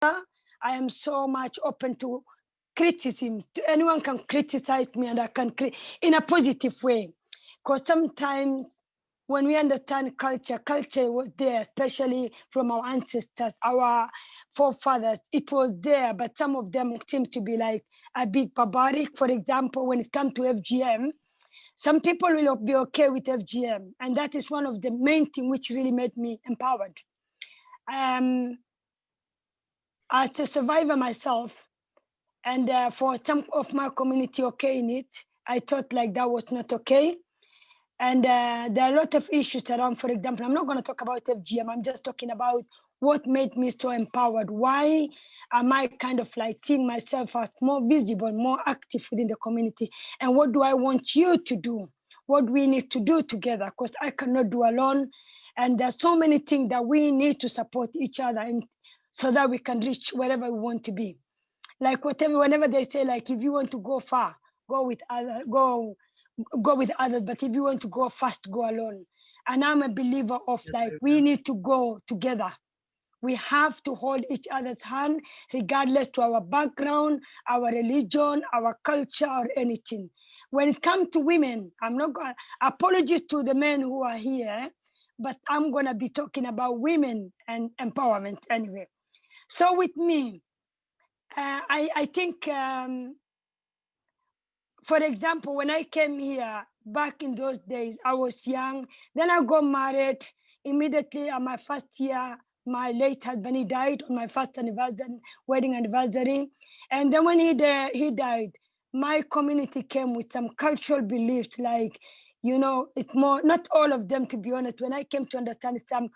I am so much open to criticism. Anyone can criticize me, and I can in a positive way. Because sometimes when we understand culture, culture was there, especially from our ancestors, our forefathers. It was there, but some of them seem to be like a bit barbaric. For example, when it comes to FGM, some people will be okay with FGM, and that is one of the main things which really made me empowered. As a survivor myself, and for some of my community okay in it, I thought like that was not okay. And there are a lot of issues around. For example, I'm not going to talk about FGM. I'm just talking about what made me so empowered. Why am I kind of like seeing myself as more visible, more active within the community? And what do I want you to do? What do we need to do together? Because I cannot do alone. And there's so many things that we need to support each other in, so that we can reach wherever we want to be. Like whenever they say, like, if you want to go far, go with others, go with others. But if you want to go fast, go alone. And I'm a believer of like, we need to go together. We have to hold each other's hand, regardless to our background, our religion, our culture, or anything. When it comes to women, I'm not going. Apologies to the men who are here, but I'm going to be talking about women and empowerment anyway. So with me, I think, for example, when I came here back in those days, I was young. Then I got married. Immediately on my first year, my late husband, he died on my first anniversary, wedding anniversary. And then when he died, my community came with some cultural beliefs, like, you know, it's more, not all of them, to be honest. When I came to understand some,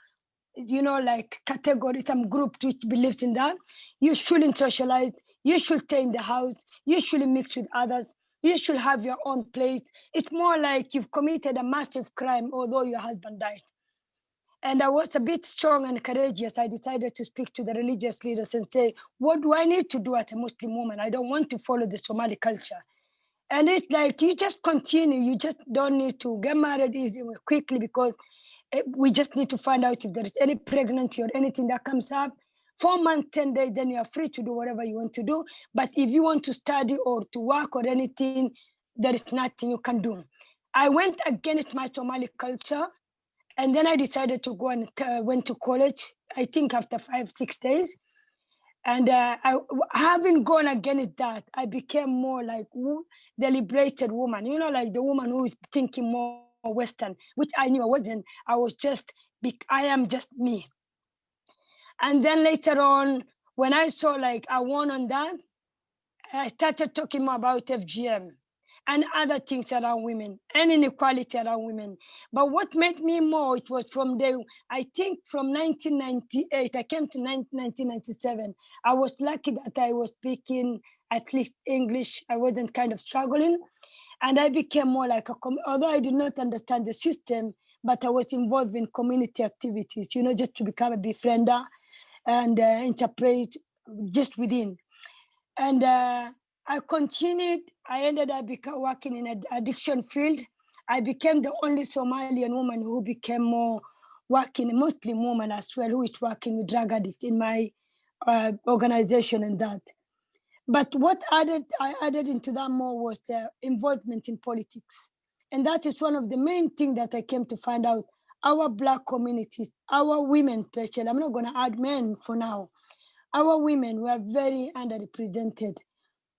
you know, like category, some group which believes in that, you shouldn't socialize, you should stay in the house, you shouldn't mix with others, you should have your own place. It's more like you've committed a massive crime, although your husband died. And I was a bit strong and courageous. I decided to speak to the religious leaders and say, what do I need to do as a Muslim woman? I don't want to follow the Somali culture. And it's like, you just continue. You just don't need to get married easy quickly, because we just need to find out if there is any pregnancy or anything that comes up. 4 months, 10 days, then you are free to do whatever you want to do. But if you want to study or to work or anything, there is nothing you can do. I went against my Somali culture. And then I decided to go and went to college, I think after 5-6 days. And having gone against that, I became more like the liberated woman, you know, like the woman who is thinking more Western, which I knew I wasn't. I was just, I am just me. And then later on, when I saw like I won on that, I started talking more about FGM and other things around women and inequality around women. But what made me more, it was I think from 1998, I came to 1997. I was lucky that I was speaking at least English. I wasn't kind of struggling. And I became more like although I did not understand the system, but I was involved in community activities, you know, just to become a befriender and interpret just within. And I continued. I ended up working in an addiction field. I became the only Somalian woman who became more working, a Muslim woman as well, who is working with drug addicts in my organization and that. But what I added into that more was the involvement in politics. And that is one of the main things that I came to find out. Our Black communities, our women especially, I'm not going to add men for now. Our women were very underrepresented.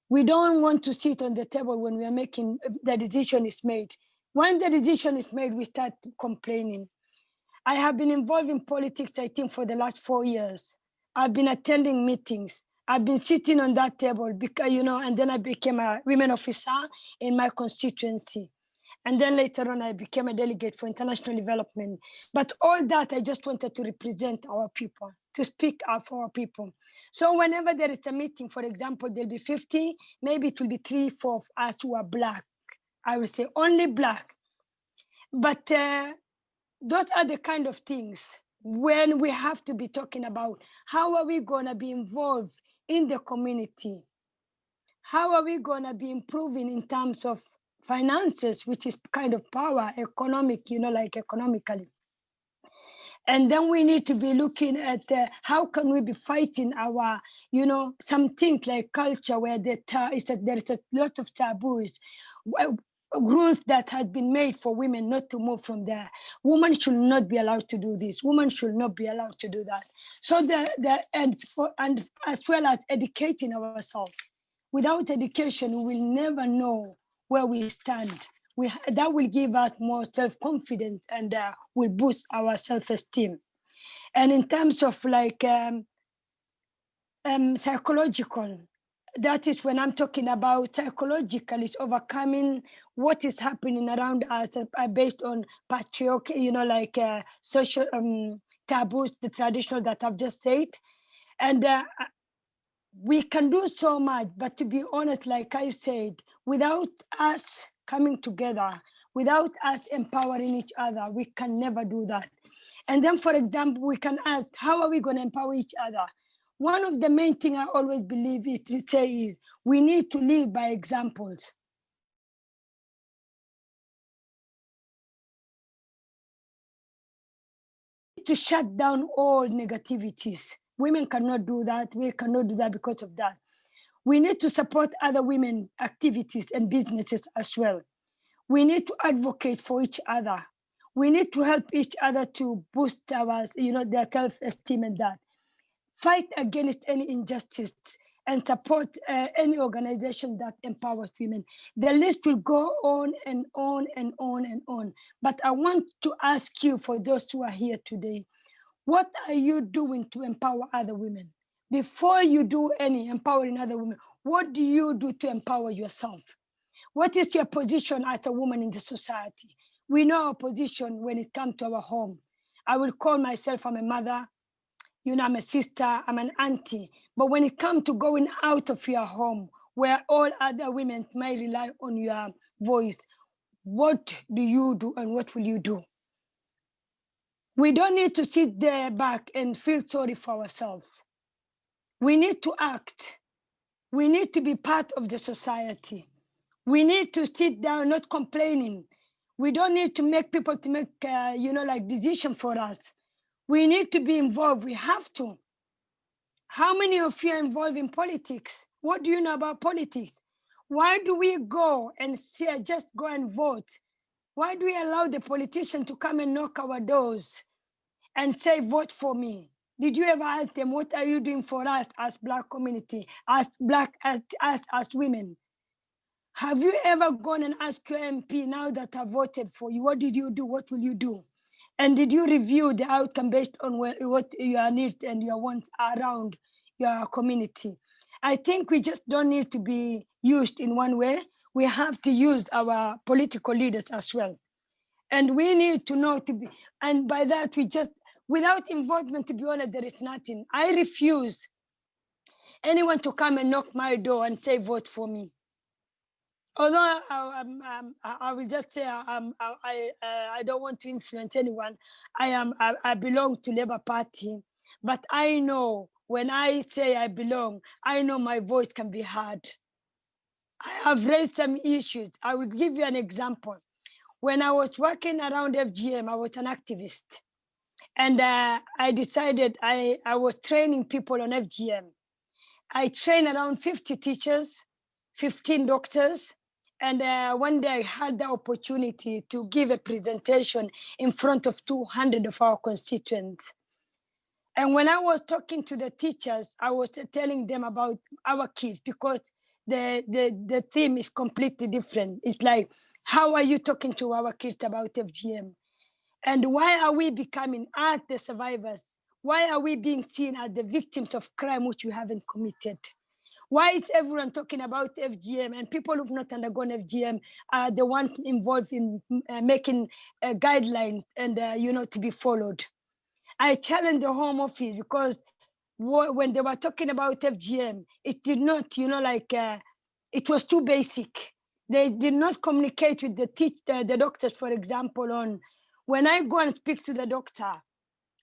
We don't want to sit on the table when we are making, the decision is made. When the decision is made, we start complaining. I have been involved in politics, I think, for the last 4 years. I've been attending meetings. I've been sitting on that table because, you know, and then I became a women officer in my constituency. And then later on, I became a delegate for international development. But all that, I just wanted to represent our people, to speak up for our people. So whenever there is a meeting, for example, there'll be 50, maybe it will be 3-4 of us who are Black. I will say only Black. But those are the kind of things when we have to be talking about how are we going to be involved in the community? How are we going to be improving in terms of finances, which is kind of power, economic, you know, like economically. And then we need to be looking at how can we be fighting our, some things like culture where there is a lot of taboos, rules that had been made for women not to move from there. Women should not be allowed to do this. Women should not be allowed to do that. So and as well as educating ourselves. Without education, we will never know where we stand. That will give us more self-confidence and will boost our self-esteem. And in terms of like psychological, that is when I'm talking about psychological, is overcoming what is happening around us based on patriarchy, like social taboos, the traditional that I've just said. And we can do so much, but to be honest, like I said, without us coming together, without us empowering each other, we can never do that. And then, for example, we can ask, how are we going to empower each other? One of the main things I always believe it to say is we need to live by examples. To shut down all negativities. Women cannot do that. We cannot do that because of that. We need to support other women activities and businesses as well. We need to advocate for each other. We need to help each other to boost our, their self-esteem and that. Fight against any injustice and support any organization that empowers women. The list will go on and on and on and on. But I want to ask you, for those who are here today, what are you doing to empower other women? Before you do any empowering other women, what do you do to empower yourself? What is your position as a woman in the society? We know our position when it comes to our home. I will call myself, I'm a mother, I'm a sister, I'm an auntie. But when it comes to going out of your home, where all other women might rely on your voice, what do you do and what will you do? We don't need to sit there back and feel sorry for ourselves. We need to act. We need to be part of the society. We need to sit down, not complaining. We don't need to make people to make, like decision for us. We need to be involved. We have to. How many of you are involved in politics? What do you know about politics? Why do we go and say, just go and vote? Why do we allow the politician to come and knock our doors and say, vote for me? Did you ever ask them, what are you doing for us as Black community, as women? Have you ever gone and asked your MP, now that I voted for you, what did you do? What will you do? And did you review the outcome based on what your needs and your wants around your community? I think we just don't need to be used in one way. We have to use our political leaders as well. And we need to know to be, and by that we just, without involvement, to be honest, there is nothing. I refuse anyone to come and knock my door and say, vote for me. Although I will just say I don't want to influence anyone. I belong to Labour Party, but I know when I say I belong, I know my voice can be heard. I have raised some issues. I will give you an example. When I was working around FGM, I was an activist, and I decided I was training people on FGM. I trained around 50 teachers, 15 doctors. And one day I had the opportunity to give a presentation in front of 200 of our constituents. And when I was talking to the teachers, I was telling them about our kids, because the theme is completely different. It's like, how are you talking to our kids about FGM? And why are we becoming, as the survivors, why are we being seen as the victims of crime which we haven't committed? Why is everyone talking about FGM, and people who've not undergone FGM are the ones involved in making guidelines and, to be followed? I challenge the Home Office, because when they were talking about FGM, it did not, it was too basic. They did not communicate with the doctors, for example, on when I go and speak to the doctor,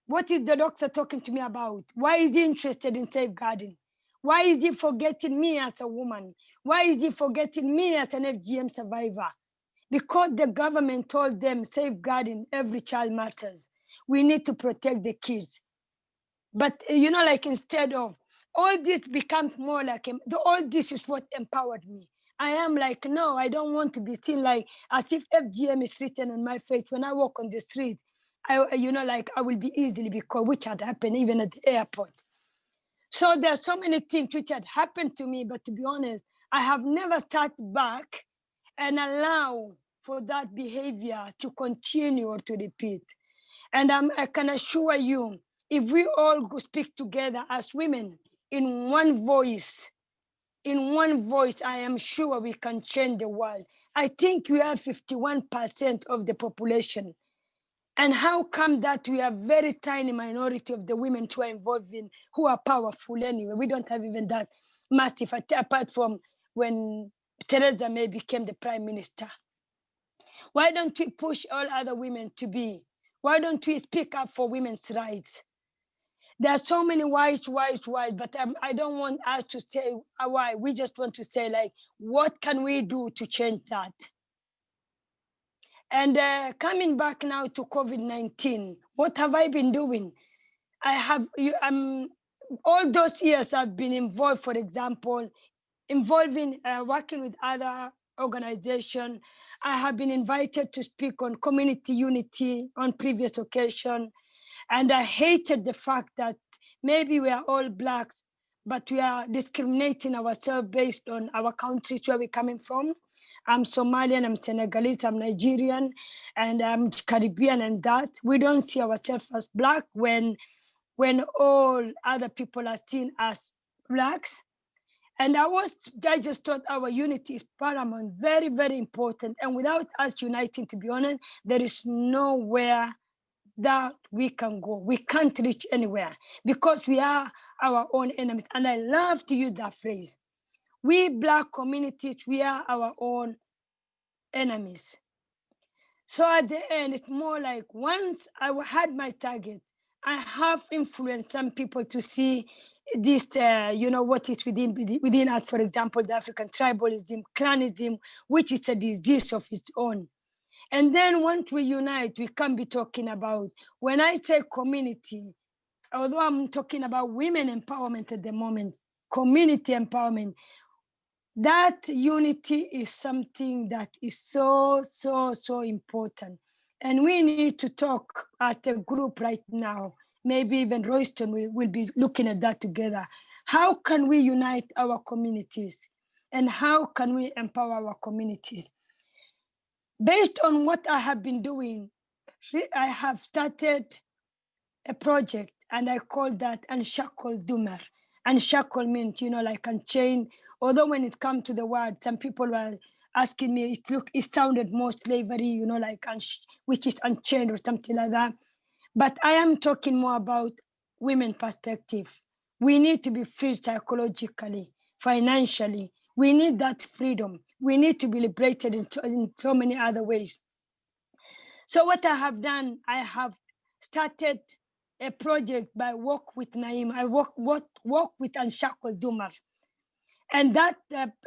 what is the doctor talking to me about? Why is he interested in safeguarding? Why is he forgetting me as a woman? Why is he forgetting me as an FGM survivor? Because the government told them safeguarding every child matters. we need to protect the kids. But, you know, like instead of all this becomes more like, all this is what empowered me. I am like, no, I don't want to be seen like as if FGM is written on my face when I walk on the street. You know, like I will be easily because which had happened even at the airport. So there's so many things which had happened to me, but to be honest, I have never started back and allow for that behavior to continue or to repeat. And I can assure you, if we all go speak together as women in one voice, I am sure we can change the world. I think we are 51% of the population. And how come that we are very tiny minority of the women who are involved in, who are powerful anyway? We don't have even that massive, apart from when Theresa May became the prime minister. Why don't we push all other women to be? Why don't we speak up for women's rights? There are so many whys, but I don't want us to say why. We just want to say, like, what can we do to change that? And coming back now to COVID-19, what have I been doing? I have, all those years I've been involved, for example, working with other organizations. I have been invited to speak on community unity on previous occasion. And I hated the fact that maybe we are all Blacks, but we are discriminating ourselves based on our countries where we're coming from. I'm Somalian, I'm Senegalese, I'm Nigerian, and I'm Caribbean, and that. We don't see ourselves as Black when all other people are seen as Blacks. And I just thought our unity is paramount, very, very important. And without us uniting, to be honest, there is nowhere that we can go. We can't reach anywhere because we are our own enemies. And I love to use that phrase. We Black communities, we are our own enemies. So at the end, it's more like once I had my target, I have influenced some people to see this, you know, what is within us, for example, the African tribalism, clanism, which is a disease of its own. And then once we unite, we can be talking about, when I say community, although I'm talking about women empowerment at the moment, community empowerment, that unity is something that is so, so, so important. And we need to talk at a group right now. Maybe even Royston will be looking at that together. How can we unite our communities? And how can we empower our communities? Based on what I have been doing, I have started a project and I call that Unshackled Dumer. Unshackled means, you know, like unchained. Although when it comes to the word, some people were asking me, it sounded more slavery, you know, like which is unchained or something like that. But I am talking more about women perspective. We need to be free psychologically, financially. We need that freedom. We need to be liberated in so many other ways. So what I have done, I have started a project by Walk with Naima. I walk with Unshackled Dumer. And that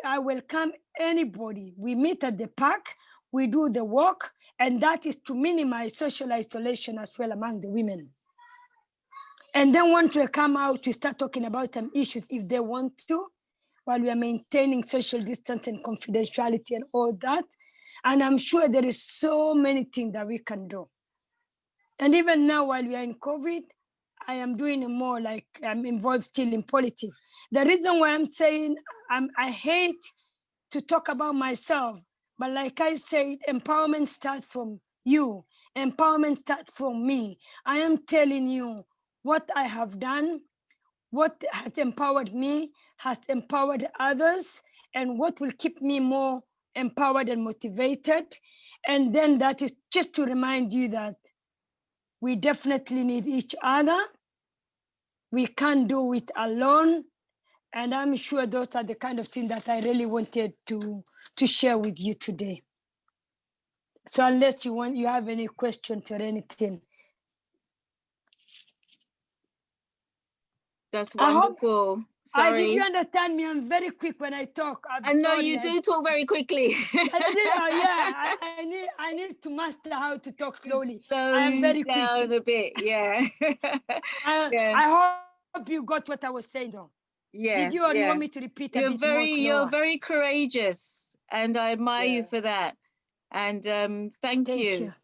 I welcome anybody. We meet at the park, we do the walk, and that is to minimize social isolation as well among the women. And then once we come out, we start talking about some issues if they want to, while we are maintaining social distance and confidentiality and all that. And I'm sure there is so many things that we can do. And even now, while we are in COVID, I am doing more like I'm involved still in politics. The reason why I'm saying I hate to talk about myself, but like I said, empowerment starts from you. Empowerment starts from me. I am telling you what I have done, what has empowered me, has empowered others, and what will keep me more empowered and motivated. And then that is just to remind you that we definitely need each other. We can't do it alone. And I'm sure those are the kind of things that I really wanted to share with you today. So unless you have any questions or anything. That's wonderful. Sorry. Did you understand me? I'm very quick when I talk. I know you do talk very quickly. I need to master how to talk slowly. Slow I am very down quick. a bit, yeah. Yeah. I hope you got what I was saying, though. Yeah. Did you, or you want me to repeat a bit more slower? You're very courageous, and I admire you for that. And thank you.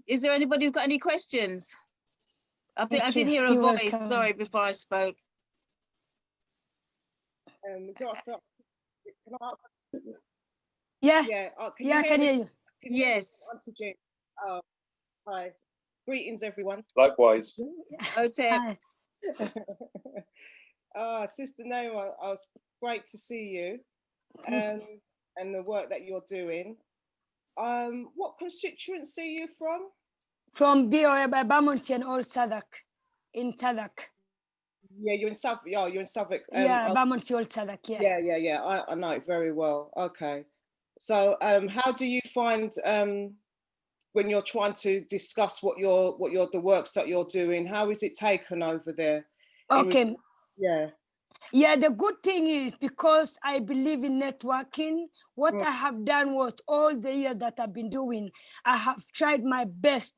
Is there anybody who's got any questions? I did hear a voice. Welcome. Sorry, before I spoke. Yeah. I can hear you. Yes. Oh, hi. Greetings, everyone. Likewise. Otep. Sister Naima, it's great to see you and the work that you're doing. What constituency are you from? From Bamunti and Old Southwark, in Southwark. Yeah, you're in Southwark. Yeah, you're in Southwark. Bamunti, Old Southwark. Yeah. Yeah. I know it very well. Okay. So, how do you find when you're trying to discuss the works that you're doing? How is it taken over there? Okay. Yeah, the good thing is, because I believe in networking, what I have done was, all the years that I've been doing, I have tried my best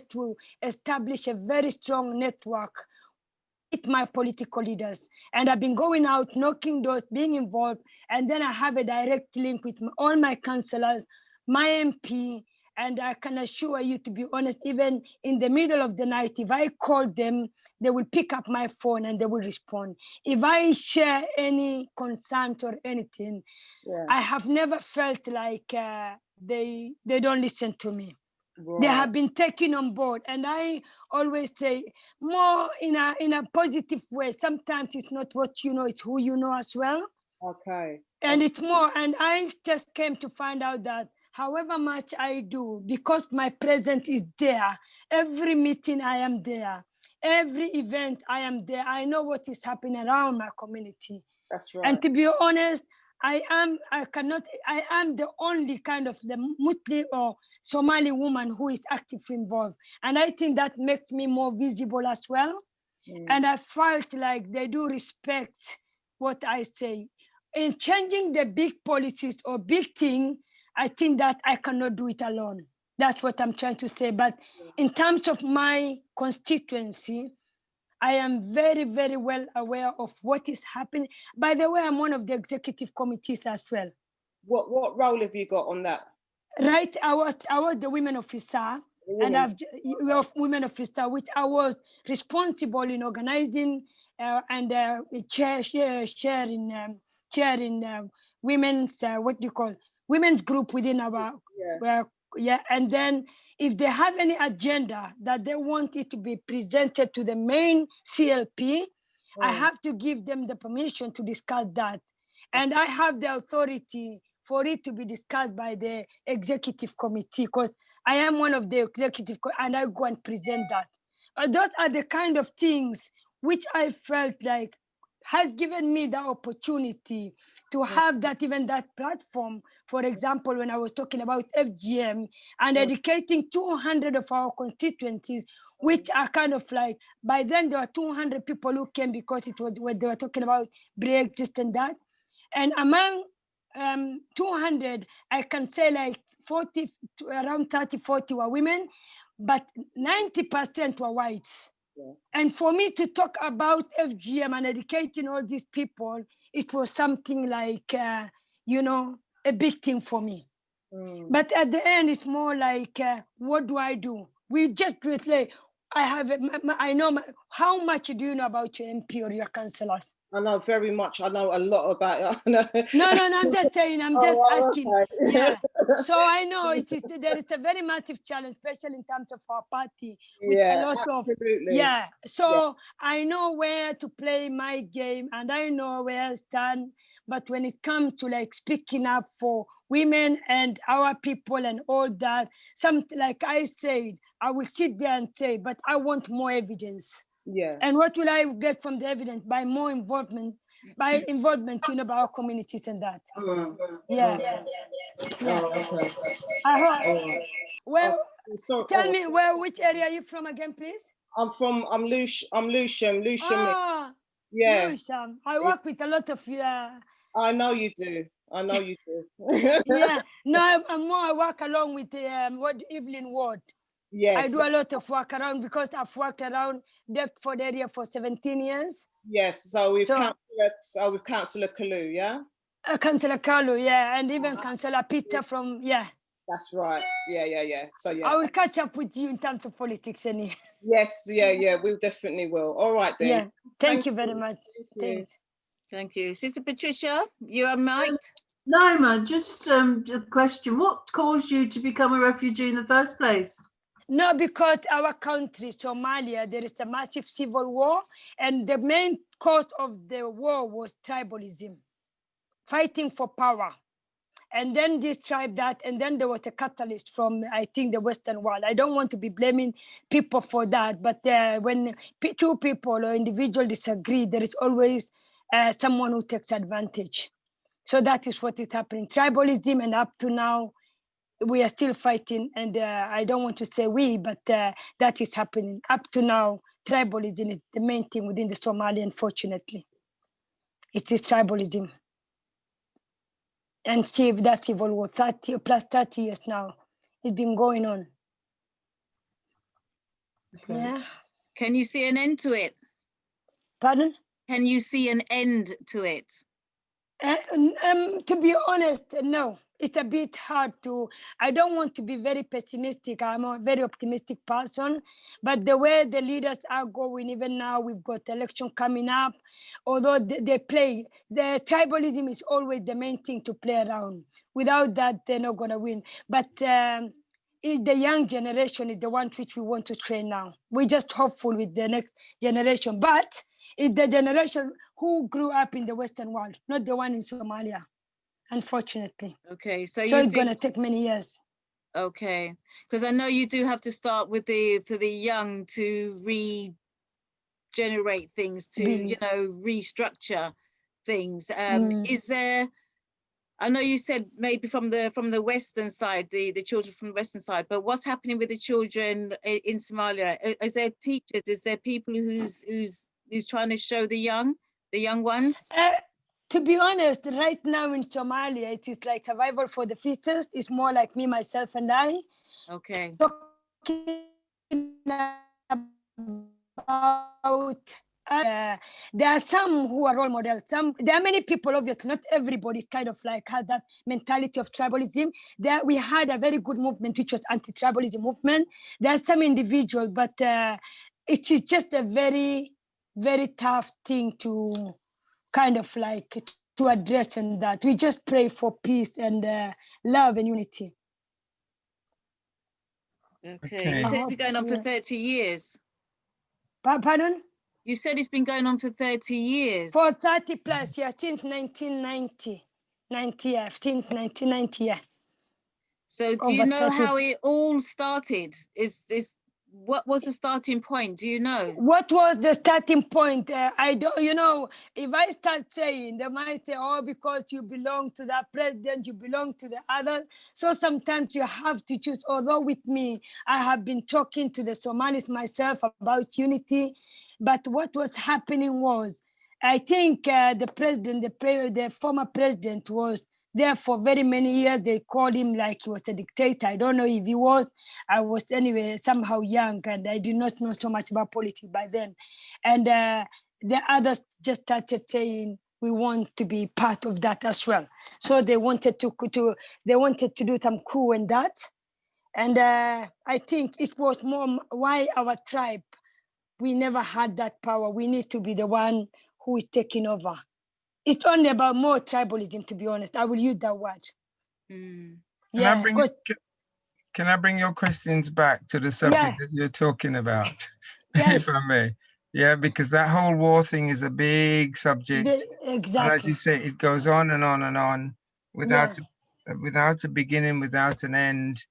to establish a very strong network with my political leaders. And I've been going out, knocking doors, being involved, and then I have a direct link with all my councillors, my MP, and I can assure you, to be honest, even in the middle of the night, if I call them, they will pick up my phone and they will respond. If I share any concerns or anything, I have never felt like they don't listen to me. Right. They have been taken on board, and I always say, more in a positive way. Sometimes it's not what you know, it's who you know as well. Okay. And it's more, and I just came to find out that however much I do, because my presence is there, every meeting I am there, every event I am there, I know what is happening around my community. That's right. And to be honest, I am the only kind of the Muslim or Somali woman who is actively involved. And I think that makes me more visible as well. And I felt like they do respect what I say. In changing the big policies or big thing, I think that I cannot do it alone. That's what I'm trying to say. But in terms of my constituency, I am very, very well aware of what is happening. By the way, I'm one of the executive committees as well. What role have you got on that? Right, I was the women officer, women officer, which I was responsible in organizing and chair in women's women's group within our and then if they have any agenda that they want it to be presented to the main CLP, I have to give them the permission to discuss that. And I have the authority for it to be discussed by the executive committee, because I am one of the executive, and I go and present that. Those are the kind of things which I felt like has given me the opportunity to have that, even that platform. For example, when I was talking about FGM and educating 200 of our constituencies, which are kind of like, by then there were 200 people who came because it was when they were talking about Brexit and that. And among 200, I can say like 40, around 30, 40 were women, but 90% were whites. And for me to talk about FGM and educating all these people, it was something like, a big thing for me. But at the end, it's more like, what do I do? We just do it like, I know, how much do you know about your MP or your councillors? I know very much. I know a lot about it. No, I'm just saying, I'm just asking. Okay. Yeah. So I know there is a very massive challenge, especially in terms of our party. With a lot absolutely. So I know where to play my game and I know where I stand. But when it comes to like speaking up for women and our people and all that, something like I said, I will sit there and say, but I want more evidence. Yeah. And what will I get from the evidence? By more involvement, by our communities and that. Well, tell me which area are you from again, please? I'm Lewisham. Yeah. No, Sham. I work with a lot of I know you do. I know you do. yeah. No, I work along with Evelyn Ward. Yes. I do a lot of work around because I've worked around Deptford area for 17 years. Yes. So with Councillor Kalu, yeah? Councillor Kalu, yeah, and even Councillor Peter from, yeah. That's right. Yeah. So yeah. I will catch up with you in terms of politics anyhow. Yes, yeah. We definitely will. All right then. Yeah. Thank you very much. Thank you. Thanks. Thank you. Sister Patricia, you're unmiked. Naima, just a question. What caused you to become a refugee in the first place? No, because our country, Somalia, there is a massive civil war, and the main cause of the war was tribalism, fighting for power. And then this tribe that, and then there was a catalyst from, I think, the Western world. I don't want to be blaming people for that, but when two people or individuals disagree, there is always someone who takes advantage. So that is what is happening. Tribalism, and up to now, we are still fighting. And I don't want to say we, but that is happening. Up to now, tribalism is the main thing within the Somali, unfortunately. It is tribalism. And see, that civil war, 30 years now. It's been going on. Okay. Yeah. Can you see an end to it? Pardon? Can you see an end to it? To be honest, no. It's a bit hard to, I don't want to be very pessimistic. I'm a very optimistic person, but the way the leaders are going, even now we've got election coming up, although they play, the tribalism is always the main thing to play around. Without that, they're not gonna win. But the young generation is the one which we want to train now. We're just hopeful with the next generation, but it's the generation who grew up in the Western world, not the one in Somalia, unfortunately. Okay, so it's gonna take many years. Okay, because I know you do have to start with for the young to regenerate things, to restructure things. Is there? I know you said maybe from the Western side, the children from the Western side, but what's happening with the children in Somalia? Is there teachers? Is there people who's trying to show the young ones? To be honest, right now in Somalia, it is like survival for the fittest. It's more like me, myself, and I. Okay. Talking about, there are some who are role models. There are many people, obviously, not everybody kind of like had that mentality of tribalism. We had a very good movement, which was anti-tribalism movement. There are some individuals, but it is just a very, very tough thing to kind of like to address, and that we just pray for peace and love and unity. Okay. You said it's been going on for 30 years. Pardon? You said it's been going on for 30 years. For 30 plus, yeah, since 1990. 1990, yeah. So do you know how it all started? What was the starting point? Do you know? What was the starting point? I don't, if I start saying, they might say, oh, because you belong to that president, you belong to the other. So sometimes you have to choose. Although with me, I have been talking to the Somalis myself about unity. But what was happening was, I think the former president was there for very many years. They called him like he was a dictator. I don't know if he was. I was anyway somehow young, and I did not know so much about politics by then. And the others just started saying, we want to be part of that as well. So they wanted to do some coup and that. And I think it was more why our tribe, we never had that power. We need to be the one who is taking over. It's only about more tribalism, to be honest. I will use that word. Yeah. Can I bring your questions back to the subject that you're talking about, if I may? Yeah, because that whole war thing is a big subject. Exactly. And as you say, it goes on and on and on without a beginning, without an end.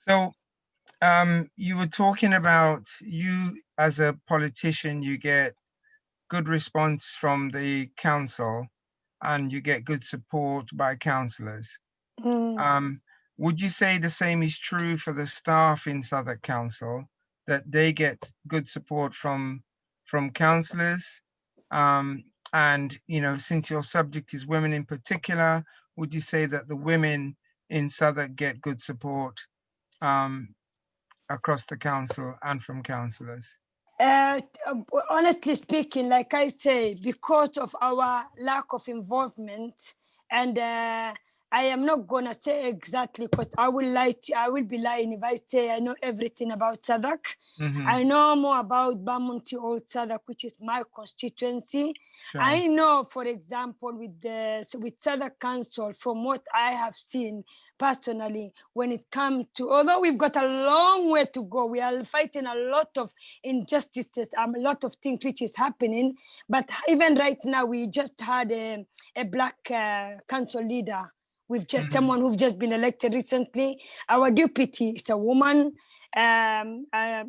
So you were talking about you as a politician, you get good response from the council and you get good support by councillors. Would you say the same is true for the staff in Southwark Council, that they get good support from from councillors? And, you know, since your subject is women in particular, would you say that the women in Southwark get good support across the council and from councillors? Honestly speaking, like I say, because of our lack of involvement, and I am not gonna say exactly, because I will be lying if I say I know everything about Southwark. I know more about Bamunti Old Southwark, which is my constituency. Sure. I know, for example, with Southwark Council, from what I have seen personally, when it comes to, although we've got a long way to go, we are fighting a lot of injustices, a lot of things which is happening. But even right now, we just had a black council leader. We've just someone who's just been elected recently. Our deputy is a woman. I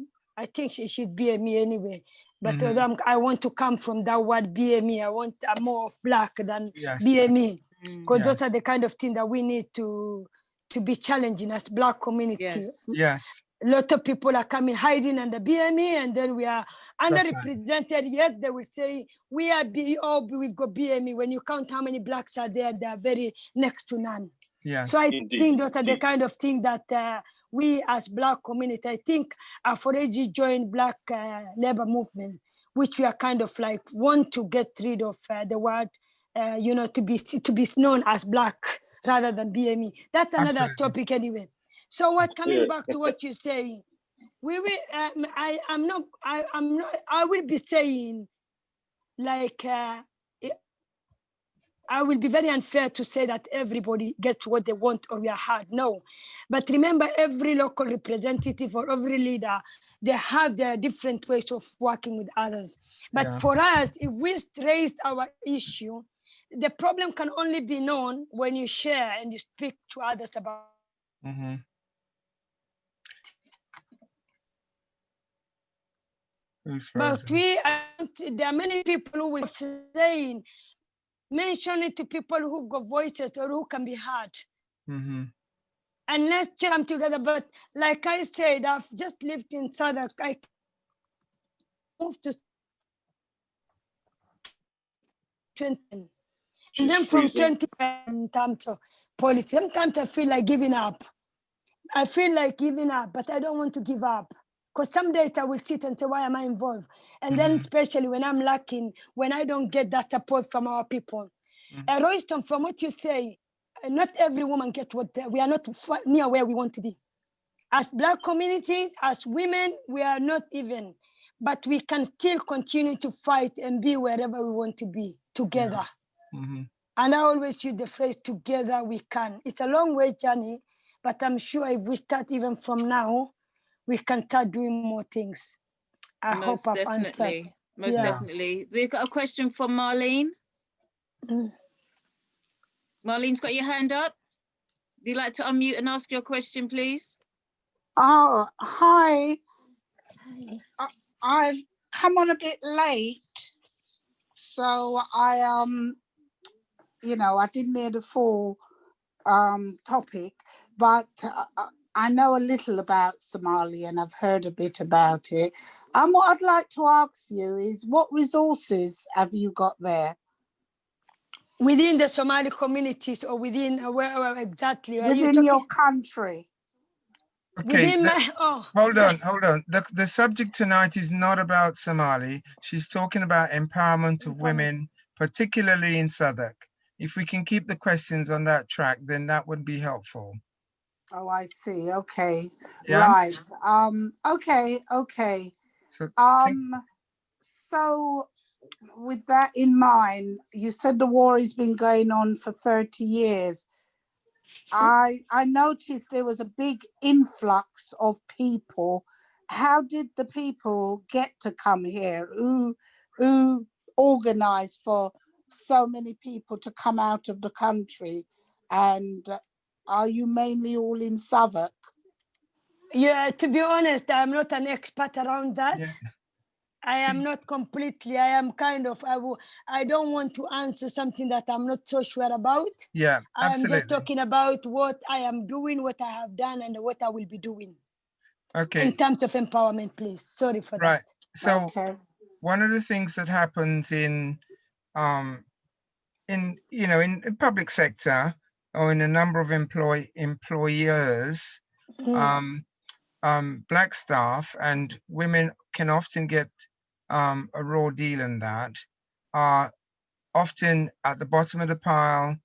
think she's BME anyway. But although I want to come from that word BME, I want more of black than BME. Because those are the kind of things that we need to be challenging as black community. Yes. A lot of people are coming hiding under BME, and then we are underrepresented. Yet they will say we are we've got BME. When you count how many blacks are there, they are very next to none. Yeah. So I think those are the kind of things that we as black community, I think I've already joined black labor movement, which we are kind of like want to get rid of the word, you know, to be known as black rather than BME. That's another topic anyway. So what, coming back to what you say, we will, I will be saying, like, I will be very unfair to say that everybody gets what they want or we are hard. No. But remember, every local representative or every leader, they have their different ways of working with others. But for us, if we raise our issue, the problem can only be known when you share and you speak to others about it. But there are many people who will saying, mention it to people who've got voices or who can be heard. And let's come together. But like I said, I've just lived in Southwark. I moved to 20. And then from 20 in terms of politics, sometimes I feel like giving up. But I don't want to give up. Because some days I will sit and say, why am I involved? And then especially when I'm lacking, when I don't get that support from our people. Royston, from what you say, not every woman gets we are not near where we want to be. As black communities, as women, we are not even, but we can still continue to fight and be wherever we want to be together. And I always use the phrase, together we can. It's a long way journey, but I'm sure if we start even from now, we can start doing more things. I hope I've answered. Most definitely. We've got a question from Marlene. Marlene's got your hand up. Would you like to unmute and ask your question, please? Oh, hi. I've come on a bit late, so I you know, I didn't hear the full topic, but I know a little about Somalia and I've heard a bit about it. What I'd like to ask you is, what resources have you got there? Within the Somali communities, or within where exactly? Within your country. Okay, hold on. The subject tonight is not about Somali. She's talking about empowerment of women, particularly in Southwark. If we can keep the questions on that track, then that would be helpful. Oh, I see. Okay. Yeah? Right. Okay. So with that in mind, you said the war has been going on for 30 years. I noticed there was a big influx of people. How did the people get to come here? Who organized for so many people to come out of the country? And are you mainly all in Southwark? Yeah, to be honest, I'm not an expert around that. Yeah. I am not completely. I am kind of, I don't want to answer something that I'm not so sure about. Yeah, I'm just talking about what I am doing, what I have done, and what I will be doing. Okay. In terms of empowerment, please. Sorry for that. So one of the things that happens in public sector or in a number of employers, Black staff and women can often get a raw deal in that, are often at the bottom of the pile,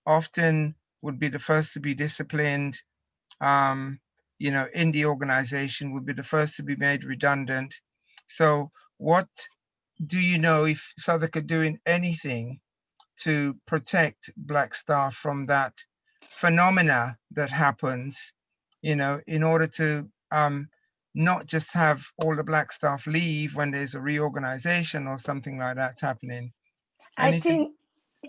often would be the first to be disciplined, in the organization would be the first to be made redundant. So what do you know if Southwark are doing anything to protect Black staff from that phenomena that happens, in order to not just have all the Black staff leave when there's a reorganization or something like that happening? Anything?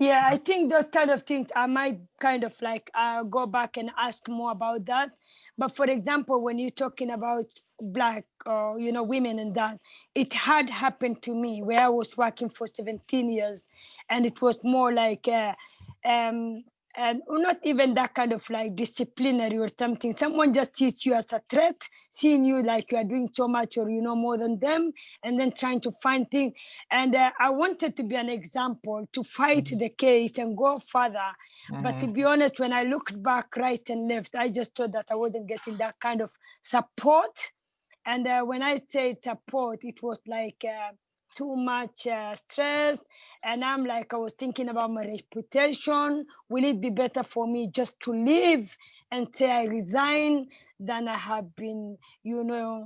I think those kind of things I might kind of like go back and ask more about that. But for example, when you're talking about Black or women and that, it had happened to me where I was working for 17 years, and it was more like and not even that kind of like disciplinary or something. Someone just sees you as a threat, seeing you like you are doing so much or more than them, and then trying to find things. And I wanted to be an example to fight the case and go further. But to be honest, when I looked back right and left, I just thought that I wasn't getting that kind of support. And when I said support, it was like too much stress. And I'm like, I was thinking about my reputation. Will it be better for me just to leave and say I resign than I have been,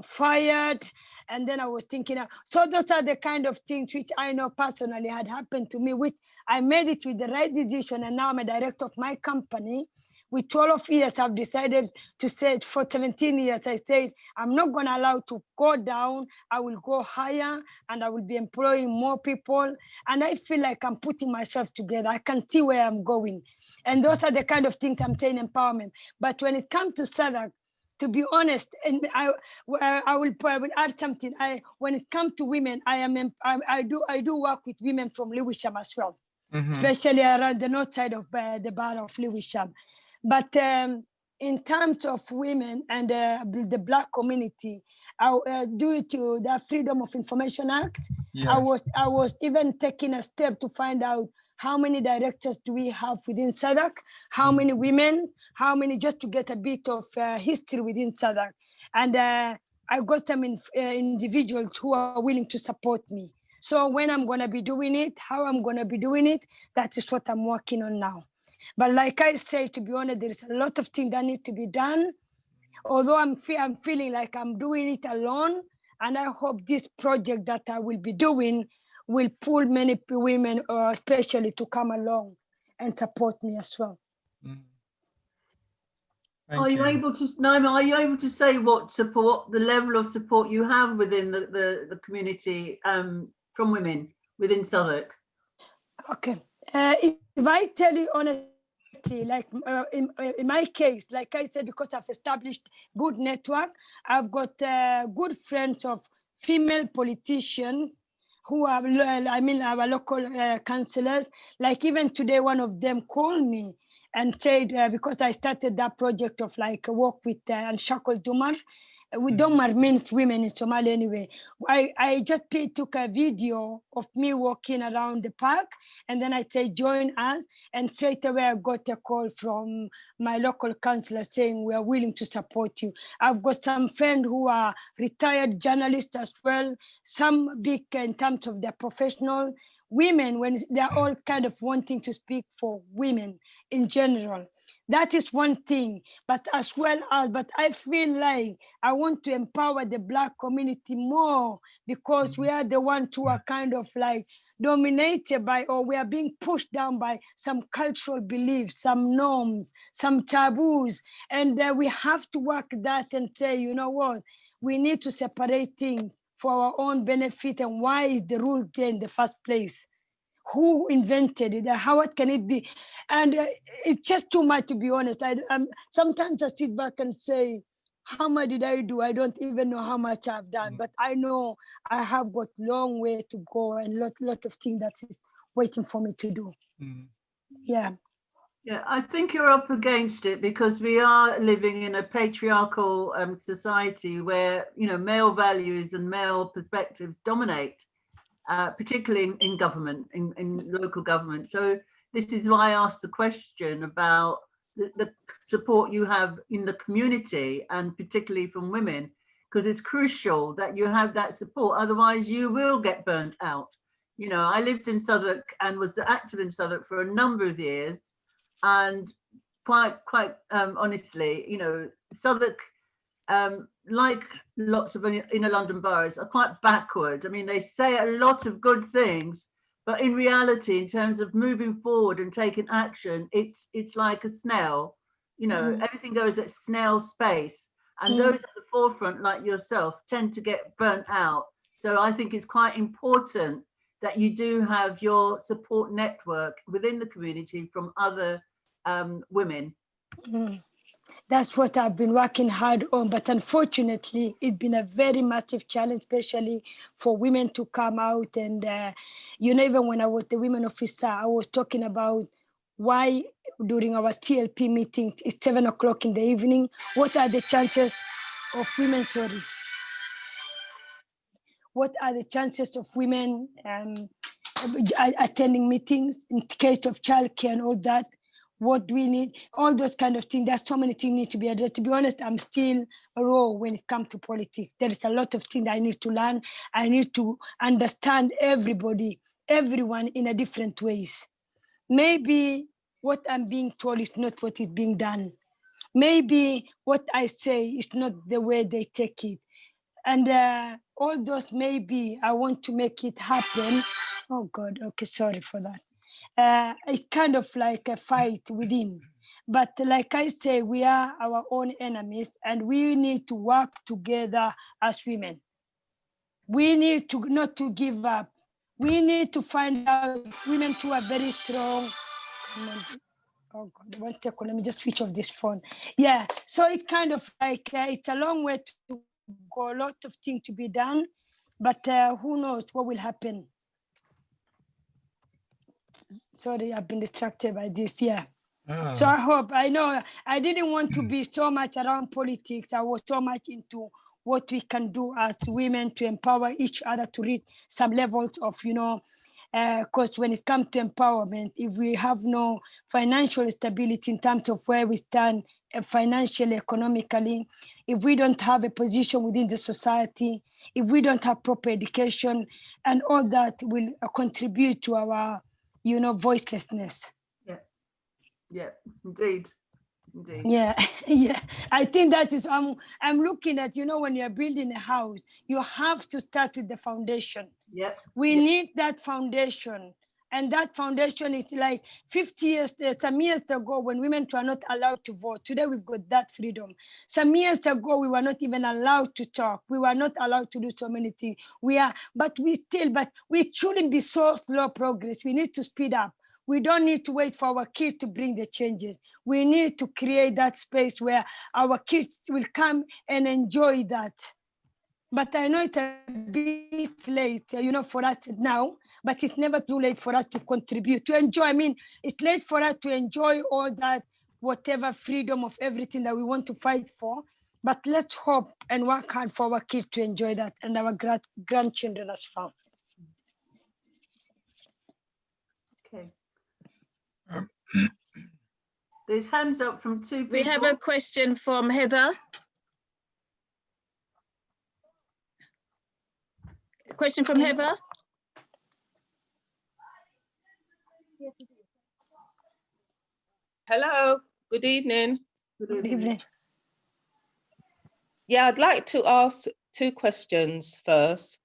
fired? And then I was thinking, so those are the kind of things which I know personally had happened to me, which I made it with the right decision. And now I'm a director of my company. With 12 years, I've decided to say, for 17 years, I said, I'm not going to allow to go down. I will go higher and I will be employing more people. And I feel like I'm putting myself together. I can see where I'm going. And those are the kind of things I'm saying, empowerment. But when it comes to Southwark, to be honest, and I will add something. When it comes to women, I do work with women from Lewisham as well, especially around the north side of the bar of Lewisham. But in terms of women and the Black community, due to the Freedom of Information Act, yes. I was even taking a step to find out how many directors do we have within Southwark, how many women, how many, just to get a bit of history within Southwark. And I got some individuals who are willing to support me. So when I'm going to be doing it, how I'm going to be doing it, that is what I'm working on now. But like I say, to be honest, there is a lot of things that need to be done. Although I'm feeling like I'm doing it alone, and I hope this project that I will be doing will pull many women, especially, to come along and support me as well. Are you able to, Naima, are you able to say what support, the level of support you have within the community from women within Southwark? Okay. If I tell you honestly, like in my case, like I said, because I've established good network, I've got good friends of female politicians who are, our local councillors. Like even today, one of them called me and said, because I started that project of like work with Unshackled Dumar. Dumar means women in Somalia anyway. I just took a video of me walking around the park, and then I said, join us. And straight away, I got a call from my local councillor saying, we are willing to support you. I've got some friends who are retired journalists as well, some big in terms of their professional women, when they're all kind of wanting to speak for women in general. That is one thing, but as well as, but I feel like I want to empower the Black community more, because we are the ones who are kind of like dominated by, or we are being pushed down by some cultural beliefs, some norms, some taboos. And we have to work that and say, you know what, we need to separate things for our own benefit. And why is the rule there in the first place? Who invented it? How can it be? And it's just too much, to be honest. Sometimes I sit back and say, how much did I do? I don't even know how much I've done, but I know I have got long way to go and lot of things that is waiting for me to do. Yeah. Yeah, I think you're up against it, because we are living in a patriarchal society where, male values and male perspectives dominate. particularly in government, in local government. So this is why I asked the question about the support you have in the community, and particularly from women, because it's crucial that you have that support. Otherwise, you will get burnt out. You know, I lived in Southwark and was active in Southwark for a number of years, and quite honestly, you know, Southwark, like lots of inner London boroughs, are quite backward. I mean, they say a lot of good things, but in reality, in terms of moving forward and taking action, it's like a snail. You know, everything goes at snail pace, and those at the forefront, like yourself, tend to get burnt out. So I think it's quite important that you do have your support network within the community from other women. That's what I've been working hard on, but unfortunately, it's been a very massive challenge, especially for women to come out. And, you know, even when I was the women officer, I was talking about why during our CLP meeting, it's 7 o'clock in the evening, what are the chances of women, what are the chances of women attending meetings in case of childcare and all that? What do we need? All those kind of things. There's so many things need to be addressed. To be honest, I'm still raw when it comes to politics. There is a lot of things I need to learn. I need to understand everybody, everyone in a different ways. Maybe what I'm being told is not what is being done. Maybe what I say is not the way they take it. And all those maybe I want to make it happen. Oh God, okay, sorry for that. It's kind of like a fight within. But like I say, we are our own enemies, and we need to work together as women. We need to not to give up. We need to find out women who are very strong. Oh God, 1 second, let me just switch off this phone. Yeah, so it's kind of like, it's a long way to go, a lot of things to be done, but who knows what will happen. Sorry, I've been distracted by this, yeah. Oh. So I know, I didn't want to be so much around politics. I was so much into what we can do as women to empower each other to reach some levels of, you know, because when it comes to empowerment, if we have no financial stability in terms of where we stand financially, economically, if we don't have a position within the society, if we don't have proper education, and all that will contribute to our, you know, voicelessness. Yeah, indeed. Indeed. Yeah, yeah. I think that is, I'm looking at, you know, when you're building a house, you have to start with the foundation. Yeah. We need that foundation. And that foundation is like 50 years, some years ago, when women were not allowed to vote. Today, we've got that freedom. Some years ago, we were not even allowed to talk. We were not allowed to do so many things. But we shouldn't be so slow progress. We need to speed up. We don't need to wait for our kids to bring the changes. We need to create that space where our kids will come and enjoy that. But I know it's a bit late, you know, for us now, but it's never too late for us to contribute, to enjoy. I mean, it's late for us to enjoy all that, whatever freedom of everything that we want to fight for. But let's hope and work hard for our kids to enjoy that, and our grandchildren as well. Okay. There's hands up from 2 people. We have a question from Heather. A question from Heather. Hello, good evening. Good evening. Yeah, I'd like to ask 2 questions first.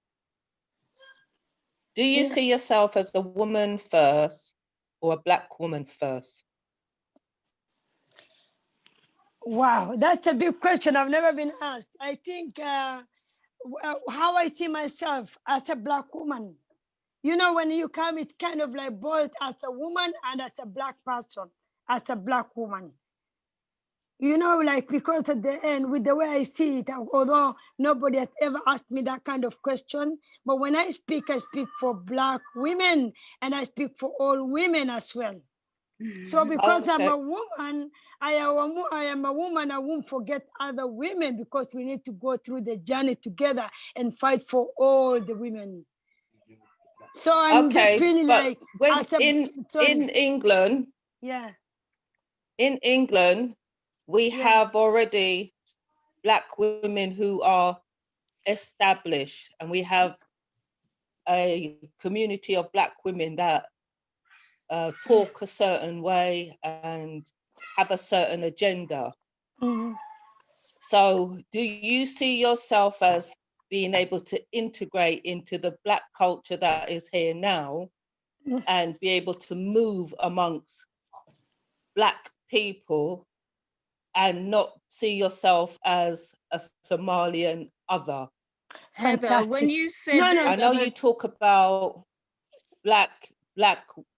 Do you see yourself as a woman first or a Black woman first? Wow, that's a big question. I've never been asked. I think how I see myself as a Black woman. You know, when you come, it's kind of like both as a woman and as a Black person, as a Black woman. You know, like, because at the end, with the way I see it, although nobody has ever asked me that kind of question, but when I speak for Black women, and I speak for all women as well. So because I'm a woman, I am a woman, I won't forget other women, because we need to go through the journey together and fight for all the women. So I'm just feeling but like when as a, in England, yeah, in England, we have already Black women who are established, and we have a community of Black women that talk a certain way and have a certain agenda. Mhm. So do you see yourself as being able to integrate into the Black culture that is here now and be able to move amongst Black people and not see yourself as a Somalian other? Heather, when Fantastic. you said I know you talk about black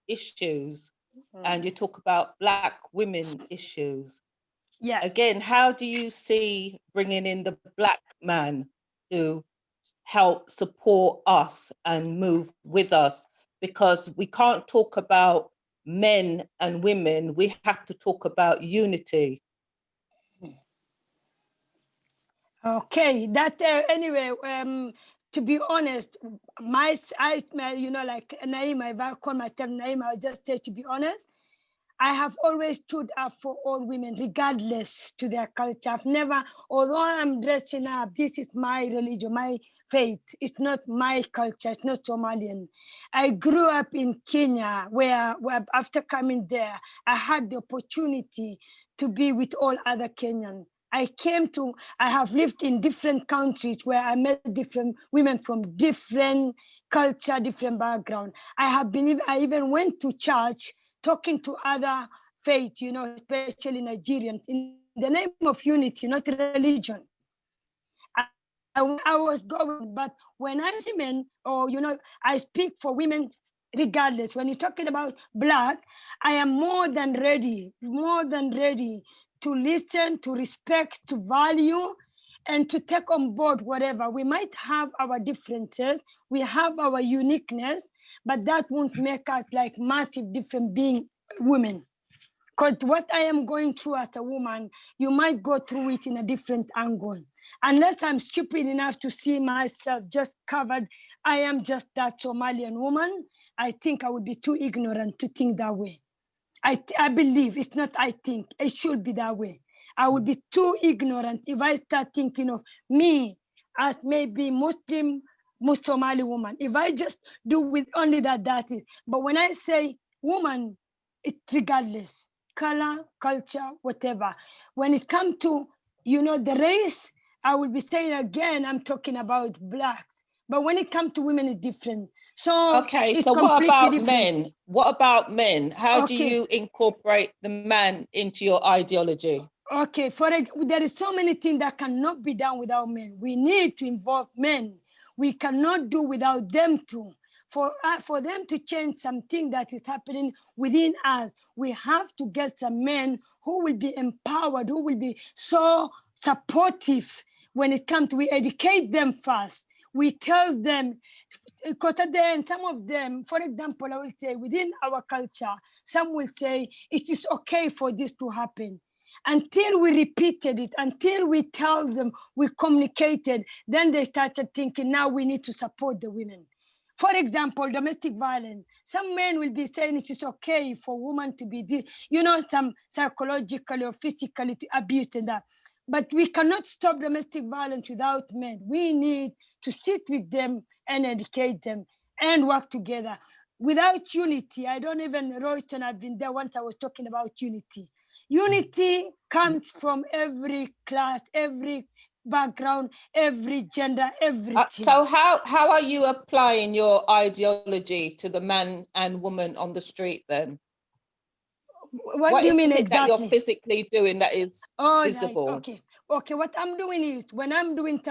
issues and you talk about Black women issues. Yeah. Again, how do you see bringing in the Black man to help support us and move with us? Because we can't talk about men and women, we have to talk about unity. Okay, that anyway. To be honest, you know, like Naima, if I call myself Naima, I'll just say, to be honest, I have always stood up for all women, regardless to their culture. I've never, although I'm dressing up, this is my religion, my faith. It's not my culture. It's not Somalian. I grew up in Kenya, where after coming there, I had the opportunity to be with all other Kenyans. I have lived in different countries where I met different women from different culture, different background. I even went to church talking to other faith, you know, especially Nigerians, in the name of unity, not religion. I was going, but when I see men, or, you know, I speak for women regardless. When you're talking about Black, I am more than ready to listen, to respect, to value, and to take on board whatever. We might have our differences, we have our uniqueness, but that won't make us like massive different being women. Because what I am going through as a woman, you might go through it in a different angle. Unless I'm stupid enough to see myself just covered, I am just that Somalian woman, I think I would be too ignorant to think that way. I believe, it's not I think, it should be that way. I would be too ignorant if I start thinking of me as maybe Muslim Somali woman. If I just do with only that is. But when I say woman, it's regardless, color, culture, whatever. When it comes to, you know, the race, I will be saying again, I'm talking about Blacks. But when it comes to women, it's different. So okay, it's so what about different. men? What about men? How do Okay. you incorporate the man into your ideology? Okay, there is so many things that cannot be done without men. We need to involve men. We cannot do without them too. For them to change something that is happening within us, we have to get some men who will be empowered, who will be so supportive when it comes to, we educate them first. We tell them, because at the end, some of them, for example, I will say within our culture, some will say it is okay for this to happen. Until we repeated it, until we tell them, we communicated, then they started thinking, now we need to support the women. For example, domestic violence. Some men will be saying it is okay for women to be, you know, some psychologically or physically abused and that. But we cannot stop domestic violence without men. We need to sit with them and educate them and work together. Without unity, I don't even, Royston, I've been there once, I was talking about unity. Unity comes from every class, every background, every gender, everything. So how are you applying your ideology to the man and woman on the street then? What do you mean exactly? That you're physically doing that is visible? Right. Okay, what I'm doing is, when I'm doing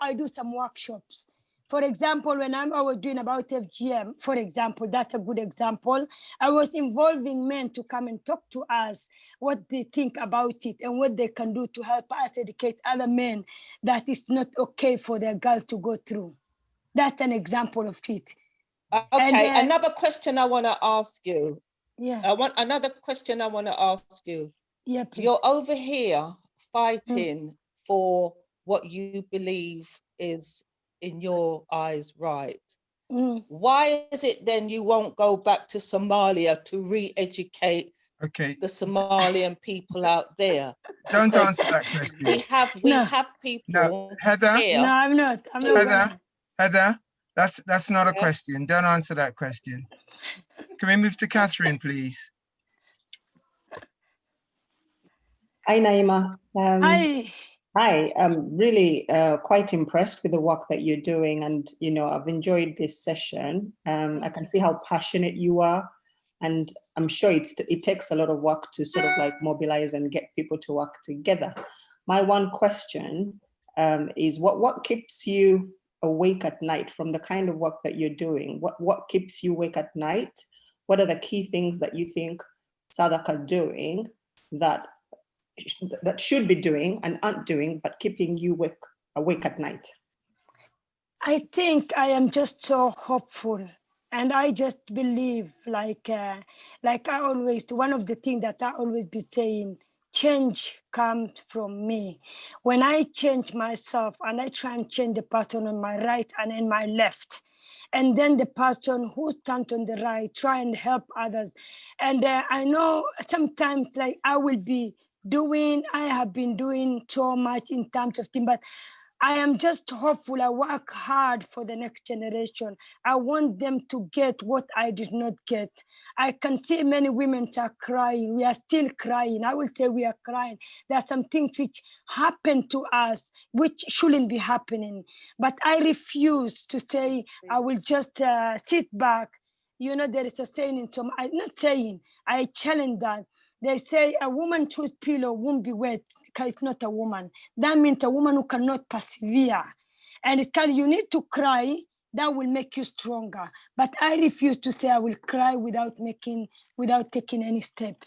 I do some workshops. For example, when I was doing about FGM, for example, that's a good example. I was involving men to come and talk to us what they think about it and what they can do to help us educate other men that it's not okay for their girls to go through. That's an example of it. Okay, another question I want to ask you. Yeah. Another question I want to ask you. Yeah, please. You're over here fighting for what you believe is, in your eyes, right. Why is it then you won't go back to Somalia to re-educate the Somalian people out there? Don't answer that question. We have people no, Heather, here. No, I'm not Heather, that's not a question. Don't answer that question. Can we move to Catherine, please? Hi, Naima. Hi. Hi, I'm really quite impressed with the work that you're doing, and I've enjoyed this session. I can see how passionate you are, and I'm sure it takes a lot of work to sort of like mobilize and get people to work together. My one question is what keeps you awake at night from the kind of work that you're doing? What keeps you awake at night? What are the key things that you think SADC are doing that should be doing and aren't doing, but keeping you awake at night? I think I am just so hopeful, and I just believe, like I always, one of the things that I always be saying, change comes from me. When I change myself and I try and change the person on my right and in my left, and then the person who stands on the right, try and help others. And I know sometimes like I have been doing so much in terms of things, but I am just hopeful. I work hard for the next generation. I want them to get what I did not get. I can see many women are crying. We are still crying. I will say we are crying. There are some things which happen to us, which shouldn't be happening. But I refuse to say, I will just sit back. There is a saying in some, I'm not saying, I challenge that. They say a woman whose pillow won't be wet because it's not a woman. That means a woman who cannot persevere. And you need to cry, that will make you stronger. But I refuse to say I will cry without taking any step.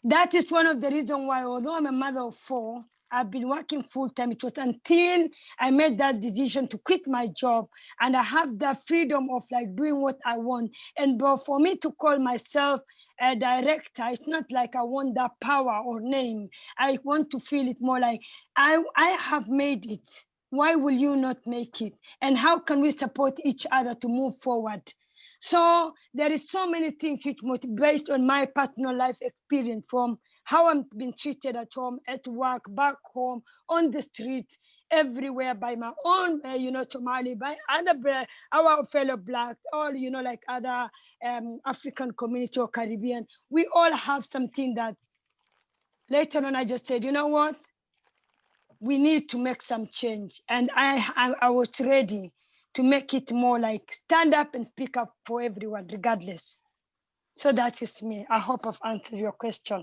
That is one of the reasons why, although I'm a mother of 4, I've been working full time. It was until I made that decision to quit my job and I have the freedom of like doing what I want. And for me to call myself a director, it's not like I want that power or name. I want to feel it more like I have made it. Why will you not make it? And how can we support each other to move forward? So there is so many things which based on my personal life experience, from how I'm being treated at home, at work, back home, on the street, everywhere, by my own, Somali, by other our fellow Blacks, all, like other African community or Caribbean. We all have something that later on I just said, you know what? We need to make some change. And I was ready to make it more like stand up and speak up for everyone, regardless. So that is me. I hope I've answered your question.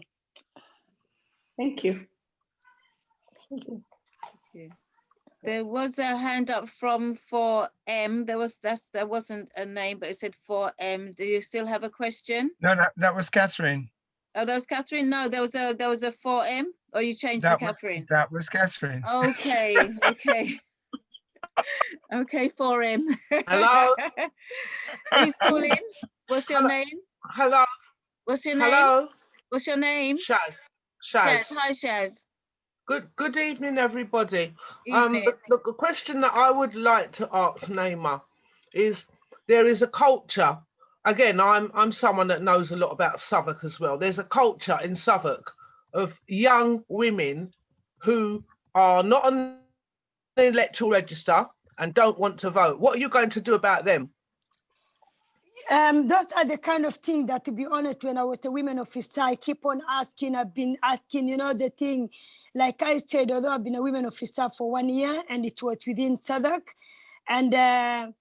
Thank you. Thank you. There was a hand up from 4M. There wasn't a name, but it said 4M. Do you still have a question? No, that was Catherine. Oh, that was Catherine? No, there was a 4M, or you changed to Catherine? That was Catherine. Okay, okay. Okay, 4M. Hello. Who's calling? What's your name? Hello. What's your name? Hello. What's your name? Shaz. Hi, Shaz. Good evening, everybody. Evening. The question that I would like to ask Naima is, there is a culture. Again, I'm someone that knows a lot about Southwark as well. There's a culture in Southwark of young women who are not on the electoral register and don't want to vote. What are you going to do about them? Those are the kind of things that, to be honest, when I was a women officer, I keep on asking. I've been asking, the thing, like I said, although I've been a women officer for 1 year and it was within Southwark. And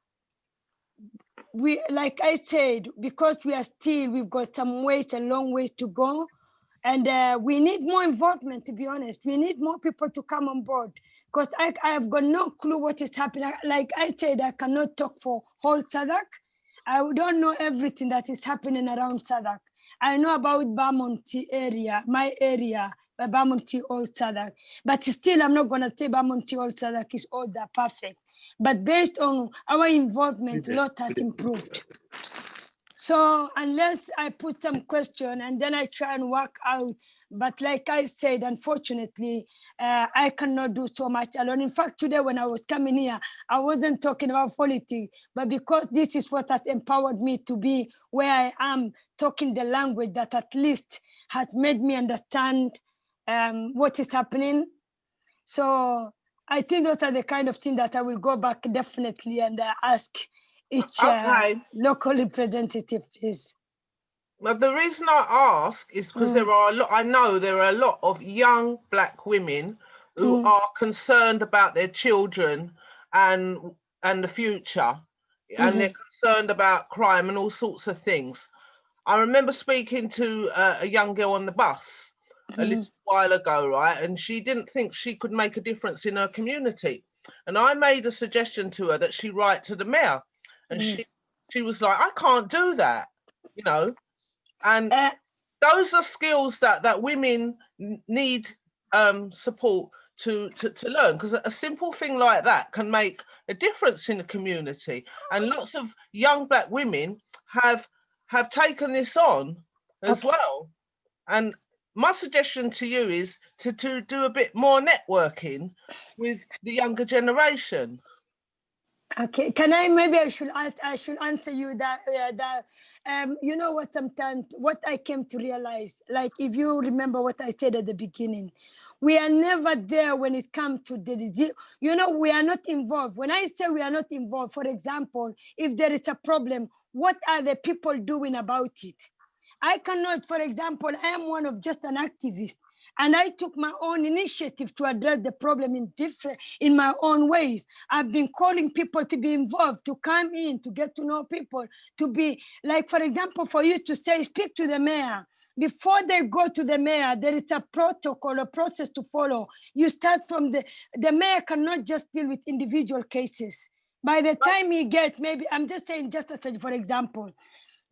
we, like I said, because we've got some ways, a long ways to go. And we need more involvement, to be honest. We need more people to come on board, because I have got no clue what is happening. Like I said, I cannot talk for whole Southwark. I don't know everything that is happening around Southwark. I know about Bermondsey area, my area, Bermondsey Old Southwark. But still, I'm not going to say Bermondsey Old Southwark is all that perfect. But based on our involvement, a lot has improved. So unless I put some question and then I try and work out, but like I said, unfortunately, I cannot do so much alone. In fact, today when I was coming here, I wasn't talking about politics, but because this is what has empowered me to be where I am, talking the language that at least has made me understand what is happening. So I think those are the kind of things that I will go back definitely and ask each local representative, please. But the reason I ask is because there are a lot, I know there are a lot of young Black women who are concerned about their children and the future, and they're concerned about crime and all sorts of things. I remember speaking to a young girl on the bus a little while ago, right? And she didn't think she could make a difference in her community. And I made a suggestion to her that she write to the mayor. And she was like, I can't do that, you know. And those are skills that women need support to learn, because a simple thing like that can make a difference in the community. And lots of young Black women have taken this on as well. And my suggestion to you is to do a bit more networking with the younger generation. Okay, can I, maybe I should answer you that, you know what, sometimes what I came to realize, like if you remember what I said at the beginning, we are never there when it comes to the disease. You know, we are not involved. When I say we are not involved, for example, if there is a problem, what are the people doing about it? I cannot, for example, I am one of just an activist, and I took my own initiative to address the problem in my own ways. I've been calling people to be involved, to come in, to get to know people, to be, like, for example, for you to say, speak to the mayor. Before they go to the mayor, there is a protocol, a process to follow. You start from the mayor cannot just deal with individual cases. By the time he gets, maybe, I'm just saying, just as a, for example,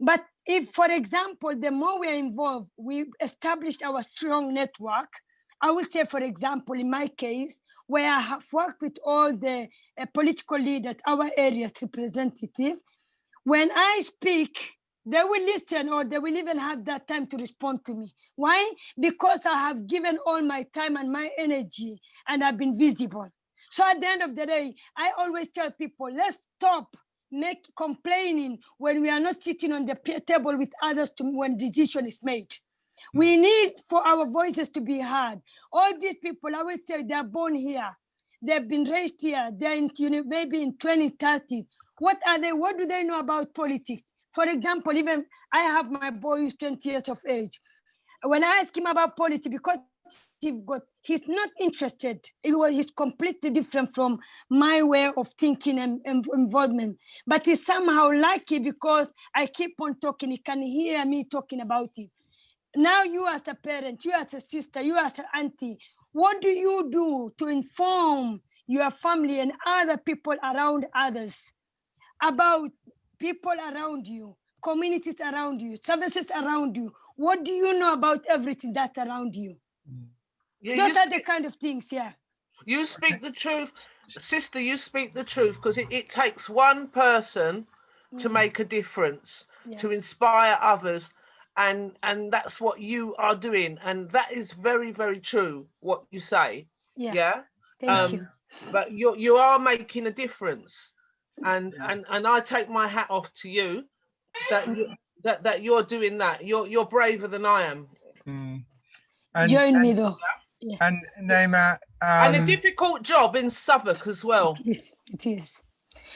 but if, for example, the more we are involved, we established our strong network. I would say, for example, in my case, where I have worked with all the political leaders, our area representative, when I speak, they will listen, or they will even have that time to respond to me. Why? Because I have given all my time and my energy, and I've been visible. So at the end of the day, I always tell people, let's stop complaining when we are not sitting on the table with others when decision is made. We need for our voices to be heard. All these people, I will say, they're born here. They've been raised here. They're in, maybe in 20s, 30s. What are they? What do they know about politics? For example, even I have my boy who's 20 years of age. When I ask him about politics, because he's not interested. He's completely different from my way of thinking and involvement. But he's somehow lucky because I keep on talking. He can hear me talking about it. Now you as a parent, you as a sister, you as an auntie, what do you do to inform your family and other people around others about people around you, communities around you, services around you? What do you know about everything that's around you? Those are the kind of things, yeah. You speak the truth, sister, you speak the truth, because it takes one person to make a difference, to inspire others. And that's what you are doing. And that is very, very true, what you say. Yeah. Thank you. But you are making a difference. And I take my hat off to you that you're doing that. You're braver than I am. Join me though. Yeah. And Naima, and a difficult job in Southwark as well. It is.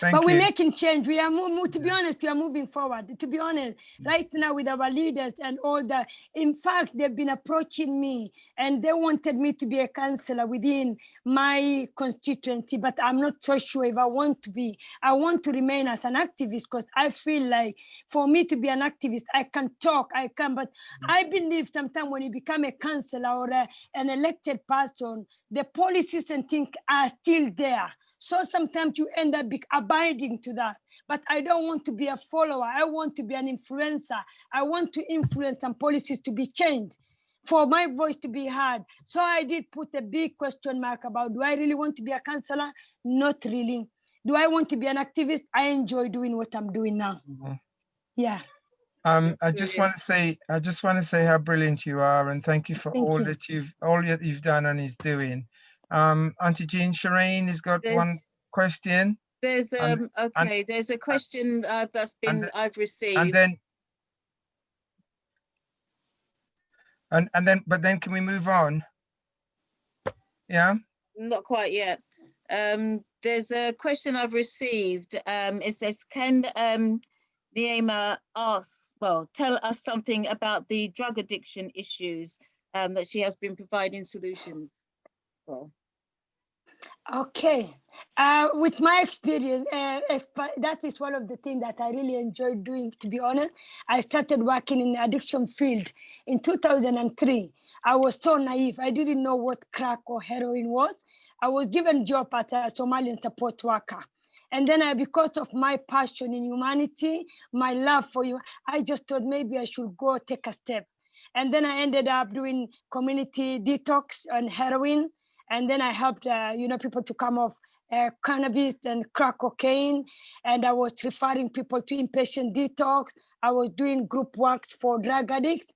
Thank but you. we're making change. We are to be honest, we are moving forward. To be honest, right now with our leaders and all that. In fact, they've been approaching me and they wanted me to be a councillor within my constituency, but I'm not so sure if I want to be. I want to remain as an activist because I feel like for me to be an activist, I can talk, I can, but I believe sometimes when you become a councillor or an elected person, the policies and things are still there. So sometimes you end up abiding to that. But I don't want to be a follower. I want to be an influencer. I want to influence some policies to be changed, for my voice to be heard. So I did put a big question mark about, do I really want to be a councillor? Not really. Do I want to be an activist? I enjoy doing what I'm doing now. Yeah. I just want to say how brilliant you are, and thank you for all that you've done and is doing. Auntie Jean, Shireen has got one question. There's there's a question that's been I've received. But then can we move on? Yeah. Not quite yet. There's a question I've received. It says, can Naima tell us something about the drug addiction issues that she has been providing solutions for? Okay, with my experience, that is one of the things that I really enjoy doing, to be honest. I started working in the addiction field in 2003. I was so naive. I didn't know what crack or heroin was. I was given a job as a Somalian support worker. And then because of my passion in humanity, my love for you, I just thought maybe I should go take a step. And then I ended up doing community detox on heroin. And then I helped, people to come off cannabis and crack cocaine. And I was referring people to inpatient detox. I was doing group works for drug addicts.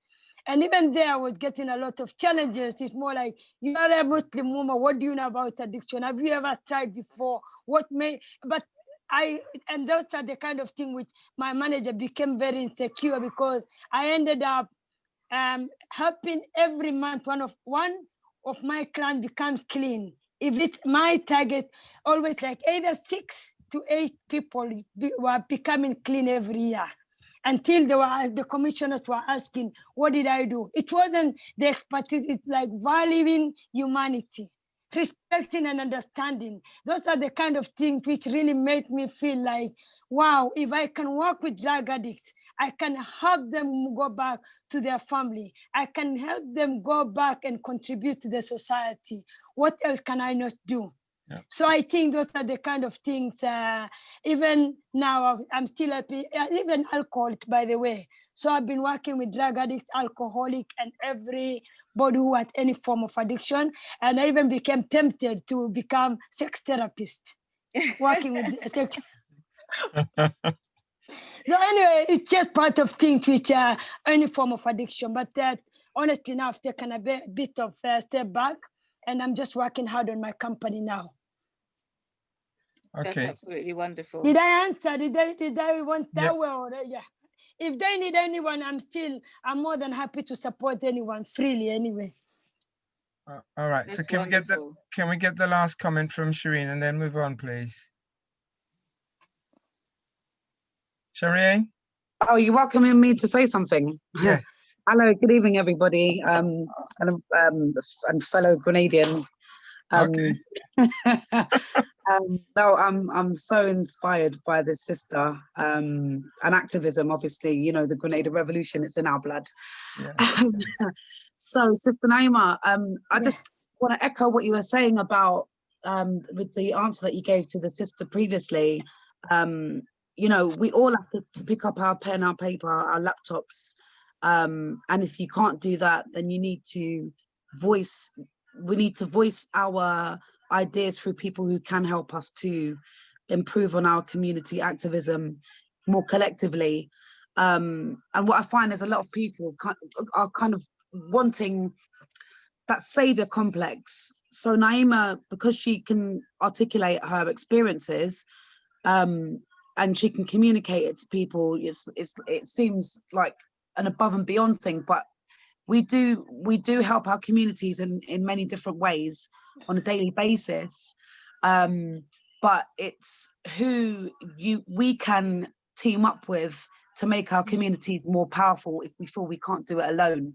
And even there, I was getting a lot of challenges. It's more like, you are a Muslim woman, what do you know about addiction? Have you ever tried before? And those are the kind of thing which my manager became very insecure, because I ended up helping every month one of my clients becomes clean. If it's my target, always like either 6 to 8 people were becoming clean every year, until the commissioners were asking, what did I do? It wasn't the expertise, it's like valuing humanity, respecting and understanding. Those are the kind of things which really make me feel like, wow, if I can work with drug addicts, I can help them go back to their family. I can help them go back and contribute to the society. What else can I not do? Yeah. So I think those are the kind of things, even now I'm still happy, even alcoholic, by the way. So I've been working with drug addicts, alcoholic, and everybody who had any form of addiction. And I even became tempted to become sex therapist, working with sex. So anyway, it's just part of things which are any form of addiction. But honestly, now I've taken a bit of a step back, and I'm just working hard on my company now. Okay. That's absolutely wonderful. Did I answer? Did I want that well? Yeah. If they need anyone, I'm more than happy to support anyone freely anyway. All right. That's so can we get the last comment from Shireen and then move on, please? Shireen? Oh, you're welcoming me to say something. Yes. Hello, good evening, everybody, and fellow Grenadian. Okay. No, I'm so inspired by this sister and activism. Obviously, you know, the Grenada Revolution, it's in our blood. Yeah. So, Sister Naima, I just want to echo what you were saying about with the answer that you gave to the sister previously. You know, we all have to pick up our pen, our paper, our laptops, and if you can't do that, then you need to voice. We need to voice our ideas through people who can help us to improve on our community activism more collectively. And what I find is a lot of people are kind of wanting that savior complex. So Naima, because she can articulate her experiences and she can communicate it to people, it seems like an above and beyond thing, but we do help our communities in many different ways on a daily basis, but it's who we can team up with to make our communities more powerful if we feel we can't do it alone.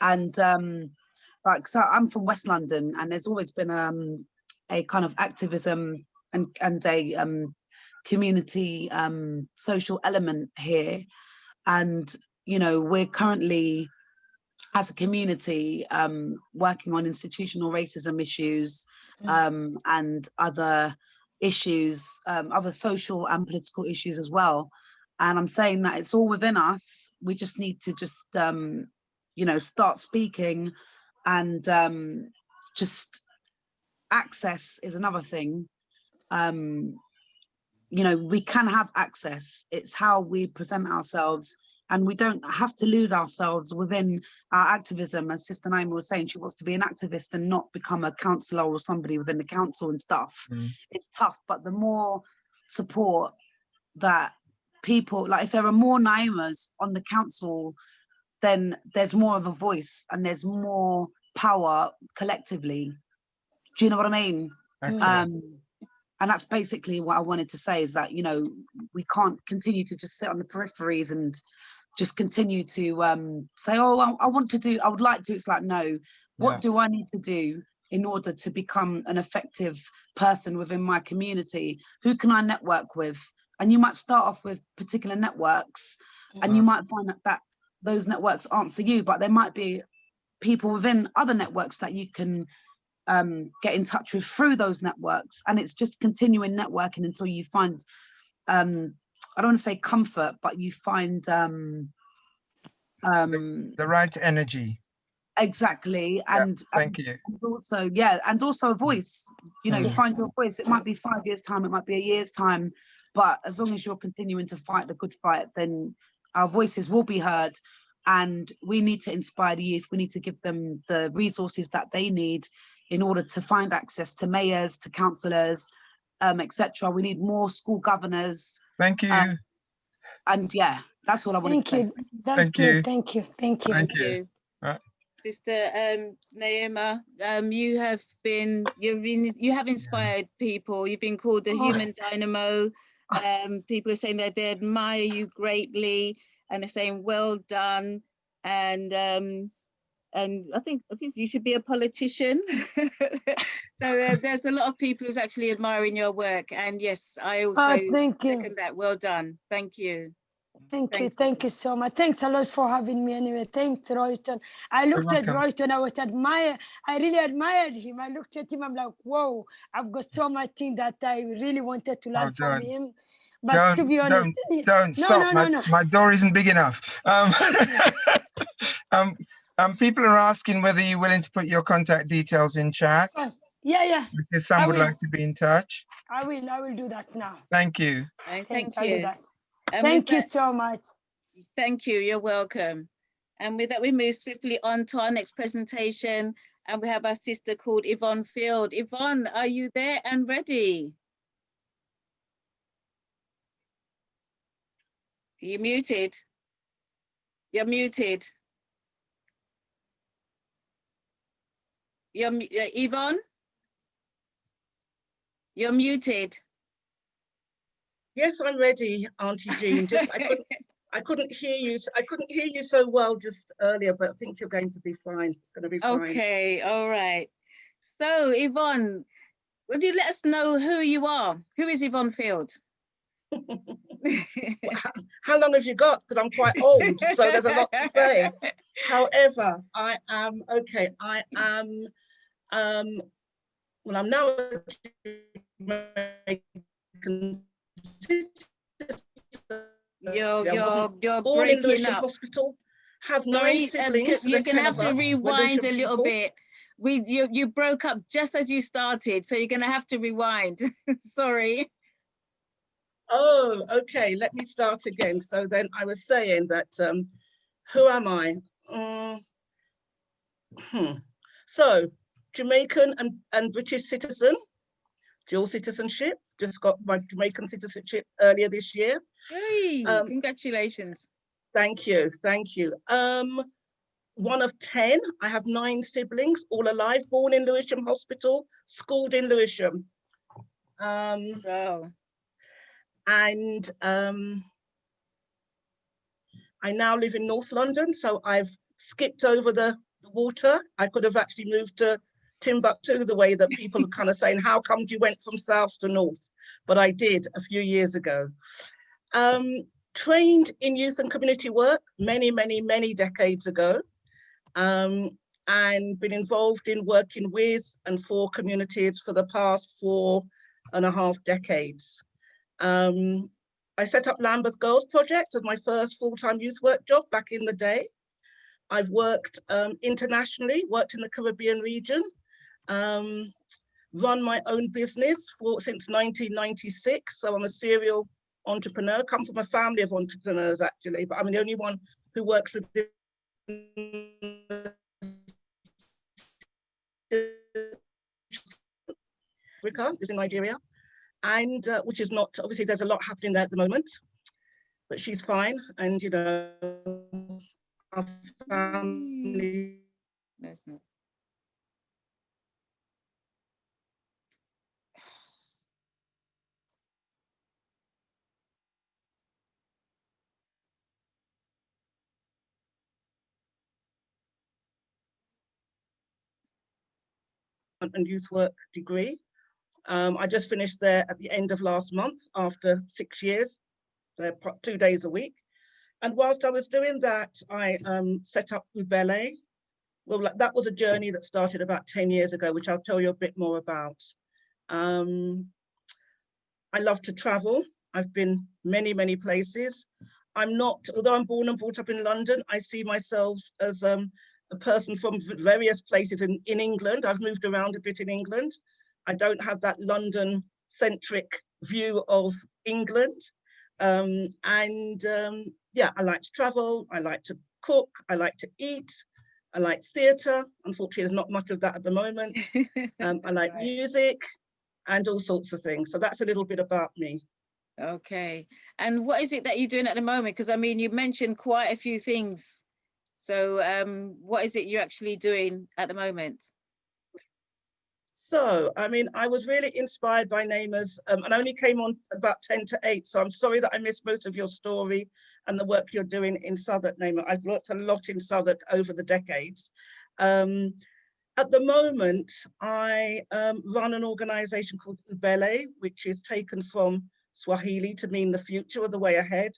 And so I'm from West London, and there's always been a kind of activism and a community social element here, and you know, we're currently as a community working on institutional racism issues and other issues, other social and political issues as well. And I'm saying that it's all within us. We just need to just, you know, start speaking, and just access is another thing. You know, we can have access. It's how we present ourselves and we don't have to lose ourselves within our activism. As Sister Naima was saying, she wants to be an activist and not become a councillor or somebody within the council and stuff. It's tough, but the more support that people, like if there are more Naimas on the council, then there's more of a voice and there's more power collectively. Do you know what I mean? And that's basically what I wanted to say, is that, you know, we can't continue to just sit on the peripheries and just continue to say, oh, I want to do, I would like to. It's like, no, what do I need to do in order to become an effective person within my community? Who can I network with? And you might start off with particular networks, and you might find that those networks aren't for you, but there might be people within other networks that you can get in touch with through those networks. And it's just continuing networking until you find, I don't want to say comfort, but you find the right energy. Exactly. And thank you. And also a voice, you know, find your voice. It might be 5 years time, it might be a year's time, but as long as you're continuing to fight the good fight, then our voices will be heard. And we need to inspire the youth. We need to give them the resources that they need in order to find access to mayors, to councillors, etc. We need more school governors. Thank you. And yeah, that's all I wanted to say. That's good. Thank you. Thank you. Thank you. Sister Naima, you have inspired people. You've been called the human dynamo. People are saying that they admire you greatly, and they're saying well done. And I think you should be a politician. So there's a lot of people who's actually admiring your work. And yes, I also second that. Well done. Thank you. Thank you so much. Thanks a lot for having me anyway. Thanks, Royston. I looked at Royston, I really admired him. I looked at him, I'm like, whoa, I've got so much things that I really wanted to learn from him. But to be honest, my door isn't big enough. People are asking whether you're willing to put your contact details in chat. Yeah. Because some would like to be in touch. I will do that now. Thank you. Thank you. I'll do that. Thank you so much. Thank you. You're welcome. And with that, we move swiftly on to our next presentation. And we have our sister called Yvonne Feild. Yvonne, are you there and ready? You're muted. You're muted. Yvonne? You're muted. Yes, I'm ready, Auntie Jean. Just I couldn't hear you. I couldn't hear you so well just earlier, but I think you're going to be fine. It's going to be fine. Okay, all right. So, Yvonne, would you let us know who you are? Who is Yvonne Feild? How long have you got? Because I'm quite old, so there's a lot to say. However, I am well, I'm now you're born in breaking Lewisham up. Hospital, have Sorry, 9 siblings. You're going to have to rewind a little bit. You broke up just as you started, so you're going to have to rewind. Sorry. Oh, okay. Let me start again. So then I was saying that, who am I? So Jamaican and British citizen, dual citizenship. Just got my Jamaican citizenship earlier this year. Hey, congratulations. Thank you. Thank you. One of 10. I have 9 siblings, all alive, born in Lewisham Hospital, schooled in Lewisham. Wow. And I now live in North London, so I've skipped over the water. I could have actually moved to Timbuktu, the way that people are kind of saying, how come you went from south to north? But I did a few years ago. Trained in youth and community work many, many, many decades ago, and been involved in working with and for communities for the past 4.5 decades. I set up Lambeth Girls Project as my first full-time youth work job back in the day. I've worked internationally, worked in the Caribbean region, run my own business since 1996. So I'm a serial entrepreneur, come from a family of entrepreneurs actually, but I'm the only one who works with Africa, is in Nigeria, and which is not, obviously there's a lot happening there at the moment, but she's fine, and you know, our family. That's not. And youth work degree. I just finished there at the end of last month after 6 years, 2 days a week. And whilst I was doing that, I set up Ubele. Well, that was a journey that started about 10 years ago, which I'll tell you a bit more about. I love to travel. I've been many places. I'm not, although I'm born and brought up in London, I see myself as a person from various places in England. I've moved around a bit in England. I don't have that London-centric view of England. Yeah, I like to travel, I like to cook, I like to eat, I like theatre. Unfortunately, there's not much of that at the moment. I like music and all sorts of things. So that's a little bit about me. Okay. And what is it that you're doing at the moment? Because I mean, you mentioned quite a few things. So what is it you're actually doing at the moment? So, I mean, I was really inspired by Naima's, and I only came on about 10 to 8, so I'm sorry that I missed most of your story and the work you're doing in Southwark, Naima. I've worked a lot in Southwark over the decades. At the moment, I run an organisation called Ubele, which is taken from Swahili to mean the future or the way ahead.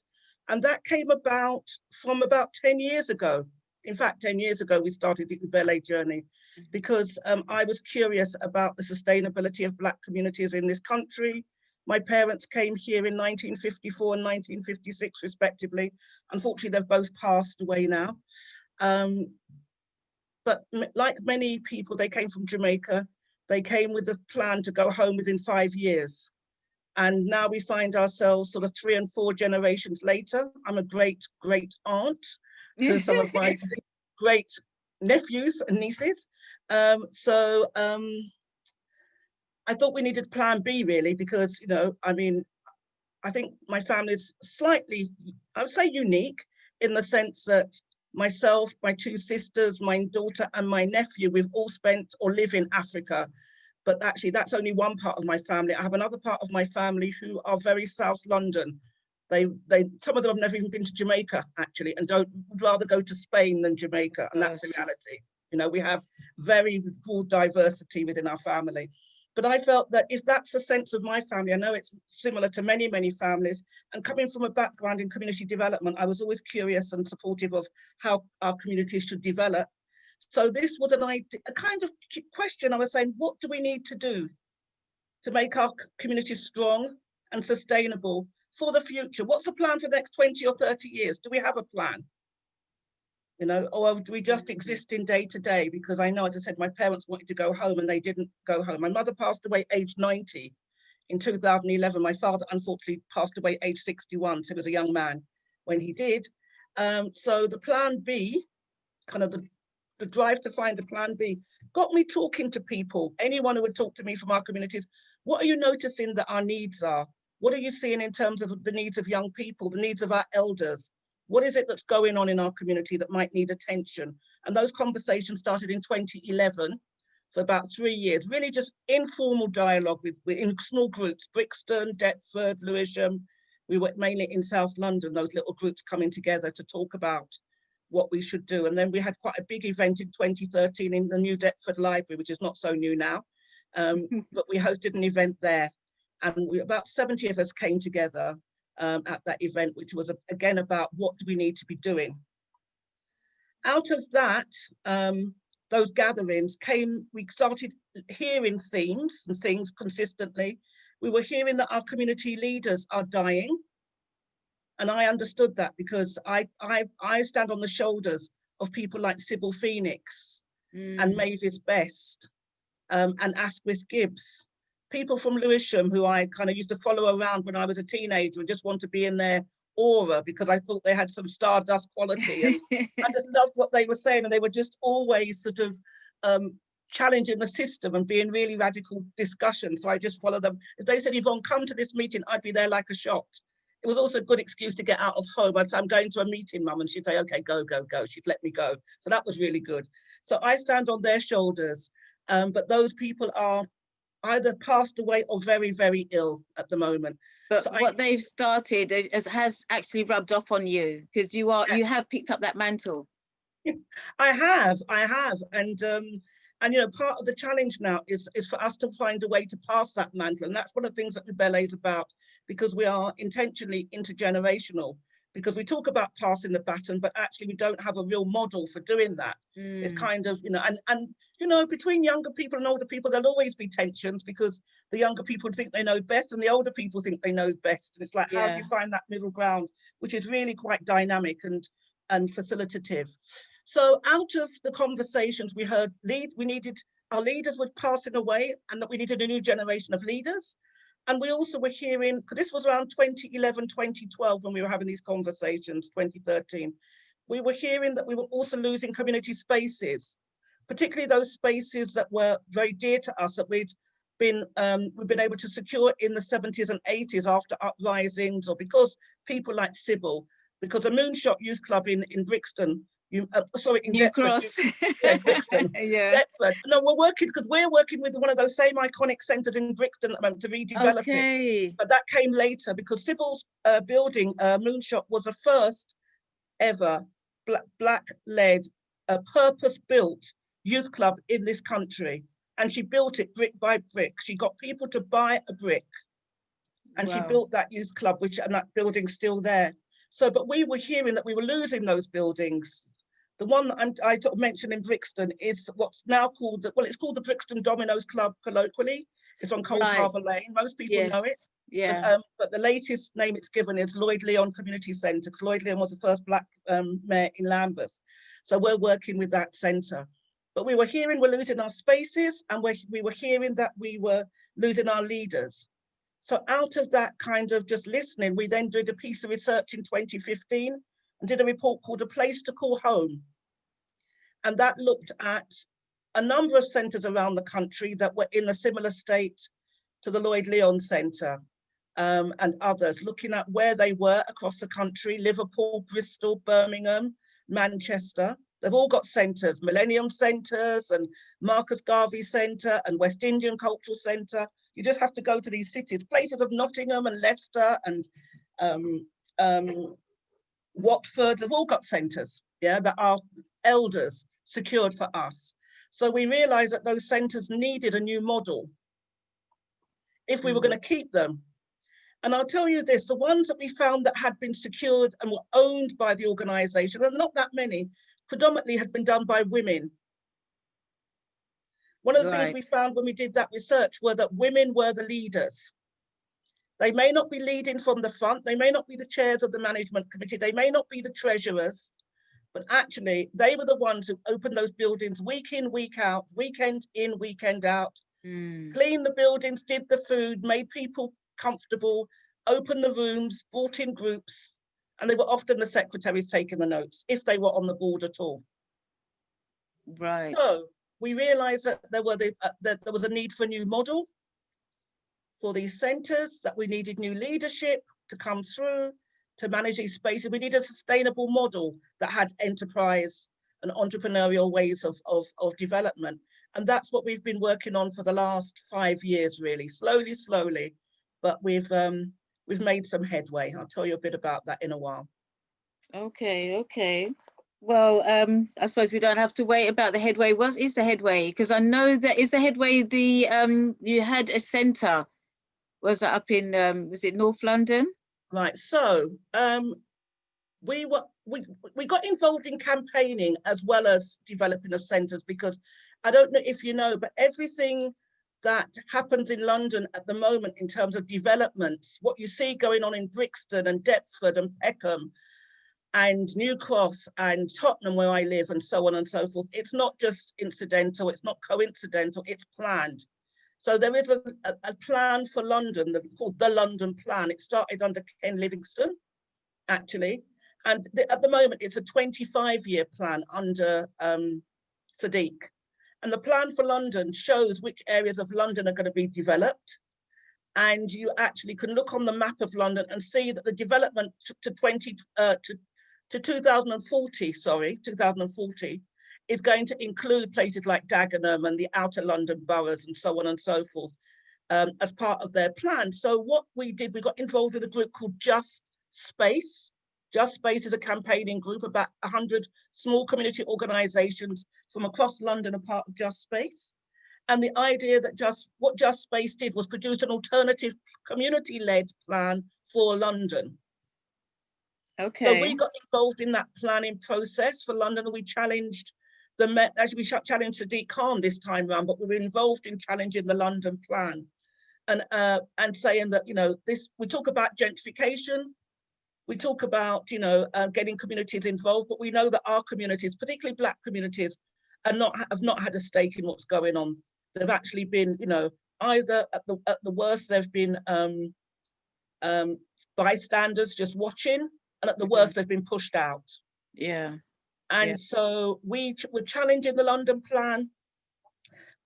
And that came about from about 10 years ago. In fact, 10 years ago, we started the Ubele journey because I was curious about the sustainability of Black communities in this country. My parents came here in 1954 and 1956, respectively. Unfortunately, they've both passed away now. But like many people, they came from Jamaica. They came with a plan to go home within 5 years. And now we find ourselves sort of 3 and 4 generations later. I'm a great aunt to some of my great nephews and nieces. I thought we needed plan B really, because, you know, I mean, I think my family is slightly, I would say unique in the sense that myself, my 2 sisters, my daughter and my nephew, we've all spent or live in Africa. But actually that's only one part of my family. I have another part of my family who are very South London. Some of them have never even been to Jamaica actually, and would rather go to Spain than Jamaica, and that's the reality. You know, we have very broad diversity within our family. But I felt that if that's the sense of my family, I know it's similar to many families, and coming from a background in community development, I was always curious and supportive of how our communities should develop. So this was a kind of question. I was saying, what do we need to do to make our communities strong and sustainable for the future? What's the plan for the next 20 or 30 years? Do we have a plan? You know, or do we just exist in day to day? Because I know, as I said, my parents wanted to go home and they didn't go home. My mother passed away aged 90 in 2011. My father, unfortunately, passed away age 61. So he was a young man when he did. So the plan B, kind of the drive to find a plan B, got me talking to people, anyone who would talk to me from our communities. What are you noticing that our needs are? What are you seeing in terms of the needs of young people, the needs of our elders? What is it that's going on in our community that might need attention? And those conversations started in 2011 for about 3 years, really just informal dialogue in small groups, Brixton, Deptford, Lewisham. We were mainly in South London, those little groups coming together to talk about what we should do. And then we had quite a big event in 2013 in the new Deptford Library, which is not so new now, but we hosted an event there. And about 70 of us came together at that event, which was again about what do we need to be doing. Out of that, those gatherings we started hearing themes and things consistently. We were hearing that our community leaders are dying. And I understood that because I stand on the shoulders of people like Sybil Phoenix and Mavis Best and Asquith Gibbs people from Lewisham who I kind of used to follow around when I was a teenager and just want to be in their aura because I thought they had some stardust quality, and I just loved what they were saying, and they were just always sort of challenging the system and being really radical discussions. So I just followed them. If they said, Yvonne, come to this meeting, I'd be there like a shot. It was also a good excuse to get out of home. I'd say, I'm going to a meeting, Mum, and she'd say, okay, go, go, go. She'd let me go. So that was really good. So I stand on their shoulders, but those people are either passed away or very, very ill at the moment. But so what they've started has actually rubbed off on you, because you have picked up that mantle. I have, and you know, part of the challenge now is for us to find a way to pass that mantle, and that's one of the things that Rebelle is about, because we are intentionally intergenerational. Because we talk about passing the baton, but actually we don't have a real model for doing that. It's kind of, you know, and you know, between younger people and older people, there'll always be tensions, because the younger people think they know best and the older people think they know best. And it's like, how do you find that middle ground, which is really quite dynamic and facilitative. So out of the conversations we heard, we needed, our leaders were passing away, and that we needed a new generation of leaders. And we also were hearing, because this was around 2011, 2012, when we were having these conversations, 2013, we were hearing that we were also losing community spaces, particularly those spaces that were very dear to us, that we've been able to secure in the 70s and 80s after uprisings, or because people like Sybil, because a Moonshot Youth Club in Brixton, in New Deptford, Cross. Brixton, Deptford. No, we're working with one of those same iconic centres in Brixton at the moment to redevelop it. But that came later, because Sybil's building, Moonshot, was the first ever black-led, purpose-built youth club in this country. And she built it brick by brick. She got people to buy a brick, and she built that youth club, and that building's still there. So, but we were hearing that we were losing those buildings. The one that I mentioned in Brixton is what's now called, it's called the Brixton Dominoes Club colloquially. It's on Cold Harbour Lane. Most people know it. Yeah. But the latest name it's given is Lloyd Leon Community Centre, because Lloyd Leon was the first black mayor in Lambeth. So we're working with that centre. But we were hearing we're losing our spaces, and we were hearing that we were losing our leaders. So out of that kind of just listening, we then did a piece of research in 2015 and did a report called A Place to Call Home. And that looked at a number of centres around the country that were in a similar state to the Lloyd Leon Centre, and others, looking at where they were across the country: Liverpool, Bristol, Birmingham, Manchester. They've all got centres, Millennium Centres and Marcus Garvey Centre and West Indian Cultural Centre. You just have to go to these cities, places of Nottingham and Leicester and Watford. They've all got centres, that are elders secured for us. So we realised that those centres needed a new model if we were going to keep them. And I'll tell you this, the ones that we found that had been secured and were owned by the organisation, and not that many, predominantly had been done by women. One of the things we found when we did that research were that women were the leaders. They may not be leading from the front, they may not be the chairs of the management committee, they may not be the treasurers, but actually they were the ones who opened those buildings week in, week out, weekend in, weekend out, cleaned the buildings, did the food, made people comfortable, opened the rooms, brought in groups, and they were often the secretaries taking the notes, if they were on the board at all. Right. So we realised that there was a need for a new model for these centres, that we needed new leadership to come through, to manage these spaces. We needed a sustainable model that had enterprise and entrepreneurial ways of development. And that's what we've been working on for the last 5 years, really, slowly, but we've made some headway. I'll tell you a bit about that in a while. Okay. Well, I suppose we don't have to wait about the headway. What is the headway? Because I know that is the headway, you had a centre, was that up in, was it North London? Right, so we got involved in campaigning as well as developing of centres, because I don't know if you know, but everything that happens in London at the moment in terms of developments, what you see going on in Brixton and Deptford and Peckham and New Cross and Tottenham, where I live, and so on and so forth, it's not just incidental, it's not coincidental, it's planned. So there is a plan for London called the London Plan. It started under Ken Livingstone, actually. And at the moment, it's a 25-year plan under Sadiq. And the plan for London shows which areas of London are going to be developed. And you actually can look on the map of London and see that the development to 2040, is going to include places like Dagenham and the outer London boroughs and so on and so forth as part of their plan. So what we did, we got involved with a group called Just Space. Just Space is a campaigning group, about 100 small community organisations from across London are part of Just Space. And the idea that what Just Space did was produce an alternative community-led plan for London. Okay. So we got involved in that planning process for London, and we challenged actually we challenged Sadiq Khan this time around, but we were involved in challenging the London plan and saying that, you know, we talk about gentrification, we talk about, you know, getting communities involved, but we know that our communities, particularly Black communities, have not had a stake in what's going on. They've actually been, you know, either at the worst, they've been bystanders just watching, and at the worst, they've been pushed out. Yeah. And so we were challenging the London plan.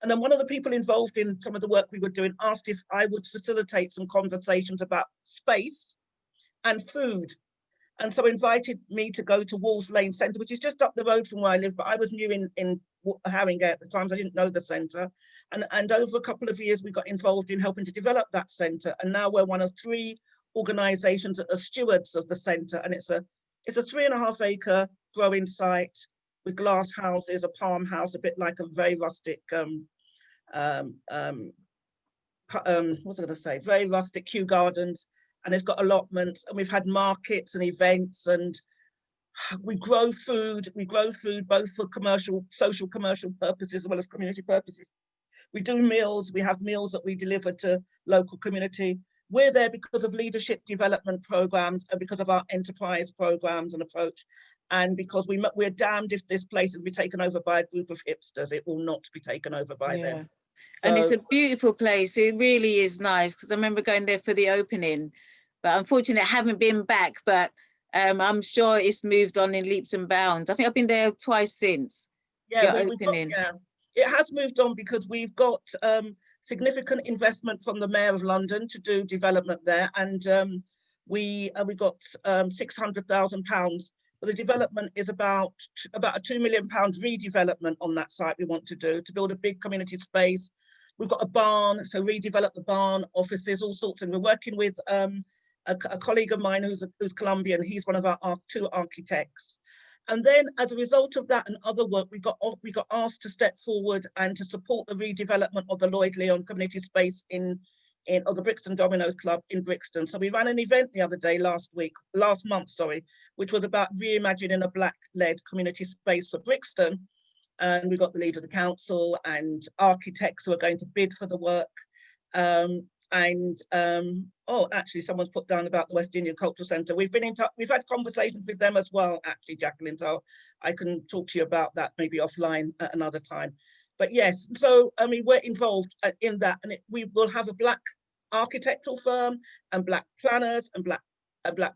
And then one of the people involved in some of the work we were doing asked if I would facilitate some conversations about space and food. And so invited me to go to Wolves Lane Centre, which is just up the road from where I live, but I was new in Haringey at the time, so I didn't know the centre. And over a couple of years, we got involved in helping to develop that centre. And now we're one of 3 organisations that are stewards of the centre. And it's a 3.5 acre growing site with glass houses, a palm house, a bit like a very rustic, very rustic Kew Gardens. And it's got allotments, and we've had markets and events, and we grow food both for social commercial purposes as well as community purposes. We do meals, we have meals that we deliver to local community. We're there because of leadership development programs and because of our enterprise programs and approach. And because we're damned if this place will be taken over by a group of hipsters. It will not be taken over by them. So, and it's a beautiful place. It really is nice, because I remember going there for the opening, but unfortunately I haven't been back, but I'm sure it's moved on in leaps and bounds. I think I've been there twice since your opening. It has moved on because we've got significant investment from the Mayor of London to do development there. And we got £600,000. But the development is about a £2 million redevelopment on that site we want to do, to build a big community space. We've got a barn, so redevelop the barn, offices, all sorts. And we're working with a colleague of mine who's Colombian. He's one of our 2 architects. And then as a result of that and other work, we got asked to step forward and to support the redevelopment of the Lloyd Leon community space or the Brixton Dominoes Club in Brixton. So we ran an event the other day, last month, which was about reimagining a Black-led community space for Brixton. And we got the leader of the council and architects who are going to bid for the work. Actually, someone's put down about the West Indian Cultural Centre. We've been in touch, we've had conversations with them as well, actually, Jacqueline, so I can talk to you about that maybe offline at another time. But yes, so I mean, we're involved in that, and we will have a Black architectural firm and Black planners and Black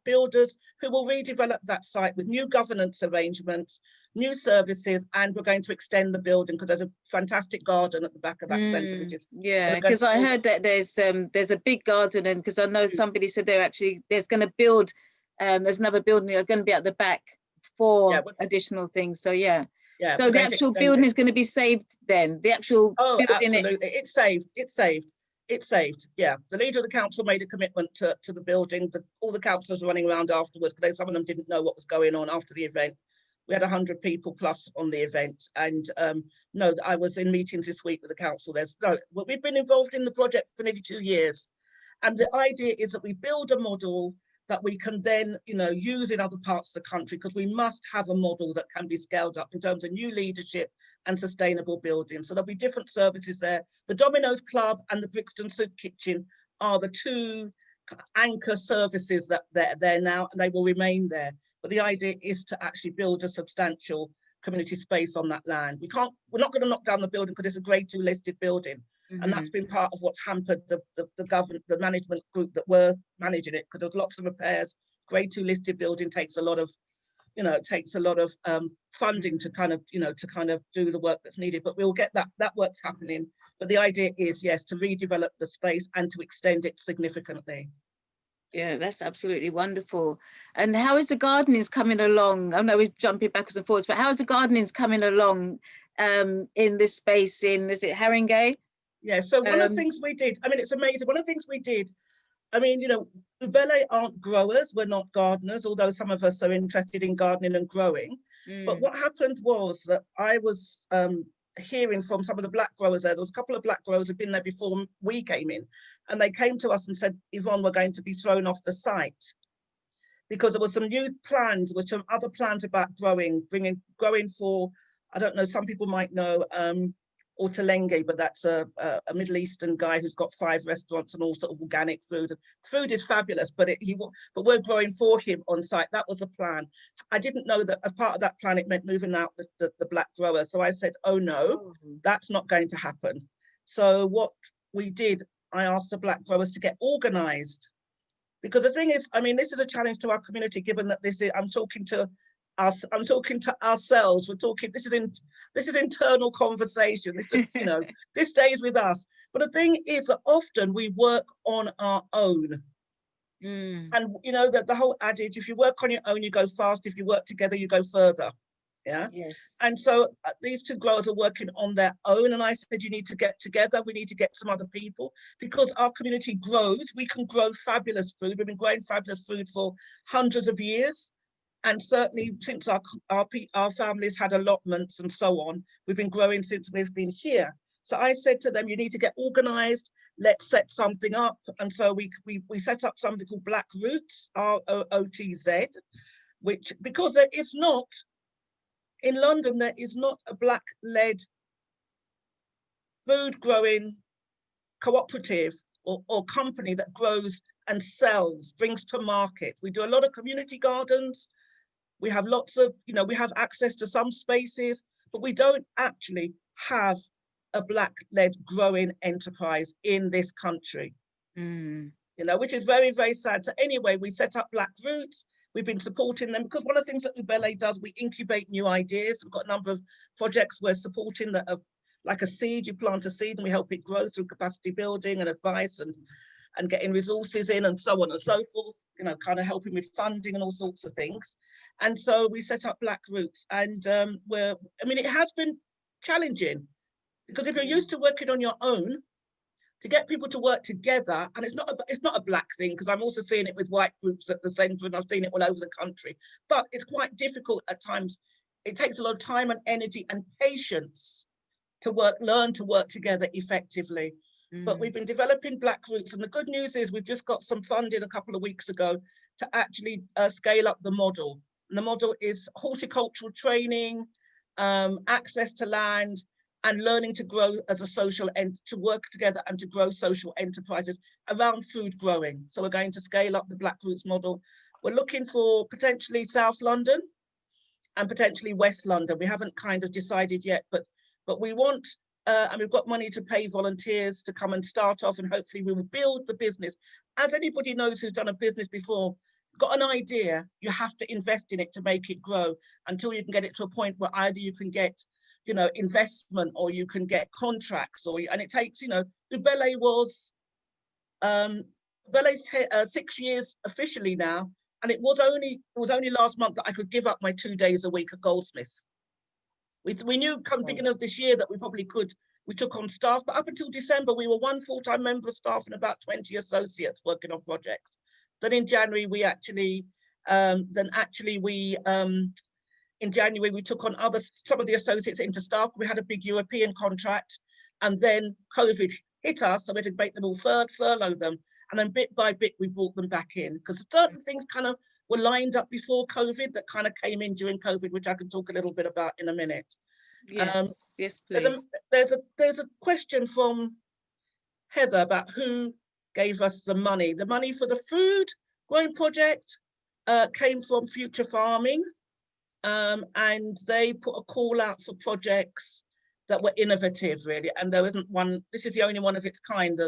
builders who will redevelop that site with new governance arrangements, new services, and we're going to extend the building because there's a fantastic garden at the back of that centre, which is because I heard that there's a big garden, and because I know somebody said there's going to build there's another building going to be at the back for additional things. So so the actual building is going to be saved then? The actual building? Absolutely, it's saved. Yeah, the leader of the council made a commitment to the building. All the councillors were running around afterwards because some of them didn't know what was going on after the event. We had 100 people plus on the event, and no, I was in meetings this week with the council. We've been involved in the project for nearly 2 years, and the idea is that we build a model that we can then, use in other parts of the country, because we must have a model that can be scaled up in terms of new leadership and sustainable building. So there'll be different services there. The Dominoes Club and the Brixton Soup Kitchen are the 2 anchor services that they're there now, and they will remain there. But the idea is to actually build a substantial community space on that land. We're not going to knock down the building because it's a grade 2 listed building, And that's been part of what's hampered the management group that were managing it, because there's lots of repairs. Grade 2 listed building takes a lot of, funding to kind of, do the work that's needed. But we'll get that work's happening. But the idea is, yes, to redevelop the space and to extend it significantly. Yeah, that's absolutely wonderful. And how is the gardening's coming along? I know we're jumping backwards and forwards, but how is the gardening's coming along in this space is it Haringey? Yeah, so one of the things we did, I mean, it's amazing. One of the things we did, I mean, Ubele aren't growers, we're not gardeners, although some of us are interested in gardening and growing. But what happened was that I was hearing from some of the black growers there was a couple of black growers who'd been there before we came in, and they came to us and said, Yvonne, we're going to be thrown off the site, because there were some new plans, with some other plans about growing for, I don't know, some people might know Ortalenge, but that's a Middle Eastern guy who's got 5 restaurants and all sort of organic food. Food is fabulous, but we're growing for him on site. That was a plan. I didn't know that as part of that plan, it meant moving out the black growers. So I said, oh no, that's not going to happen. So what we did, I asked the black growers to get organized. Because the thing is, I mean, this is a challenge to our community, given that I'm talking to ourselves. We're talking, this is internal conversation. This is, this stays with us. But the thing is that often we work on our own. And the whole adage, if you work on your own, you go fast. If you work together, you go further. Yeah. Yes. And so these 2 growers are working on their own. And I said, you need to get together. We need to get some other people, because our community grows. We can grow fabulous food. We've been growing fabulous food for hundreds of years. And certainly since our families had allotments and so on, we've been growing since we've been here. So I said to them, you need to get organized. Let's set something up. And so we set up something called Black Roots, ROOTZ, which, because there is not, in London, there is not a black-led food growing cooperative or company that grows and sells, brings to market. We do a lot of community gardens. We have lots of, we have access to some spaces, but we don't actually have a black-led growing enterprise in this country, which is very, very sad. So anyway, we set up Black Roots. We've been supporting them, because one of the things that Ubele does, we incubate new ideas. We've got a number of projects we're supporting that are like a seed. You plant a seed and we help it grow through capacity building and advice and getting resources in and so on and so forth, kind of helping with funding and all sorts of things. And so we set up Black Roots, and it has been challenging, because if you're used to working on your own, to get people to work together, and it's not a black thing, because I'm also seeing it with white groups at the centre, and I've seen it all over the country, but it's quite difficult at times. It takes a lot of time and energy and patience to learn to work together effectively. But we've been developing Black Roots, and the good news is we've just got some funding a couple of weeks ago to actually scale up the model. And the model is horticultural training, access to land, and learning to grow as a social and to work together and to grow social enterprises around food growing. So we're going to scale up the Black Roots model. We're looking for potentially South London and potentially West London. We haven't kind of decided yet, but we want, and we've got money to pay volunteers to come and start off, and hopefully we will build the business. As anybody knows who's done a business before, got an idea, you have to invest in it to make it grow until you can get it to a point where either you can get investment, or you can get contracts, and it takes, Ubele was, Ubele's 6 years officially now, and it was only last month that I could give up my 2 days a week at Goldsmiths. We knew come beginning of this year that we probably could, we took on staff, but up until December, we were 1 full-time member of staff and about 20 associates working on projects. Then in January, we actually, in January, we took on some of the associates into staff. We had a big European contract, and then COVID hit us, so we had to make them all furlough them. And then bit by bit, we brought them back in, because certain things kind of were lined up before COVID that kind of came in during COVID, which I can talk a little bit about in a minute. Yes, yes, please. There's a question from Heather about who gave us the money. The money for the food growing project came from Future Farming. And they put a call out for projects that were innovative, really. And there isn't one, this is the only one of its kind.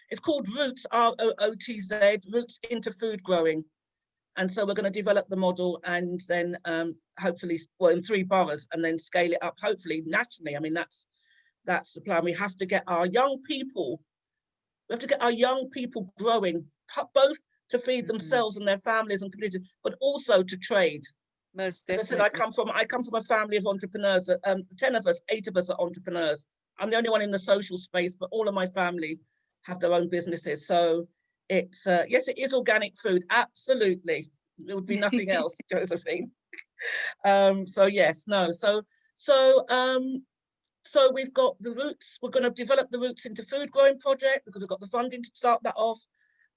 It's called Roots, ROOTZ, Roots into Food Growing. And so we're going to develop the model and then hopefully, well, in 3 boroughs, and then scale it up, hopefully nationally. I mean, that's the plan. We have to get our young people, growing, both to feed themselves and their families and communities, but also to trade. Most As I definitely. said, I come from a family of entrepreneurs. 10 of us, 8 of us are entrepreneurs. I'm the only one in the social space, but all of my family have their own businesses. So it's, yes, it is organic food. Absolutely. There would be nothing else, Josephine. So yes, no. So we've got the Roots. We're going to develop the Roots into Food Growing project because we've got the funding to start that off.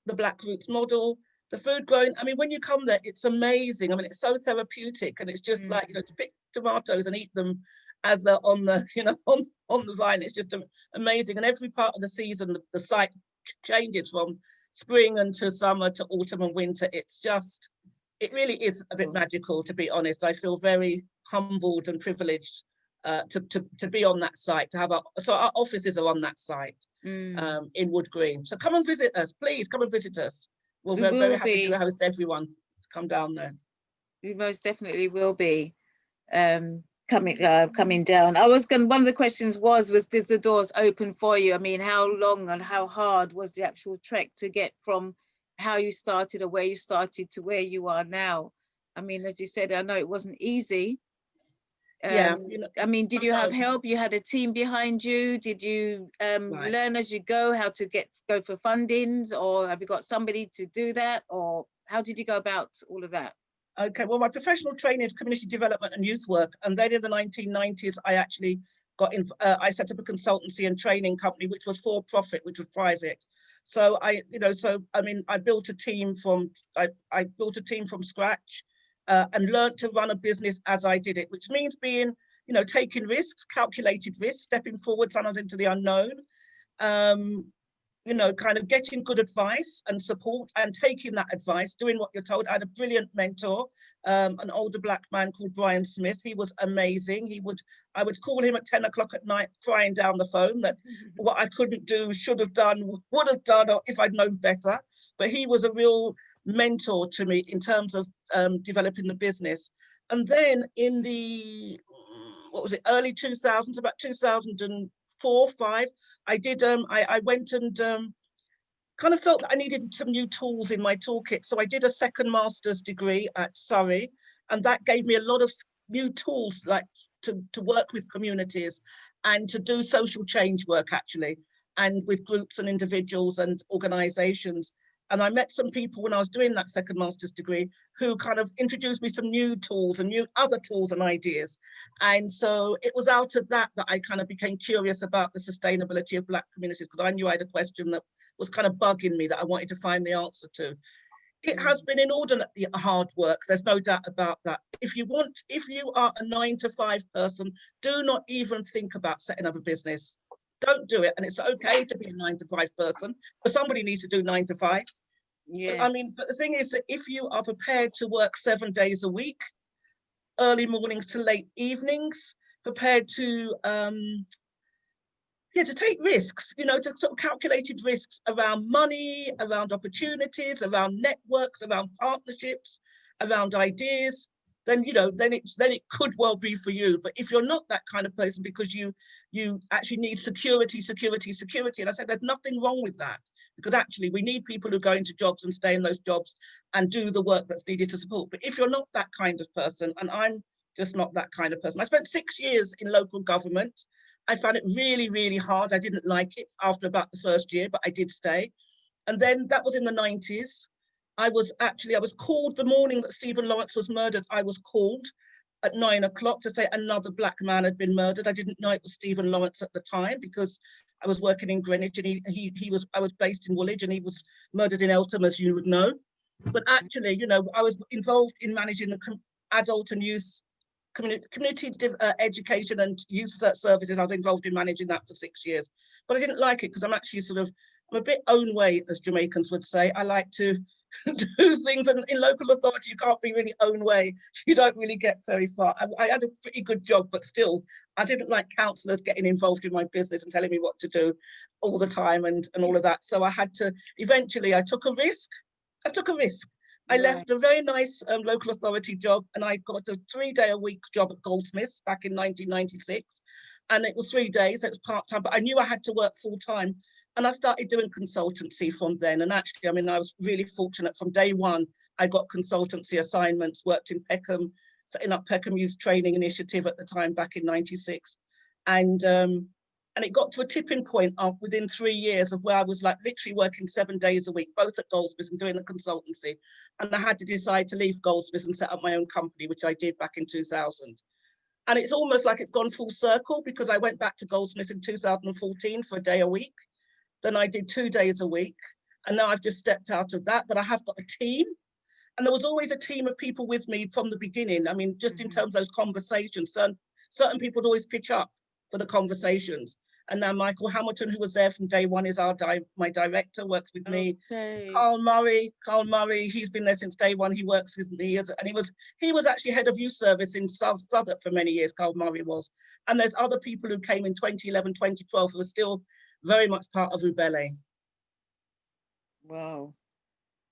The Black Roots model. The food growing, I mean, when you come there, it's amazing. I mean, it's so therapeutic, and it's just like, you know, to pick tomatoes and eat them as they're on the, you know, on the vine. It's just amazing. And every part of the season, the site changes from spring and to summer to autumn and winter. It's just, it really is a bit magical, to be honest. I feel very humbled and privileged to be on that site, to have our offices are on that site in Wood Green. So come and visit us, please come and visit us. We're very happy to host everyone to come down there. We most definitely will be coming down. One of the questions was did the doors open for you? I mean, how long and how hard was the actual trek to get from how you started or where you started to where you are now? I mean, as you said, I know it wasn't easy. Yeah, I mean, did you have help? You had a team behind you? Did you learn as you go how to go for fundings, or have you got somebody to do that, or how did you go about all of that? Okay, well, my professional training is community development and youth work, and then in the 1990s, I actually got in. I set up a consultancy and training company, which was for profit, which was private. So I built a team from scratch. And learned to run a business as I did it, which means being, you know, taking risks, calculated risks, stepping forward sometimes into the unknown, you know, kind of getting good advice and support and taking that advice, doing what you're told. I had a brilliant mentor, an older Black man called Brian Smith. He was amazing. I would call him at 10 o'clock at night, crying down the phone that what I couldn't do, should have done, would have done, or if I'd known better. But he was a real mentor to me in terms of developing the business. And then in the early 2000s, about 2004-5, I went and kind of felt that I needed some new tools in my toolkit. So I did a second master's degree at Surrey, and that gave me a lot of new tools, like to work with communities and to do social change work, actually, and with groups and individuals and organizations. And I met some people when I was doing that second master's degree who kind of introduced me some new tools and new other tools and ideas. And so it was out of that I kind of became curious about the sustainability of Black communities, because I knew I had a question that was kind of bugging me that I wanted to find the answer to. It has been inordinately hard work. There's no doubt about that. If you are a 9-to-5 person, do not even think about setting up a business. Don't do it. And it's okay to be a 9-to-5 person, but somebody needs to do 9 to 5. Yes. But the thing is that if you are prepared to work 7 days a week, early mornings to late evenings, prepared to take risks, you know, to sort of calculated risks around money, around opportunities, around networks, around partnerships, around ideas, then, you know, then it could well be for you. But if you're not that kind of person, because you actually need security, and I said there's nothing wrong with that, because actually we need people who go into jobs and stay in those jobs and do the work that's needed to support. But if you're not that kind of person, and I'm just not that kind of person. I spent 6 years in local government. I found it really, really hard. I didn't like it after about the first year, but I did stay. And then that was in the 90s. I was called the morning that Stephen Lawrence was murdered. I was called at 9 o'clock to say another Black man had been murdered. I didn't know it was Stephen Lawrence at the time, because I was working in Greenwich, and I was based in Woolwich, and he was murdered in Eltham, as you would know. But actually, you know, I was involved in managing the adult and youth community education and youth services. I was involved in managing that for 6 years, but I didn't like it, because I'm actually I'm a bit own way, as Jamaicans would say. I like to do things. And in local authority, you can't be really own way. You don't really get very far. I had a pretty good job, but still, I didn't like councillors getting involved in my business and telling me what to do all the time and all of that. So I had to, eventually I took a risk. I left a very nice local authority job, and I got a 3-day-a-week job at Goldsmiths back in 1996. And it was 3 days, it was part-time, but I knew I had to work full-time. And I started doing consultancy from then. And actually, I mean, I was really fortunate. From day one, I got consultancy assignments, worked in Peckham, setting up Peckham Youth Training Initiative at the time back in 96. And it got to a tipping point of within 3 years of where I was like literally working 7 days a week, both at Goldsmiths and doing the consultancy. And I had to decide to leave Goldsmiths and set up my own company, which I did back in 2000. And it's almost like it's gone full circle, because I went back to Goldsmiths in 2014 for a day a week. Then I did 2 days a week. And now I've just stepped out of that, but I have got a team. And there was always a team of people with me from the beginning. I mean, just in terms of those conversations, certain people would always pitch up for the conversations. And now Michael Hamilton, who was there from day one, is my director, works with me. Carl Murray, he's been there since day one. He works with me, and he was actually head of youth service in Southwark for many years. Carl Murray was, and there's other people who came in 2011, 2012 who are still very much part of Ubele. Wow.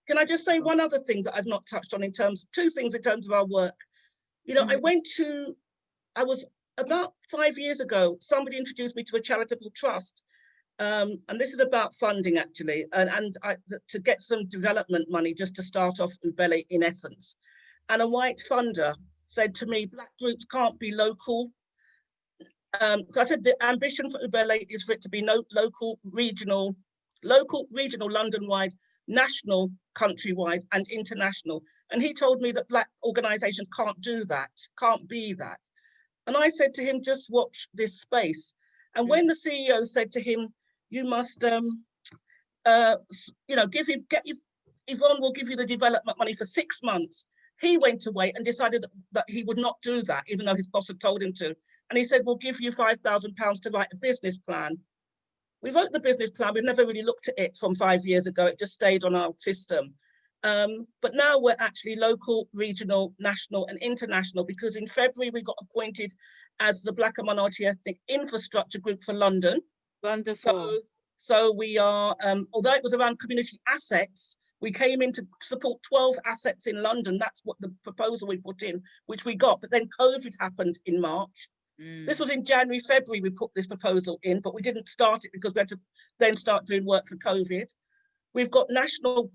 Can I just say one other thing that I've not touched on two things in terms of our work? You know, I was about 5 years ago, somebody introduced me to a charitable trust. And this is about funding actually, and to get some development money just to start off Ubele in essence. And a white funder said to me, Black groups can't be local. I said the ambition for Ubele is for it to be local, regional, London-wide, national, countrywide, and international. And he told me that Black organisations can't do that, can't be that. And I said to him, just watch this space. And when the CEO said to him, you must, Yvonne will give you the development money for 6 months. He went away and decided that he would not do that, even though his boss had told him to. And he said, we'll give you £5,000 to write a business plan. We wrote the business plan. We've never really looked at it from 5 years ago. It just stayed on our system. But now we're actually local, regional, national, and international, because in February we got appointed as the Black and Minority Ethnic Infrastructure Group for London. Wonderful. So we are, although it was around community assets, we came in to support 12 assets in London. That's what the proposal we put in, which we got. But then COVID happened in March. This was in January, February, we put this proposal in, but we didn't start it because we had to then start doing work for COVID. We've got national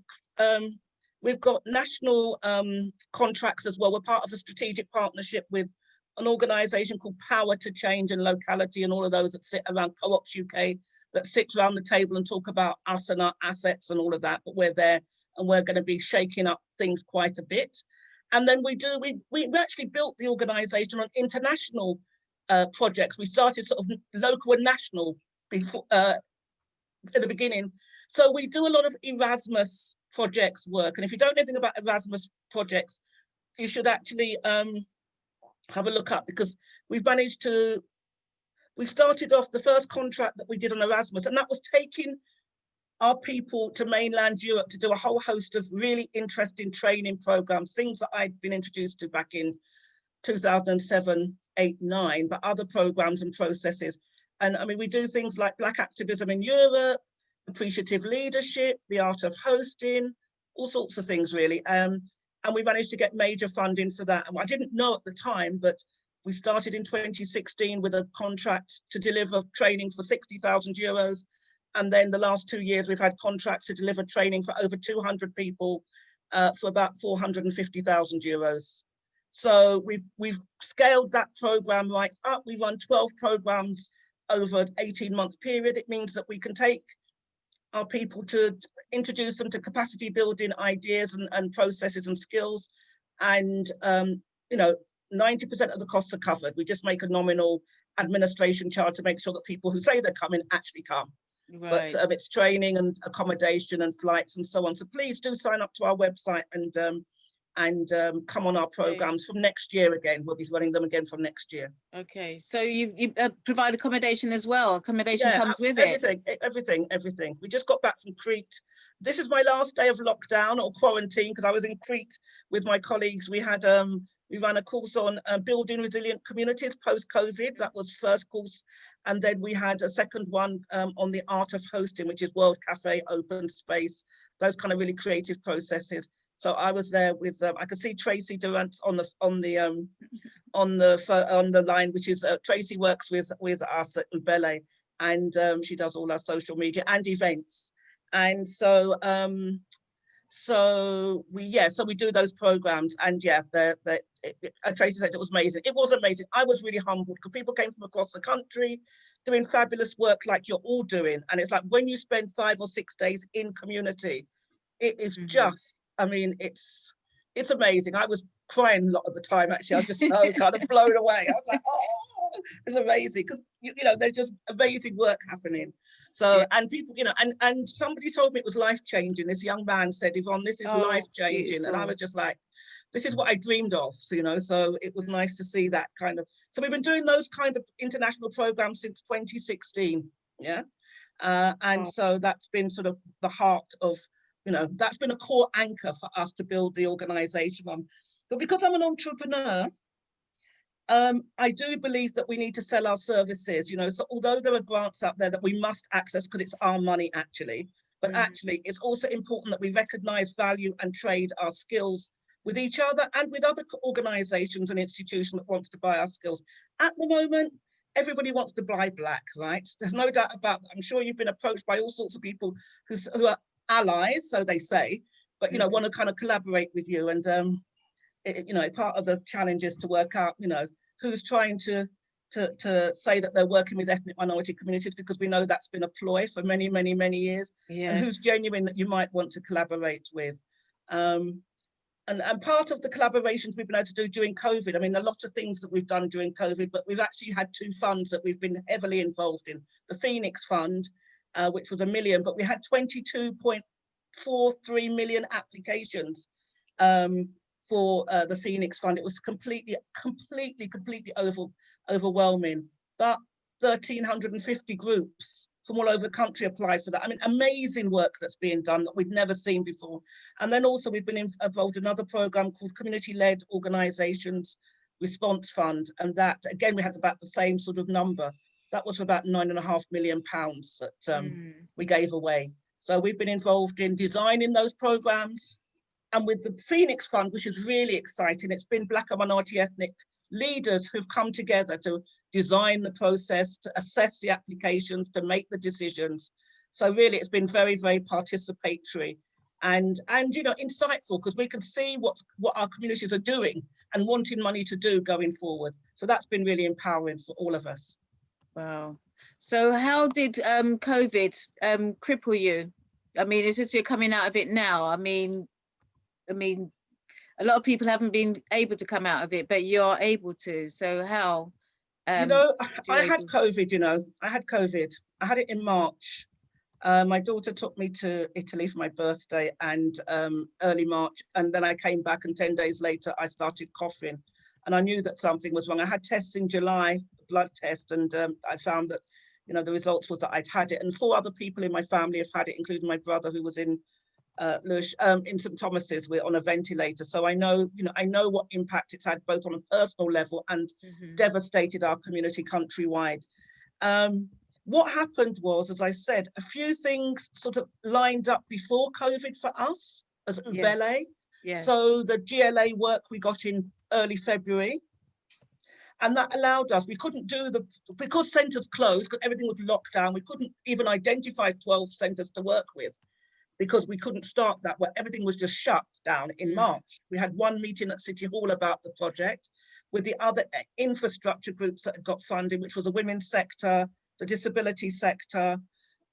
contracts as well. We're part of a strategic partnership with an organisation called Power to Change and Locality, and all of those that sit around Co-ops UK, that sit around the table and talk about us and our assets and all of that. But we're there, and we're going to be shaking up things quite a bit. And then we actually built the organisation on international projects. We started sort of local and national before at the beginning. So we do a lot of Erasmus projects work. And if you don't know anything about Erasmus projects, you should actually have a look up, because we started off the first contract that we did on Erasmus, and that was taking our people to mainland Europe to do a whole host of really interesting training programs, things that I'd been introduced to back in 2007, 8, 9, but other programs and processes. And I mean, we do things like Black activism in Europe, appreciative leadership, the art of hosting, all sorts of things really. And we managed to get major funding for that. And I didn't know at the time, but we started in 2016 with a contract to deliver training for €60,000. And then the last 2 years, we've had contracts to deliver training for over 200 people for about €450,000. So we've scaled that program right up. We run 12 programs over an 18-month period. It means that we can take our people to introduce them to capacity building ideas and processes and skills. And, 90% of the costs are covered. We just make a nominal administration charge to make sure that people who say they're coming actually come. Right. But it's training and accommodation and flights and so on. So please do sign up to our website and and come on our programs from next year again. We'll be running them again from next year. Okay, so you provide accommodation as well. Accommodation comes with everything. We just got back from Crete. This is my last day of lockdown or quarantine because I was in Crete with my colleagues. We had we ran a course on building resilient communities post-COVID. That was first course, and then we had a second one on the art of hosting, which is World Cafe, open space, those kind of really creative processes. So I was there with I could see Tracy Durant on the line, which is Tracy works with us at Ubele, and she does all our social media and events. And so we do those programs, and Tracy said it was amazing. It was amazing. I was really humbled because people came from across the country doing fabulous work like you're all doing. And it's like when you spend 5 or 6 days in community, it is just, I mean, it's amazing. I was crying a lot of the time, actually. I was just so kind of blown away. I was like, oh, it's amazing. Because, you know, there's just amazing work happening. So, and people, you know, and somebody told me it was life-changing. This young man said, Yvonne, this is life-changing. Beautiful. And I was just like, this is what I dreamed of, so, you know, so it was nice to see that kind of. So we've been doing those kind of international programs since 2016, yeah? So that's been sort of the heart of, you know, that's been a core anchor for us to build the organization on. But because I'm an entrepreneur, I do believe that we need to sell our services, you know, so although there are grants out there that we must access because it's our money actually, but actually it's also important that we recognize, value and trade our skills with each other and with other organizations and institutions that wants to buy our skills. At the moment, everybody wants to buy black, right? There's no doubt about that. I'm sure you've been approached by all sorts of people who are allies, so they say, but, you know, want to kind of collaborate with you. And, you know, part of the challenge is to work out, you know, who's trying to say that they're working with ethnic minority communities, because we know that's been a ploy for many, many, many years. Yes. And who's genuine that you might want to collaborate with. And part of the collaborations we've been able to do during COVID, I mean, a lot of things that we've done during COVID, but we've actually had 2 funds that we've been heavily involved in. The Phoenix Fund, which was $1 million, but we had 22.43 million applications for the Phoenix Fund. It was completely overwhelming. But 1,350 groups from all over the country applied for that. I mean, amazing work that's being done that we've never seen before. And then also we've been involved in another program called Community-Led Organisations Response Fund. And that, again, we had about the same sort of number. That was for about £9.5 million that we gave away. So we've been involved in designing those programs. And with the Phoenix Fund, which is really exciting, it's been Black and minority ethnic leaders who've come together to design the process, to assess the applications, to make the decisions. So really, it's been very, very participatory and you know, insightful, because we can see what our communities are doing and wanting money to do going forward. So that's been really empowering for all of us. Wow. So how did COVID cripple you? I mean, is this you're coming out of it now? I mean, a lot of people haven't been able to come out of it, but you're able to. So how? You know, I had COVID, you know, I had COVID. I had it in March. My daughter took me to Italy for my birthday and early March. And then I came back and 10 days later, I started coughing and I knew that something was wrong. I had tests in July, blood test, and I found that, you know, the results was that I'd had it. And 4 other people in my family have had it, including my brother who was in St Thomas's on a ventilator. So I know, you know, I know what impact it's had both on a personal level and devastated our community countrywide. What happened was, as I said, a few things sort of lined up before COVID for us as Ubele. Yes. So the GLA work we got in early February, and that allowed us, we couldn't do because centres closed, because everything was locked down, we couldn't even identify 12 centres to work with, because we couldn't start that where everything was just shut down in March. We had one meeting at City Hall about the project with the other infrastructure groups that had got funding, which was the women's sector, the disability sector,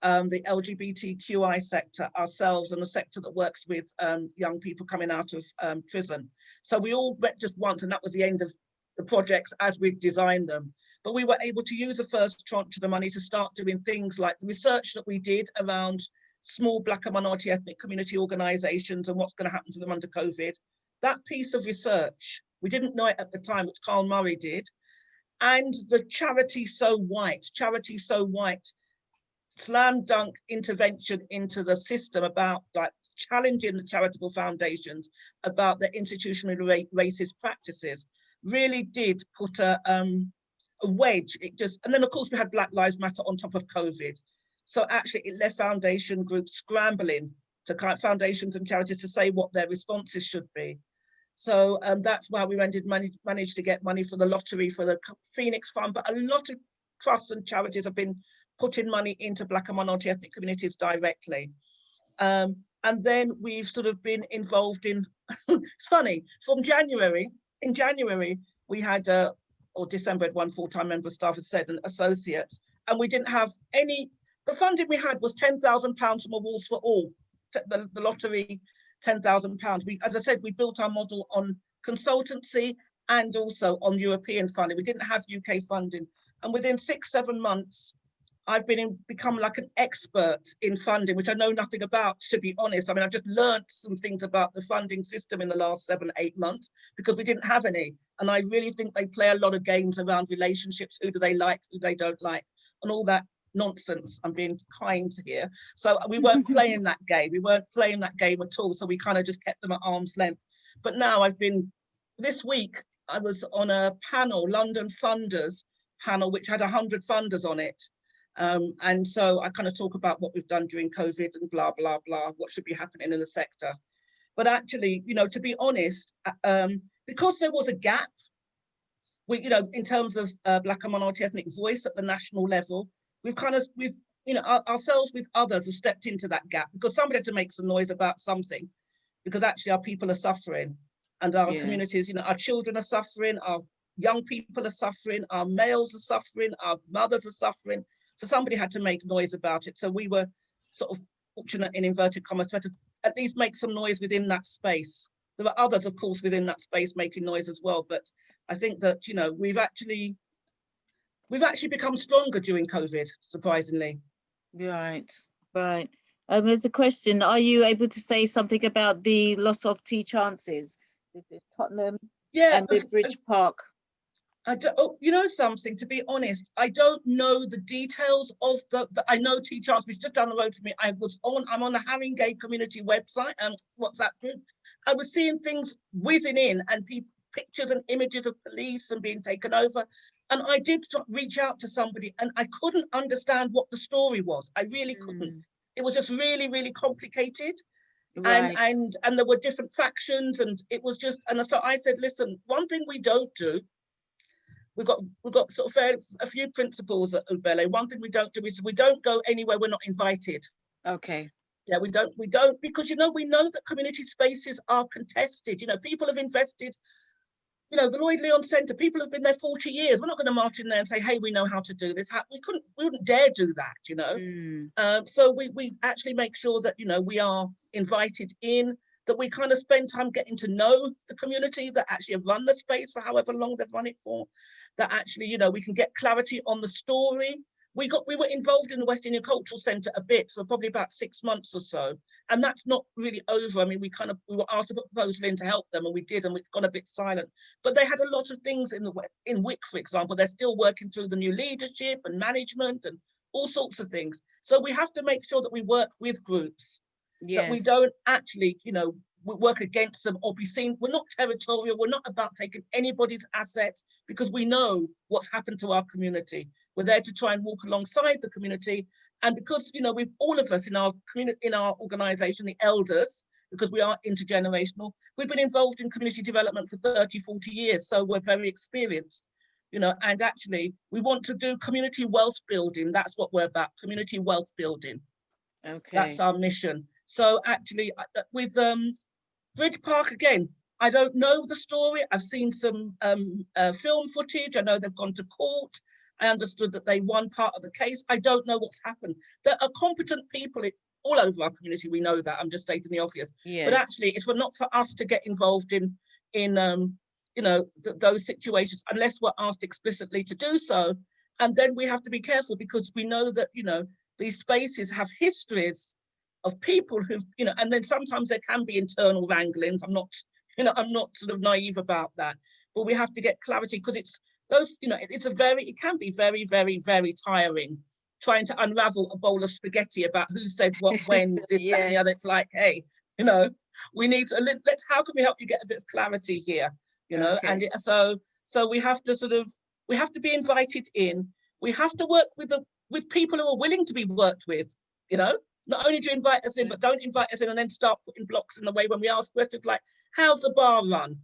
the LGBTQI sector, ourselves, and the sector that works with young people coming out of prison. So we all met just once, and that was the end of the projects as we designed them. But we were able to use the first tranche of the money to start doing things like the research that we did around small Black and minority ethnic community organisations and what's going to happen to them under COVID. that piece of research, we didn't know it at the time, which Carl Murray did, and the Charity So White slam dunk intervention into the system about like challenging the charitable foundations about the institutionally racist practices really did put a wedge. And then of course we had Black Lives Matter on top of COVID. So actually it left foundation groups scrambling to foundations and charities to say what their responses should be. So that's why we managed to get money for the lottery for the Phoenix Fund, but a lot of trusts and charities have been putting money into Black and minority ethnic communities directly. And then we've sort of been involved in, it's funny, in January, we had, or December had one full-time member of staff had said, and associates, and we didn't have any, the funding we had was £10,000 from Awards for All, the lottery, £10,000. As I said, we built our model on consultancy and also on European funding. We didn't have UK funding. And within 6-7 months, I've become like an expert in funding, which I know nothing about, to be honest. I mean, I've just learned some things about the funding system in the last 7-8 months because we didn't have any. And I really think they play a lot of games around relationships. Who do they like, who they don't like, and all that nonsense. I'm being kind here. So we weren't playing that game. We weren't playing that game at all. So we kind of just kept them at arm's length. But now this week, I was on a panel, London Funders panel, which had 100 funders on it. And so I kind of talk about what we've done during COVID and blah, blah, blah, what should be happening in the sector. But actually, to be honest, because there was a gap, in terms of Black and minority ethnic voice at the national level, ourselves with others have stepped into that gap because somebody had to make some noise about something, because actually our people are suffering and our communities, our children are suffering, our young people are suffering, our males are suffering, our mothers are suffering. So somebody had to make noise about it. So we were sort of fortunate, in inverted commas, to at least make some noise within that space. There were others, of course, within that space making noise as well. But I think that, we've actually become stronger during COVID, surprisingly. Right. There's a question. Are you able to say something about the loss of tea chances with Tottenham and with Bridge Park? Something, to be honest, I don't know the details of I know Tea Chance, which is just down the road from me. I'm on the Haringey community website and WhatsApp group. I was seeing things whizzing in and pictures and images of police and being taken over. And I did reach out to somebody and I couldn't understand what the story was. I really couldn't. It was just really, really complicated. Right. And there were different factions and it was just, and so I said, listen, one thing we don't do, we've got sort of a few principles at Ubele. One thing we don't do is we don't go anywhere we're not invited. Okay. Yeah, we don't because we know that community spaces are contested. People have invested. The Lloyd Leon Centre, people have been there 40 years. We're not going to march in there and say, hey, we know how to do this. We wouldn't dare do that, So we actually make sure that, we are invited in, that we kind of spend time getting to know the community that actually have run the space for however long they've run it for, that actually, we can get clarity on the story. We were involved in the West Indian Cultural Centre a bit for probably about 6 months or so, and that's not really over. I mean, we were asked to put a proposal in to help them, and we did, and it's gone a bit silent. But they had a lot of things in Wick, for example. They're still working through the new leadership and management and all sorts of things. So we have to make sure that we work with groups, that we don't actually, we work against them or be seen. We're not territorial. We're not about taking anybody's assets because we know what's happened to our community. We're there to try and walk alongside the community. And because, we've all of us in our community, in our organisation, the elders, because we are intergenerational, we've been involved in community development for 30, 40 years. So we're very experienced, and actually we want to do community wealth building. That's what we're about, community wealth building. Okay. That's our mission. So actually with Bridge Park, again, I don't know the story. I've seen some film footage. I know they've gone to court. I understood that they won part of the case. I don't know what's happened. There are competent people all over our community. We know that. I'm just stating the obvious. Yes. But actually, it's not for us to get involved in those situations unless we're asked explicitly to do so. And then we have to be careful because we know that these spaces have histories of people who've, and then sometimes there can be internal wranglings. I'm not, You know, I'm not sort of naive about that, but we have to get clarity, because it's those, you know, it can be very, very, very tiring trying to unravel a bowl of spaghetti about who said what, when, this, that, and the other. It's like, hey, you know, we need to, how can we help you get a bit of clarity here? You know, and so we have to we have to be invited in. We have to work with people who are willing to be worked with, you know. Not only do you invite us in, but don't invite us in and then start putting blocks in the way when we ask questions like, how's the bar run?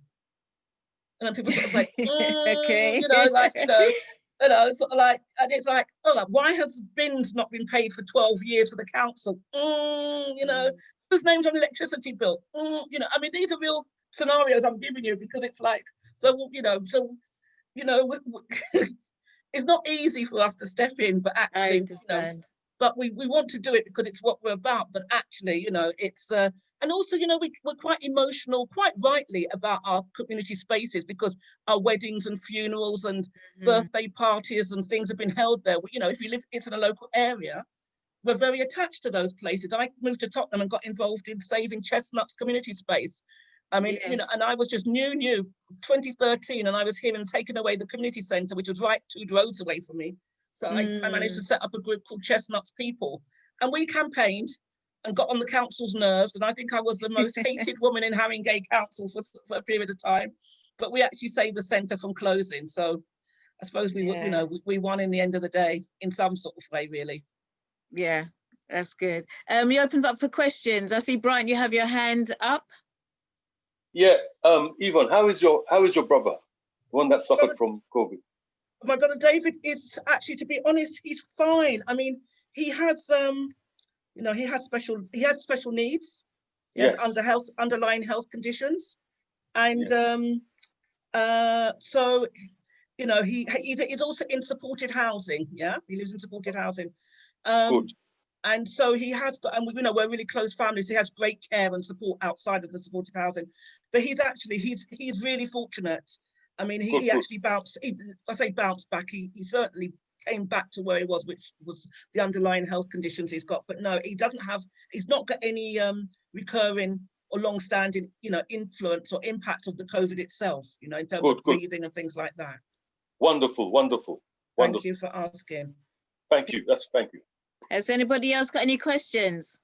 And then people sort of say, okay, you know, like, you know, sort of like, and it's like, oh, like, why has bins not been paid for 12 years for the council? You know, whose name's on the electricity bill? You know, I mean, these are real scenarios I'm giving you, because it's like, it's not easy for us to step in, but actually, you know, but we want to do it because it's what we're about. But actually, you know, it's and also, you know, we're quite emotional, quite rightly, about our community spaces, because our weddings and funerals and birthday parties and things have been held there. You know, if you live, it's in a local area, we're very attached to those places. I moved to Tottenham and got involved in saving Chestnut's community space. I mean, you know, and I was just new, 2013, and I was here and taken away the community centre, which was right 2 roads away from me. So I managed to set up a group called Chestnut's People, and we campaigned and got on the council's nerves. And I think I was the most hated woman in Haringey Council for a period of time, but we actually saved the centre from closing. So I suppose we were, you know, we won in the end of the day in some sort of way, really. Yeah, that's good. You opened up for questions. I see, Brian, you have your hand up. Yeah, Yvonne, how is your brother, the one that suffered from COVID? My brother David is actually, to be honest, he's fine. I mean, he has, you know, he has special needs. He has underlying health conditions, and so, you know, he's also in supported housing. Yeah, he lives in supported housing. Good. And so he has got, and you know, we're really close families. He has great care and support outside of the supported housing. But he's really fortunate. I mean, he actually bounced. I say bounced back. He certainly came back to where he was, which was the underlying health conditions he's got. But no, he's not got any recurring or long-standing, you know, influence or impact of the COVID itself, you know, in terms of breathing and things like that. Wonderful, wonderful, wonderful. Thank you for asking. Thank you. Thank you. Has anybody else got any questions?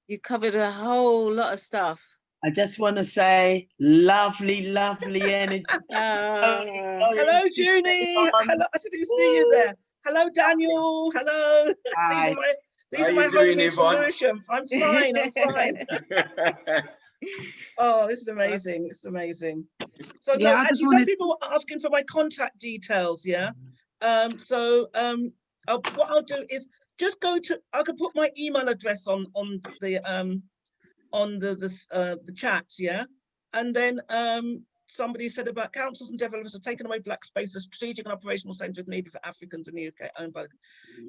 You covered a whole lot of stuff. I just want to say, lovely, lovely energy. Hello, Junie. Hello, I didn't see you there. Hello, Daniel. Hello. Hi. These are my homies from Lewisham. I'm fine. I'm fine. Oh, this is amazing. It's amazing. So yeah, actually, some people were asking for my contact details. Yeah. What I'll do is just go to. I could put my email address on the chat, yeah, and then somebody said about councils and developers have taken away black space. A strategic and operational centre is needed for Africans in the UK, owned by.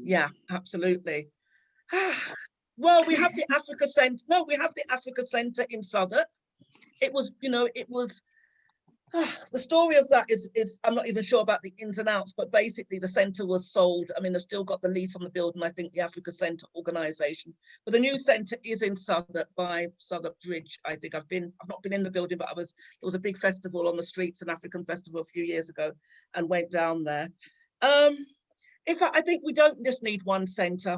Yeah, absolutely. Well, we have the Africa Centre. No, we have the Africa Centre in Southwark. It was, you know, it was. The story of that is I'm not even sure about the ins and outs, but basically the centre was sold. I mean, they've still got the lease on the building, I think, the Africa Centre organisation. But the new centre is in Southwark by Southwark Bridge. I think I've not been in the building, but there was a big festival on the streets, an African festival a few years ago, and went down there. In fact, I think we don't just need one centre.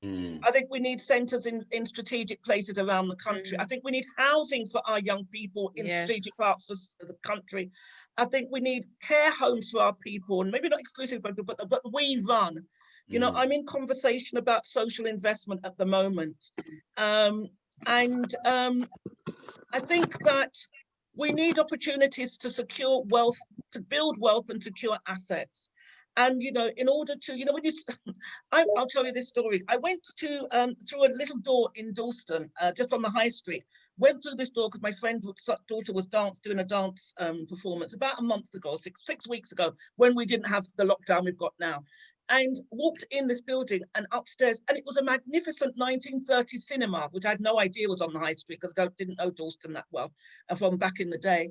I think we need centres in strategic places around the country. I think we need housing for our young people in strategic parts of the country. I think we need care homes for our people, and maybe not exclusively, but we run. You know, I'm in conversation about social investment at the moment. I think that we need opportunities to secure wealth, to build wealth and secure assets. And, you know, in order to, you know, when you, I'll tell you this story. I went to, through a little door in Dalston, just on the high street, went through this door because my friend's daughter was doing a dance performance about a month ago, six weeks ago, when we didn't have the lockdown we've got now. And walked in this building and upstairs, and it was a magnificent 1930s cinema, which I had no idea was on the high street because I didn't know Dalston that well from back in the day.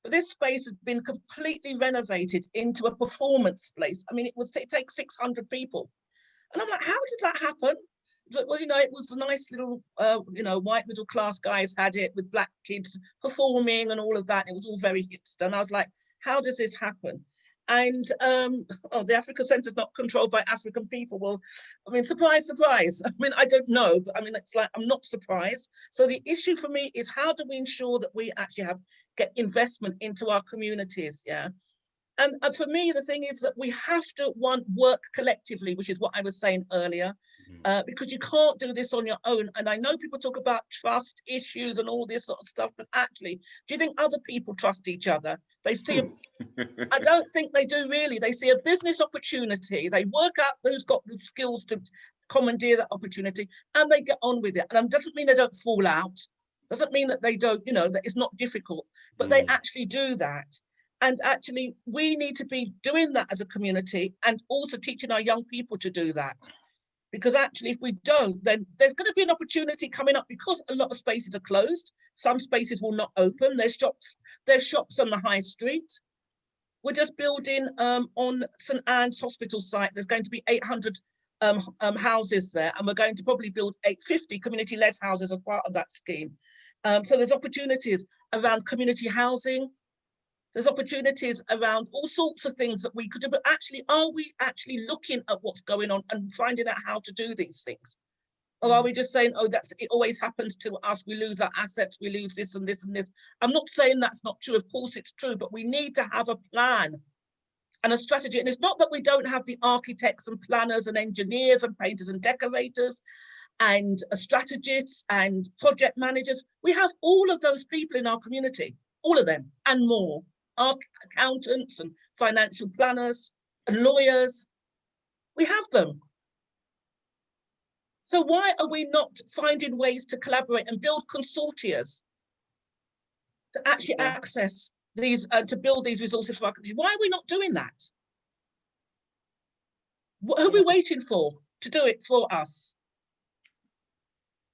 But this space had been completely renovated into a performance place. I mean, it takes 600 people. And I'm like, how did that happen? you know, it was a nice little, you know, white middle class guys had it with black kids performing and all of that. It was all very hipster. And I was like, how does this happen? And the Africa Centre's not controlled by African people. Well, I mean, surprise, surprise. I mean, I don't know, but I mean, it's like, I'm not surprised. So the issue for me is, how do we ensure that we actually get investment into our communities? Yeah. And for me, the thing is that we have to work collectively, which is what I was saying earlier, because you can't do this on your own. And I know people talk about trust issues and all this sort of stuff, but actually, do you think other people trust each other? They see, I don't think they do really. They see a business opportunity, they work out who's got the skills to commandeer that opportunity, and they get on with it. And it doesn't mean they don't fall out. Doesn't mean that they don't, you know, that it's not difficult, but they actually do that. And actually, we need to be doing that as a community and also teaching our young people to do that. Because actually, if we don't, then there's going to be an opportunity coming up, because a lot of spaces are closed. Some spaces will not open. There's shops on the high street. We're just building on St. Anne's Hospital site. There's going to be 800 houses there, and we're going to probably build 850 community-led houses as part of that scheme. So there's opportunities around community housing. There's opportunities around all sorts of things that we could do, but actually, are we actually looking at what's going on and finding out how to do these things? Or are we just saying, oh, it always happens to us, we lose our assets, we lose this and this and this. I'm not saying that's not true, of course it's true, but we need to have a plan and a strategy. And it's not that we don't have the architects and planners and engineers and painters and decorators and strategists and project managers. We have all of those people in our community, all of them and more. Our accountants and financial planners and lawyers, we have them. So why are we not finding ways to collaborate and build consortia to actually access these, to build these resources for our country? Why are we not doing that? Who are we waiting for to do it for us?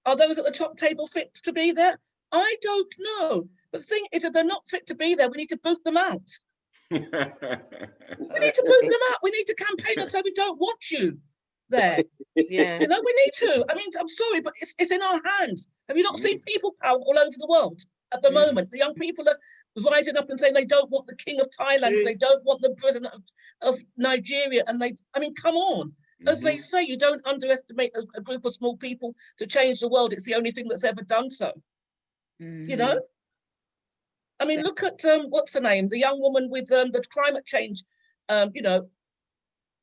Are those at the top table fit to be there? I don't know. The thing is, if they're not fit to be there, we need to boot them out. We need to boot them out. We need to campaign and say, we don't want you there. Yeah. You know, we need to. I mean, I'm sorry, but it's in our hands. Have you not seen people power all over the world at the moment? The young people are rising up and saying they don't want the king of Thailand, they don't want the president of Nigeria, and I mean, come on. As they say, you don't underestimate a group of small people to change the world. It's the only thing that's ever done so. You know? I mean, look at, what's her name? The young woman with the climate change, you know,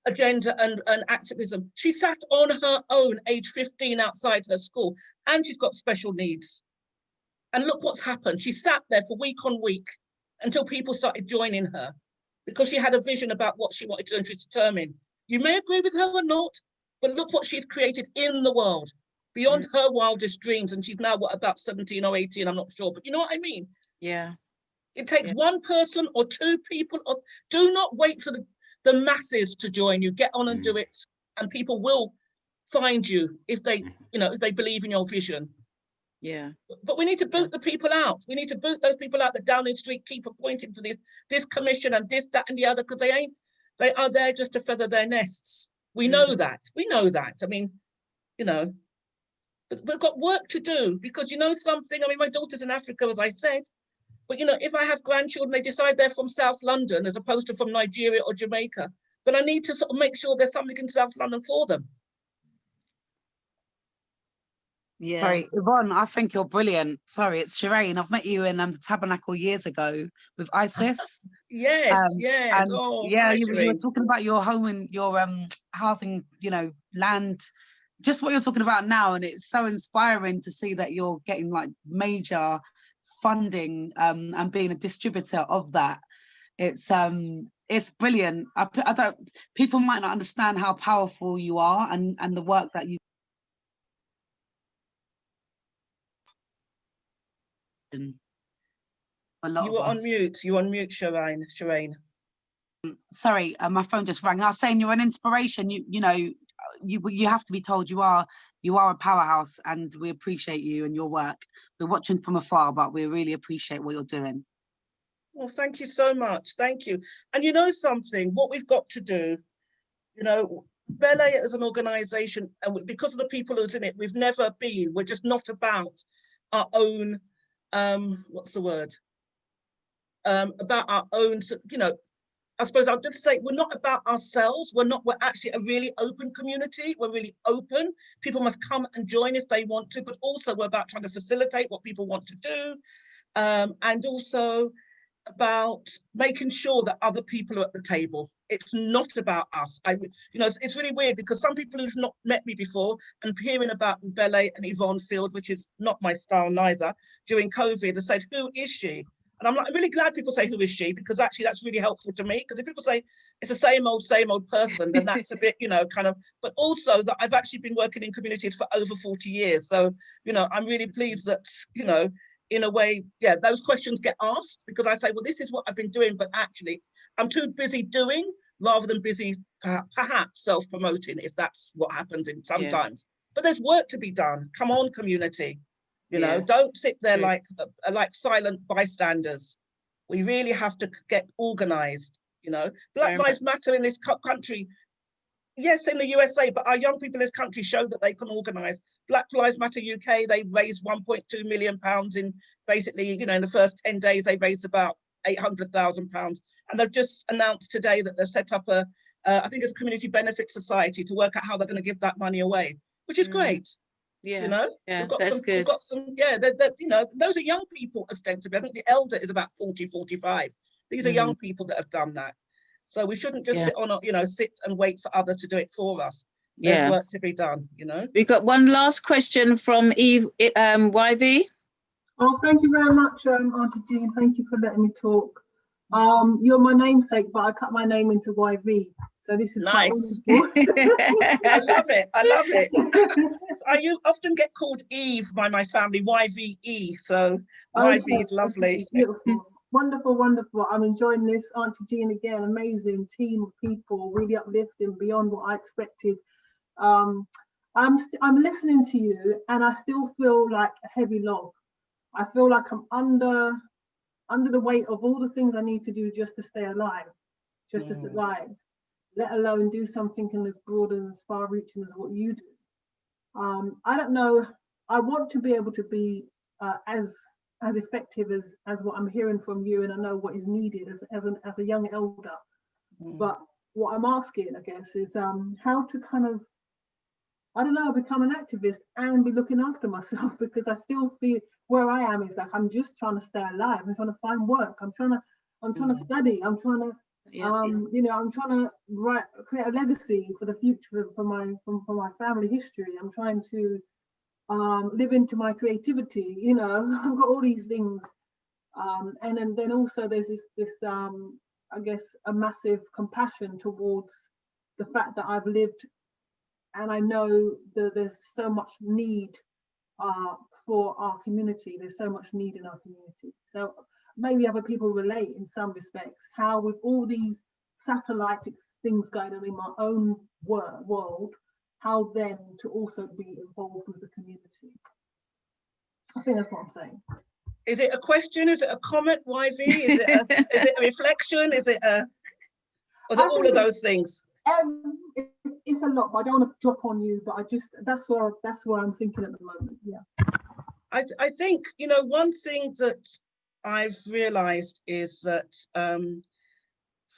agenda and activism. She sat on her own, age 15, outside her school, and she's got special needs. And look what's happened. She sat there for week on week until people started joining her, because she had a vision about what she wanted to do and she's determined. You may agree with her or not, but look what she's created in the world, beyond her wildest dreams. And she's now, what, about 17 or 18, I'm not sure, but you know what I mean? Yeah. It takes one person or two people. Do not wait for the masses to join you. Get on and do it, and people will find you if they, you know, if they believe in your vision. Yeah. But we need to boot the people out. We need to boot those people out that Downing Street keep appointing for this commission and this, that, and the other, because they are there just to feather their nests. We know that. We know that. I mean, you know, but we've got work to do, because you know something. I mean, my daughter's in Africa, as I said. But, you know, if I have grandchildren, they decide they're from South London as opposed to from Nigeria or Jamaica, then I need to sort of make sure there's something in South London for them. Yeah. Sorry, Yvonne, I think you're brilliant. Sorry, it's Shireen. I've met you in the Tabernacle years ago with ISIS. Yes, yes. And oh, yeah, hi, you were Shireen. talking about your home and your housing, you know, land, just what you're talking about now. And it's so inspiring to see that you're getting like major funding and being a distributor of that. It's brilliant. I don't, people might not understand how powerful you are and the work that you a lot. You were on mute. You were on mute, Shireen. Sorry, my phone just rang. I was saying you're an inspiration. You know, you have to be told you are a powerhouse, and we appreciate you and your work. We're watching from afar, but we really appreciate what you're doing. Well, thank you so much. Thank you. And you know something, what we've got to do, you know, Belay as an organisation, and because of the people who's in it, we're just not about our own, what's the word? About our own, you know, I suppose I'll just say, we're not about ourselves. We're actually a really open community. We're really open. People must come and join if they want to, but also we're about trying to facilitate what people want to do. And also about making sure that other people are at the table. It's not about us. You know, it's really weird because some people who've not met me before and hearing about Belay and Yvonne Feild, which is not my style neither, during COVID, have said, who is she? And I'm like, I'm really glad people say, who is she? Because actually that's really helpful to me. Because if people say it's the same old person, then that's a bit, you know, kind of, but also that I've actually been working in communities for over 40 years. So, you know, I'm really pleased that, you know, in a way, yeah, those questions get asked because I say, well, this is what I've been doing, but actually I'm too busy doing rather than busy perhaps self-promoting, if that's what happens in sometimes. Yeah. But there's work to be done. Come on, community. You know, don't sit there like silent bystanders. We really have to get organized, you know. Black Lives Matter in this country, yes, in the USA, but our young people in this country show that they can organise. Black Lives Matter UK, they raised £1.2 million in basically, you know, in the first 10 days, they raised about £800,000. And they've just announced today that they've set up I think it's a community benefit society to work out how they're going to give that money away, which is great. Yeah, you know, we've got some, you know, those are young people ostensibly. I think the elder is about 40, 45. These are young people that have done that. So we shouldn't just sit on, you know, sit and wait for others to do it for us. There's work to be done, you know. We've got one last question from YV. Oh, thank you very much, Auntie Jean. Thank you for letting me talk. You're my namesake, but I cut my name into YV. So this is nice. I love it. I love it. I often get called Eve by my family, YVE. So YV is lovely. Beautiful. Wonderful, wonderful. I'm enjoying this. Auntie Jean again, amazing team of people, really uplifting beyond what I expected. I'm listening to you and I still feel like a heavy log. I feel like I'm under the weight of all the things I need to do just to stay alive, just to survive, let alone do something as broad and as far reaching as what you do. I don't know, I want to be able to be as effective as what I'm hearing from you, and I know what is needed as a young elder. But what I'm asking, I guess, is how to kind of, I don't know, become an activist and be looking after myself, because I still feel where I am is like I'm just trying to stay alive. I'm trying to find work. I'm trying to study. I'm trying to you know, I'm trying to create a legacy for the future for my family history. I'm trying to live into my creativity. You know, I've got all these things, and then also there's this I guess a massive compassion towards the fact that I've lived. And I know that there's so much need for our community. There's so much need in our community. So maybe other people relate in some respects, how with all these satellite things going on in my own world, how then to also be involved with the community. I think that's what I'm saying. Is it a question? Is it a comment, YV? Is it a reflection? Is it all of those things? It's a lot, but I don't want to drop on you, but that's where I'm thinking at the moment. I think, you know, one thing that I've realized is that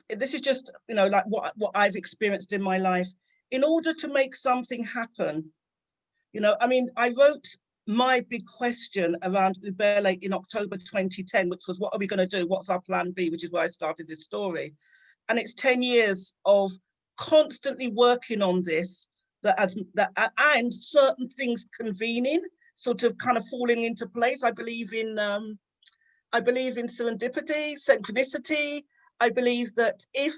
this is just, you know, like what I've experienced in my life. In order to make something happen, you know, I mean, I wrote my big question around Ubele in October 2010, which was, what are we going to do? What's our plan B? Which is where I started this story. And it's 10 years of constantly working on this, and certain things convening, sort of kind of falling into place. I believe in serendipity, synchronicity. I believe that if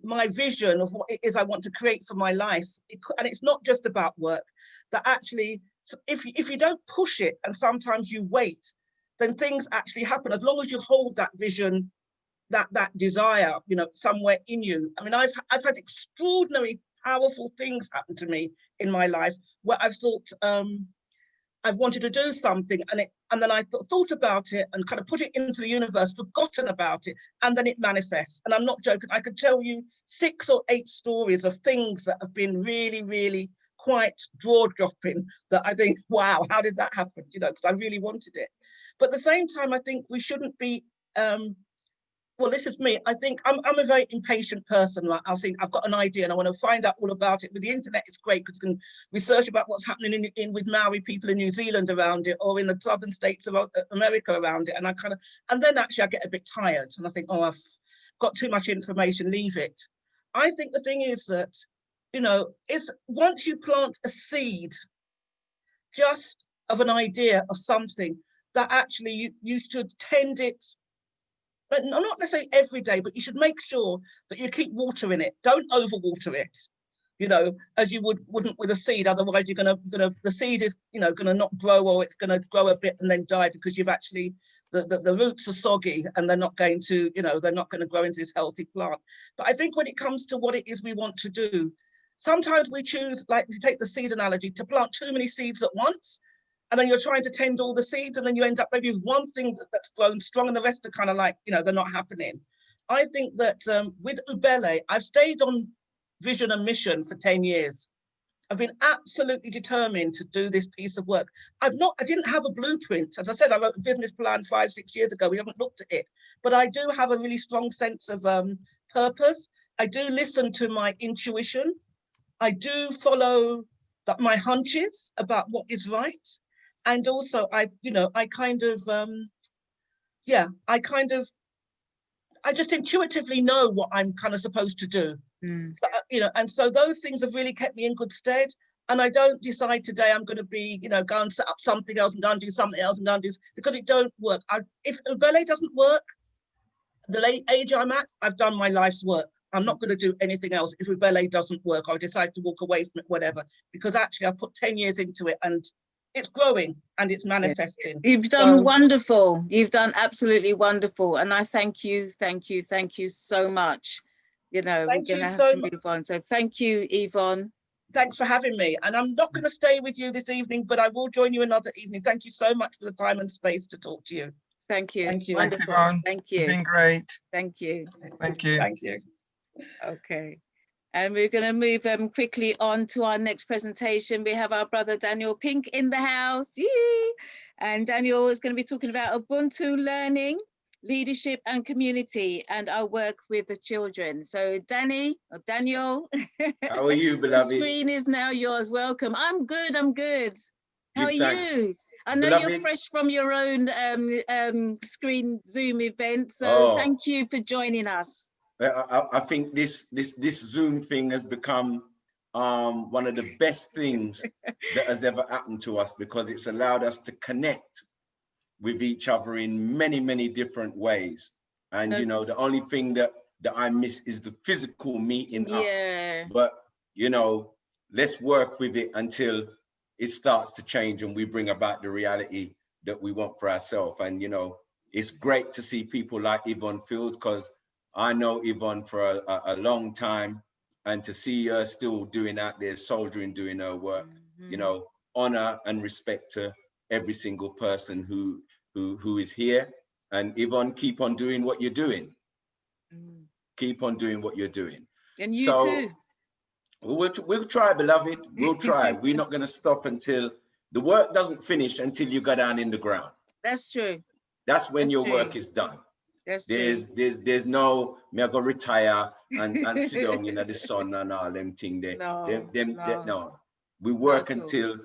my vision of what it is I want to create for my life, and it's not just about work, that actually, if you don't push it and sometimes you wait, then things actually happen. As long as you hold that vision, that desire, you know, somewhere in you. I mean, I've had extraordinary, powerful things happen to me in my life where I've thought I've wanted to do something, and and then I thought about it and kind of put it into the universe, forgotten about it, and then it manifests. And I'm not joking. I could tell you 6 or 8 stories of things that have been really, really quite jaw-dropping, that I think, wow, how did that happen? You know, because I really wanted it. But at the same time, I think we shouldn't be, well, this is me. I think I'm a very impatient person. Right? I think I've got an idea and I want to find out all about it. With the internet, it's great because you can research about what's happening with Maori people in New Zealand around it, or in the southern states of America around it. And and then actually I get a bit tired and I think, oh, I've got too much information, leave it. I think the thing is that, you know, is once you plant a seed just of an idea of something, that actually you should tend it, but not necessarily every day, but you should make sure that you keep watering it. Don't overwater it, you know, as you wouldn't with a seed. Otherwise, the seed is, you know, gonna not grow, or it's gonna grow a bit and then die because you've actually the roots are soggy and they're not going to, you know, they're not going to grow into this healthy plant. But I think when it comes to what it is we want to do, sometimes we choose, like if you take the seed analogy, to plant too many seeds at once. And then you're trying to tend all the seeds, and then you end up maybe with one thing that's grown strong and the rest are kind of like, you know, they're not happening. I think that with Ubele, I've stayed on vision and mission for 10 years. I've been absolutely determined to do this piece of work. I didn't have a blueprint. As I said, I wrote a business plan 5, 6 years ago. We haven't looked at it, but I do have a really strong sense of purpose. I do listen to my intuition. I do follow my hunches about what is right. And also I just intuitively know what I'm kind of supposed to do. So, you know, and so those things have really kept me in good stead. And I don't decide today I'm going to be, you know, go and set up something else and go and do something else and go and do, because it don't work. If Ubele doesn't work, the late age I'm at, I've done my life's work. I'm not going to do anything else. If Ubele doesn't work, I'll decide to walk away from it, whatever, because actually I've put 10 years into it and it's growing and it's manifesting. You've done wonderful. You've done absolutely wonderful. And I thank you so much. You know, we're going to have to move on. So thank you, Yvonne. Thanks for having me. And I'm not going to stay with you this evening, but I will join you another evening. Thank you so much for the time and space to talk to you. Thank you. Thank you. Wonderful. Thanks, Yvonne. Thank you. You've been great. Thank you. Thank you. Thank you. Okay. And we're going to move quickly on to our next presentation. We have our brother Daniel Pink in the house. Yee! And Daniel is going to be talking about Ubuntu learning, leadership and community, and our work with the children. So Daniel, how are you, beloved? The screen is now yours. Welcome. I'm good. How are you? I know beloved, you're fresh from your own screen Zoom event. So thank you for joining us. I think this Zoom thing has become one of the best things that has ever happened to us, because it's allowed us to connect with each other in many, many different ways. And you know, the only thing that I miss is the physical meeting up. But you know, let's work with it until it starts to change and we bring about the reality that we want for ourselves. And you know, it's great to see people like Yvonne Feild, because I know Yvonne for a long time, and to see her still doing out there, soldiering, doing her work, you know, honor and respect to every single person who is here. And Yvonne, keep on doing what you're doing. Keep on doing what you're doing. And you too. We'll try, beloved. We'll try. We're not going to stop until the work doesn't finish, until you go down in the ground. That's true. That's when your work is done. There's no me I go retire and sit down in the sun and all them thing there. No. We work until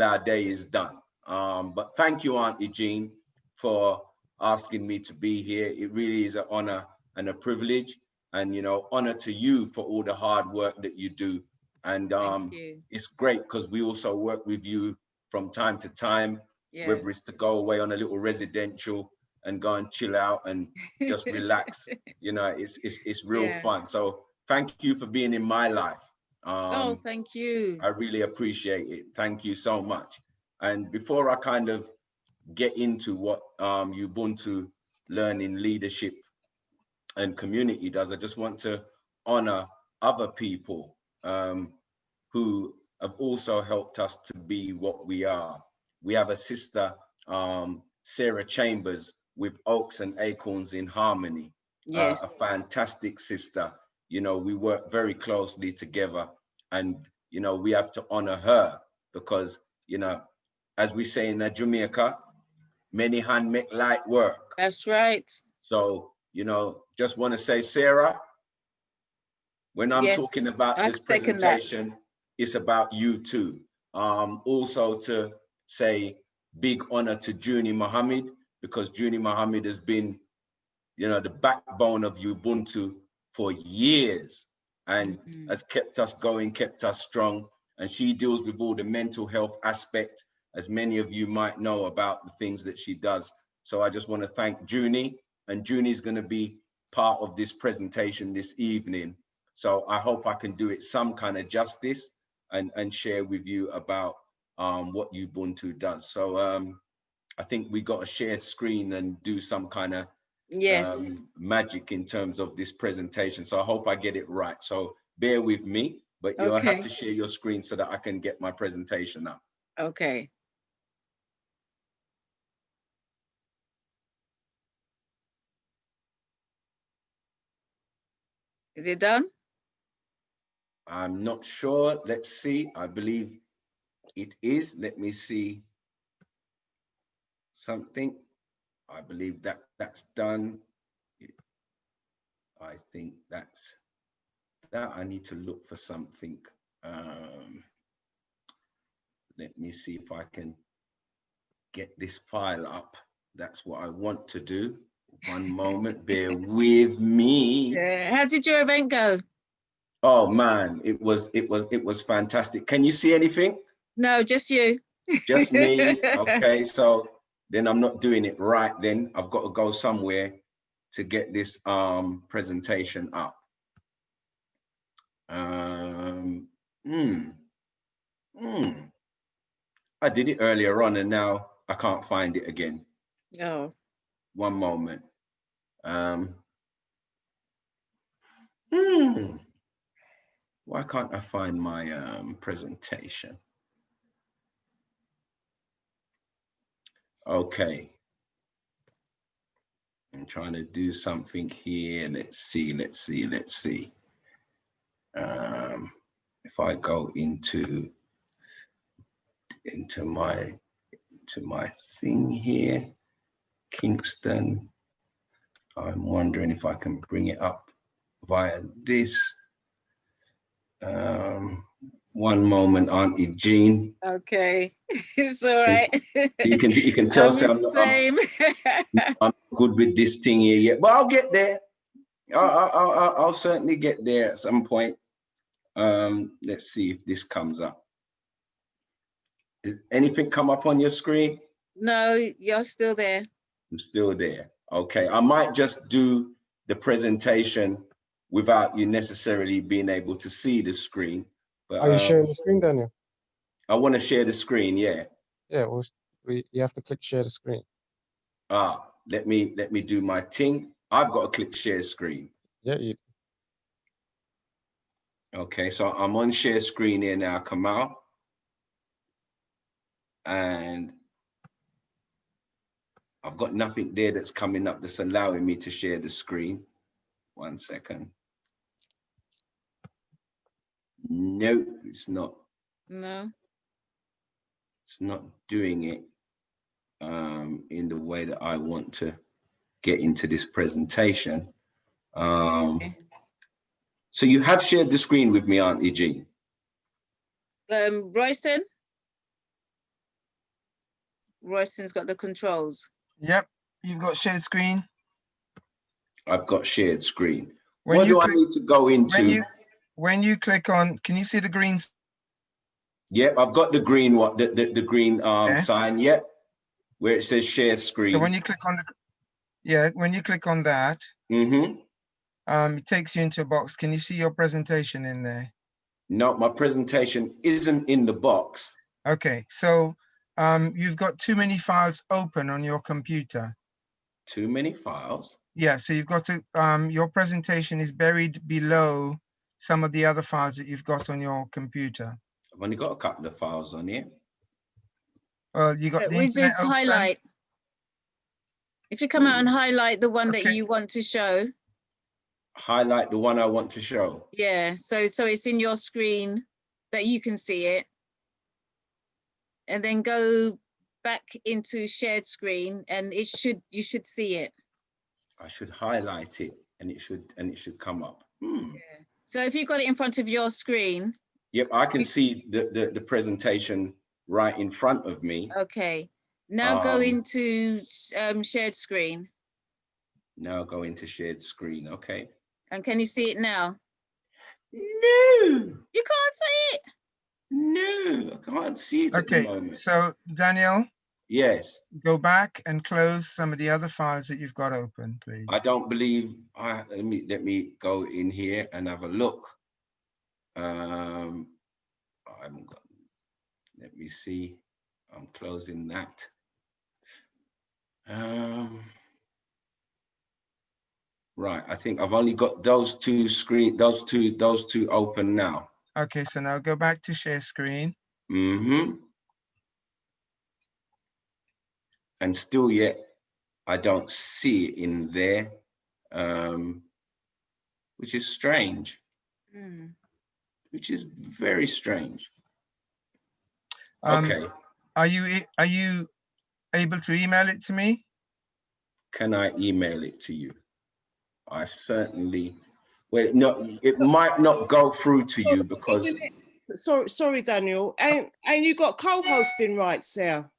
our day is done. But thank you, Auntie Jean, for asking me to be here. It really is an honor and a privilege, and you know, honor to you for all the hard work that you do. And it's great because we also work with you from time to time, whether it's to go away on a little residential and go and chill out and just relax. You know, it's real fun. So thank you for being in my life. Thank you. I really appreciate it. Thank you so much. And before I kind of get into what Ubuntu learning, leadership and community does, I just want to honor other people who have also helped us to be what we are. We have a sister Sarah Chambers with Oaks and Acorns in Harmony. Yes. A fantastic sister. You know, we work very closely together, and, you know, we have to honor her because, you know, as we say in Jamaica, many hand make light work. That's right. So, you know, just want to say, Sarah, when I'm talking about this presentation, it's about you too. Also to say big honor to Junie Muhammad, because Junie Muhammad has been, you know, the backbone of Ubuntu for years and has kept us going, kept us strong. And she deals with all the mental health aspect, as many of you might know about the things that she does. So I just want to thank Junie, and Junie's going to be part of this presentation this evening. So I hope I can do it some kind of justice and share with you about what Ubuntu does. So I think we got to share screen and do some kind of magic in terms of this presentation. So I hope I get it right. So bear with me, but you'll have to share your screen so that I can get my presentation up. Okay. Is it done? I'm not sure. Let's see. I believe it is. Let me see something. I believe that that's done. I think that's that. I need to look for something. Let me see if I can get this file up. That's what I want to do. One moment, bear with me. How did your event go? Oh man, it was fantastic. Can you see anything? No, just you. Just me. Okay, so then I'm not doing it right then. I've got to go somewhere to get this presentation up. I did it earlier on and now I can't find it again. Oh. One moment. Why can't I find my presentation? Okay. I'm trying to do something here. Let's see. If I go into my thing here, Kingston, I'm wondering if I can bring it up via this. One moment, Auntie Jean. Okay, it's all right. You can tell I'm good with this thing here yet, but I'll get there. I'll certainly get there at some point. Let's see if this comes up. Is anything come up on your screen? No, you're still there. I'm still there. Okay, I might just do the presentation without you necessarily being able to see the screen. But, are you sharing the screen, Daniel? I want to share the screen, yeah. Yeah, well, you have to click share the screen. Let me do my thing. I've got to click share screen. Yeah, you. Okay, so I'm on share screen here now, Kamal. And I've got nothing there that's coming up that's allowing me to share the screen. 1 second. No, it's not. No. It's not doing it in the way that I want to get into this presentation. Okay. So you have shared the screen with me, Auntie Jean? Royston? Royston's got the controls. Yep, you've got shared screen. I've got shared screen. What do I need to go into? When you click on, can you see the green? Yep, I've got the green the green sign, yep, where it says share screen. So when you click on when you click on that, it takes you into a box. Can you see your presentation in there? No, my presentation isn't in the box. Okay, so you've got too many files open on your computer. Too many files? Yeah, so you've got to, your presentation is buried below some of the other files that you've got on your computer. I've only got a couple of files on here. Well, you got the We internet just open? highlight. If you come out and highlight the one that Okay. you want to show. Highlight the one I want to show. Yeah, so it's in your screen that you can see it. And then go back into shared screen and you should see it. I should highlight it and it should come up. Yeah. So if you've got it in front of your screen. Yep, I can see the presentation right in front of me. Okay. Now go into shared screen. Now go into shared screen. Okay. And can you see it now? No. You can't see it. No, I can't see it at the moment. So Daniel. Yes. Go back and close some of the other files that you've got open, please. I don't believe let me go in here and have a look. Let me see. I'm closing that. Right, I think I've only got those two open now. Okay, so now go back to share screen. Mm-hmm. And still yet, I don't see it in there, which is strange. Which is very strange. Okay. Are you able to email it to me? Can I email it to you? I certainly. Well, no, it might not go through to you because. Sorry, Daniel. Ain't you got co-hosting rights there?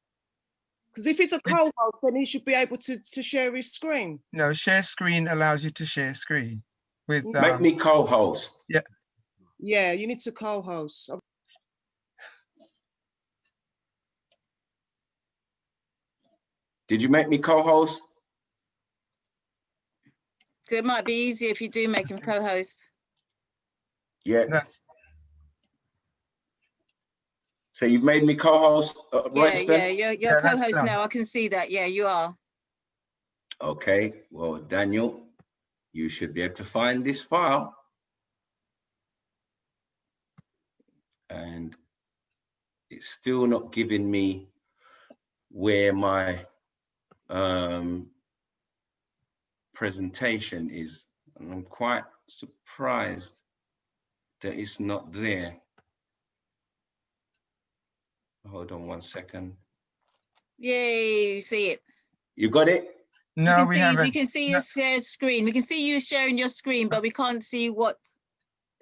Because if it's a co-host, then he should be able to share his screen. No, share screen allows you to share screen with. Make me co-host. Yeah. Yeah, you need to co-host. Did you make me co-host? It might be easier if you do make him co-host. Yeah. So you've made me co-host, Royston? Yeah, you're co-host now. I can see that. Yeah, you are. Okay. Well, Daniel, you should be able to find this file. And it's still not giving me where my presentation is. And I'm quite surprised that it's not there. Hold on 1 second. Yay, you see it. You got it? No, we haven't. We can see your shared screen. We can see you sharing your screen, but we can't see what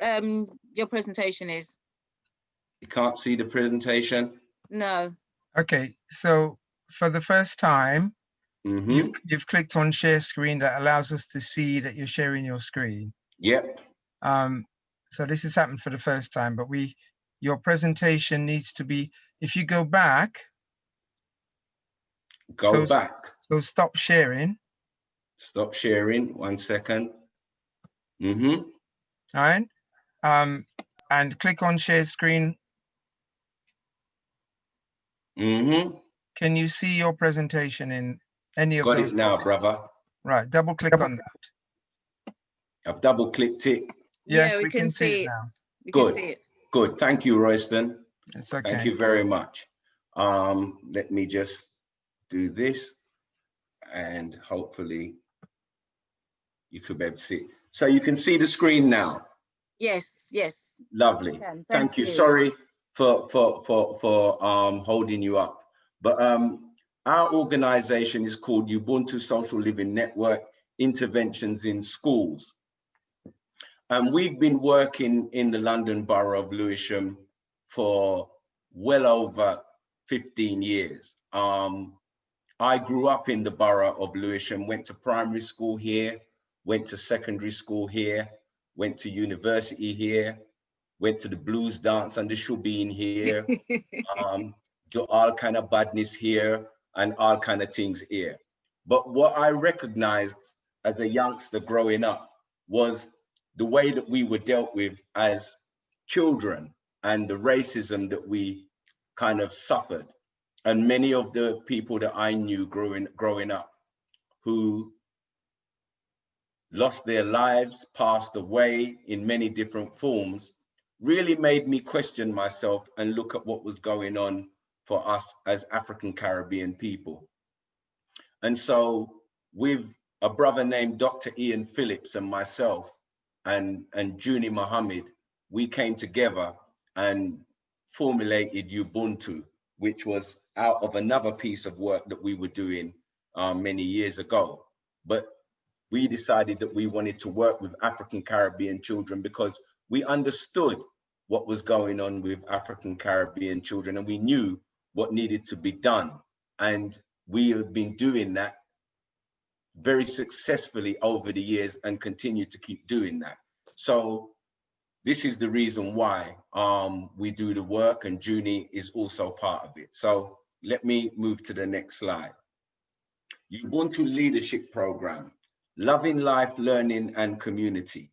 your presentation is. You can't see the presentation? No. Okay, so for the first time, you've clicked on share screen that allows us to see that you're sharing your screen. Yep. So this has happened for the first time, but your presentation needs to be, if you go back. Go back. So stop sharing. Stop sharing, 1 second. All right. And click on share screen. Can you see your presentation in any of those? Got it now, brother. Right, double click on that. I've double clicked it. Yes, we can see it now. Good. Good. Thank you, Royston. It's okay. Thank you very much. Let me just do this and hopefully you could be able to see. So you can see the screen now. Yes, yes. Lovely. Thank you. Sorry for holding you up. But our organization is called Ubuntu Social Living Network Interventions in Schools. And we've been working in the London Borough of Lewisham for well over 15 years. I grew up in the borough of Lewisham, went to primary school here, went to secondary school here, went to university here, went to the blues dance and the shubeen here, do all kind of badness here and all kind of things here. But what I recognized as a youngster growing up was the way that we were dealt with as children and the racism that we kind of suffered. And many of the people that I knew growing up who lost their lives, passed away in many different forms, really made me question myself and look at what was going on for us as African Caribbean people. And so with a brother named Dr. Ian Phillips and myself and Junie Mohammed, we came together and formulated Ubuntu, which was out of another piece of work that we were doing many years ago. But we decided that we wanted to work with African Caribbean children because we understood what was going on with African Caribbean children, and we knew what needed to be done. And we have been doing that very successfully over the years and continue to keep doing that. So this is the reason why we do the work, and Junie is also part of it. So let me move to the next slide. Ubuntu Leadership Program, loving life, learning and community.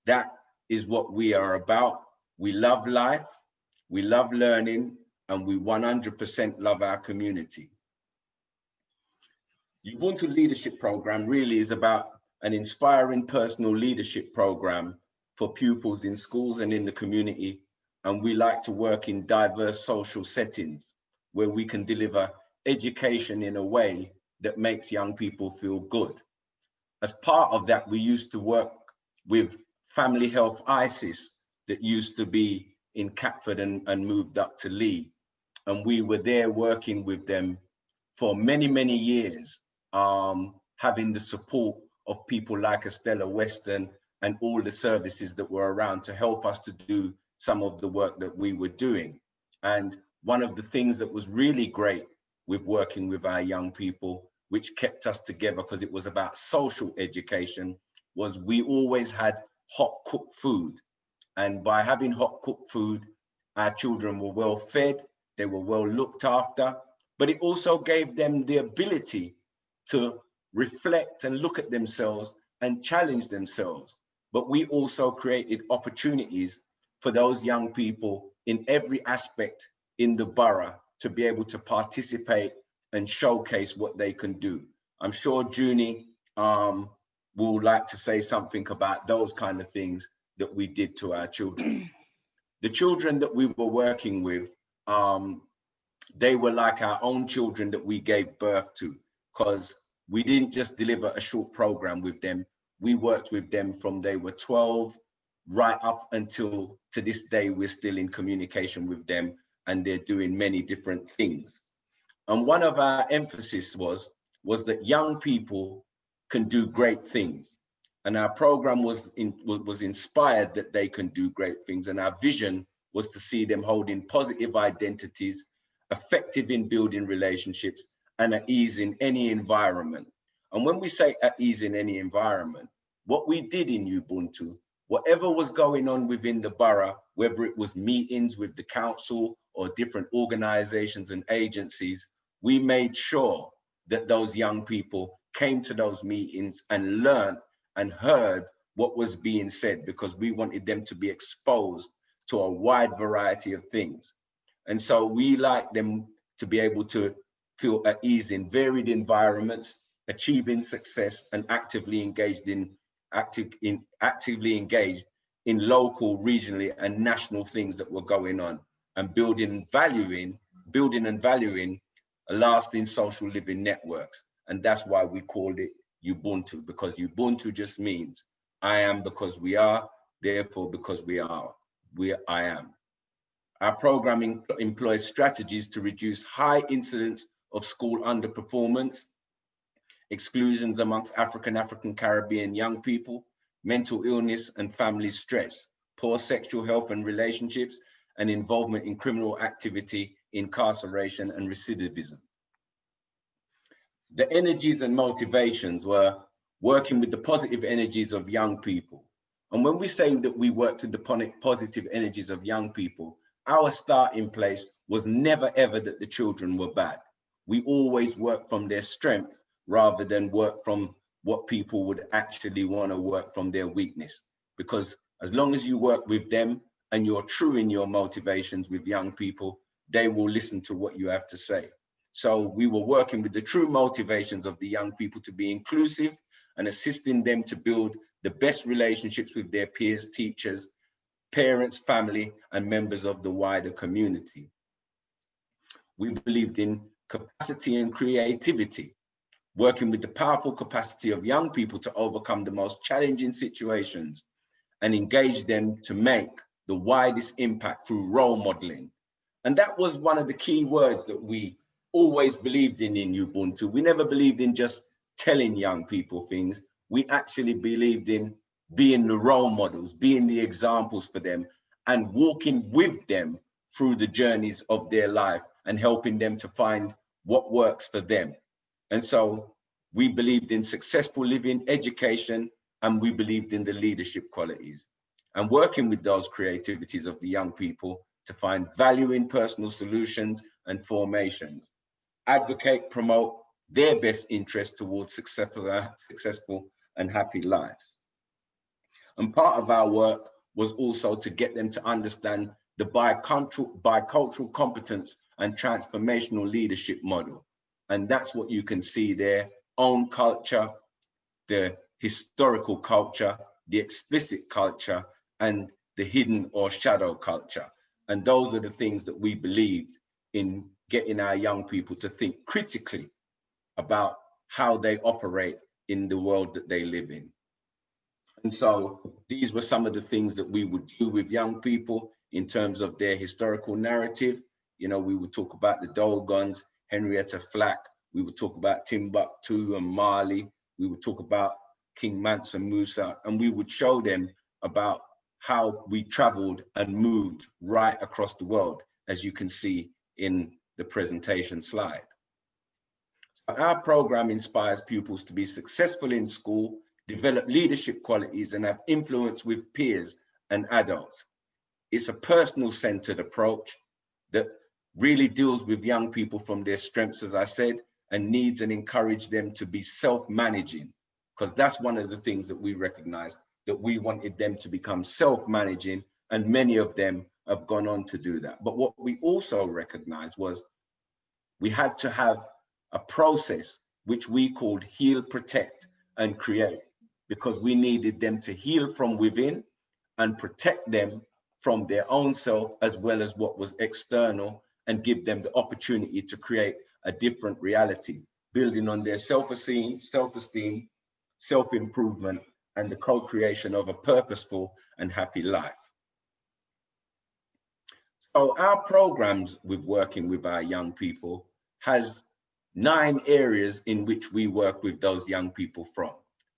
That is what we are about. We love life, we love learning, and we 100% love our community. Ubuntu Leadership Program really is about an inspiring personal leadership program for pupils in schools and in the community. And we like to work in diverse social settings where we can deliver education in a way that makes young people feel good. As part of that, we used to work with Family Health ISIS that used to be in Catford and moved up to Lee. And we were there working with them for many, many years, having the support of people like Estella Weston and all the services that were around to help us to do some of the work that we were doing. And one of the things that was really great with working with our young people, which kept us together because it was about social education, was we always had hot cooked food. And by having hot cooked food, our children were well fed, they were well looked after, but it also gave them the ability to reflect and look at themselves and challenge themselves. But we also created opportunities for those young people in every aspect in the borough to be able to participate and showcase what they can do. I'm sure Junie will like to say something about those kind of things that we did to our children. The children that we were working with, they were like our own children that we gave birth to, because we didn't just deliver a short program with them. We worked with them from they were 12 right up until to this day. We're still in communication with them and they're doing many different things. And one of our emphasis was that young people can do great things. And our program was inspired that they can do great things. And our vision was to see them holding positive identities, effective in building relationships, and at ease in any environment. And when we say at ease in any environment, what we did in Ubuntu, whatever was going on within the borough, whether it was meetings with the council or different organizations and agencies, we made sure that those young people came to those meetings and learned and heard what was being said, because we wanted them to be exposed to a wide variety of things. And so we like them to be able to feel at ease in varied environments, achieving success, and actively engaged in local, regionally, and national things that were going on, and building and valuing a lasting social living networks. And that's why we called it Ubuntu, because Ubuntu just means I am because we are, therefore because we are, I am. Our programming employs strategies to reduce high incidence of school underperformance, exclusions amongst African Caribbean young people, mental illness and family stress, poor sexual health and relationships, and involvement in criminal activity, incarceration and recidivism. The energies and motivations were working with the positive energies of young people. And when we say that we worked with the positive energies of young people, our starting place was never ever that the children were bad. We always worked from their strength rather than work from what people would actually want to work from their weakness. Because as long as you work with them and you're true in your motivations with young people, they will listen to what you have to say. So we were working with the true motivations of the young people to be inclusive and assisting them to build the best relationships with their peers, teachers, parents, family, and members of the wider community. We believed in capacity and creativity, working with the powerful capacity of young people to overcome the most challenging situations and engage them to make the widest impact through role modeling. And that was one of the key words that we always believed in Ubuntu. We never believed in just telling young people things. We actually believed in being the role models, being the examples for them, and walking with them through the journeys of their life and helping them to find what works for them. And so we believed in successful living, education, and we believed in the leadership qualities and working with those creativities of the young people to find value in personal solutions and formations, advocate, promote their best interest towards successful and happy life. And part of our work was also to get them to understand the bicultural competence and transformational leadership model. And that's what you can see there: own culture, the historical culture, the explicit culture, and the hidden or shadow culture. And those are the things that we believed in getting our young people to think critically about how they operate in the world that they live in. And so these were some of the things that we would do with young people in terms of their historical narrative. You know, we would talk about the Dogons, Henrietta Flack. We would talk about Timbuktu and Mali. We would talk about King Mansa Musa, and we would show them about how we traveled and moved right across the world, as you can see in the presentation slide. Our program inspires pupils to be successful in school, develop leadership qualities, and have influence with peers and adults. It's a personal-centered approach that really deals with young people from their strengths, as I said, and needs and encourage them to be self-managing, because that's one of the things that we recognize, that we wanted them to become self-managing, and many of them have gone on to do that. But what we also recognized was we had to have a process which we called heal, protect, and create, because we needed them to heal from within and protect them from their own self as well as what was external, and give them the opportunity to create a different reality, building on their self-esteem, self-improvement, and the co-creation of a purposeful and happy life. So our programs with working with our young people has 9 areas in which we work with those young people from.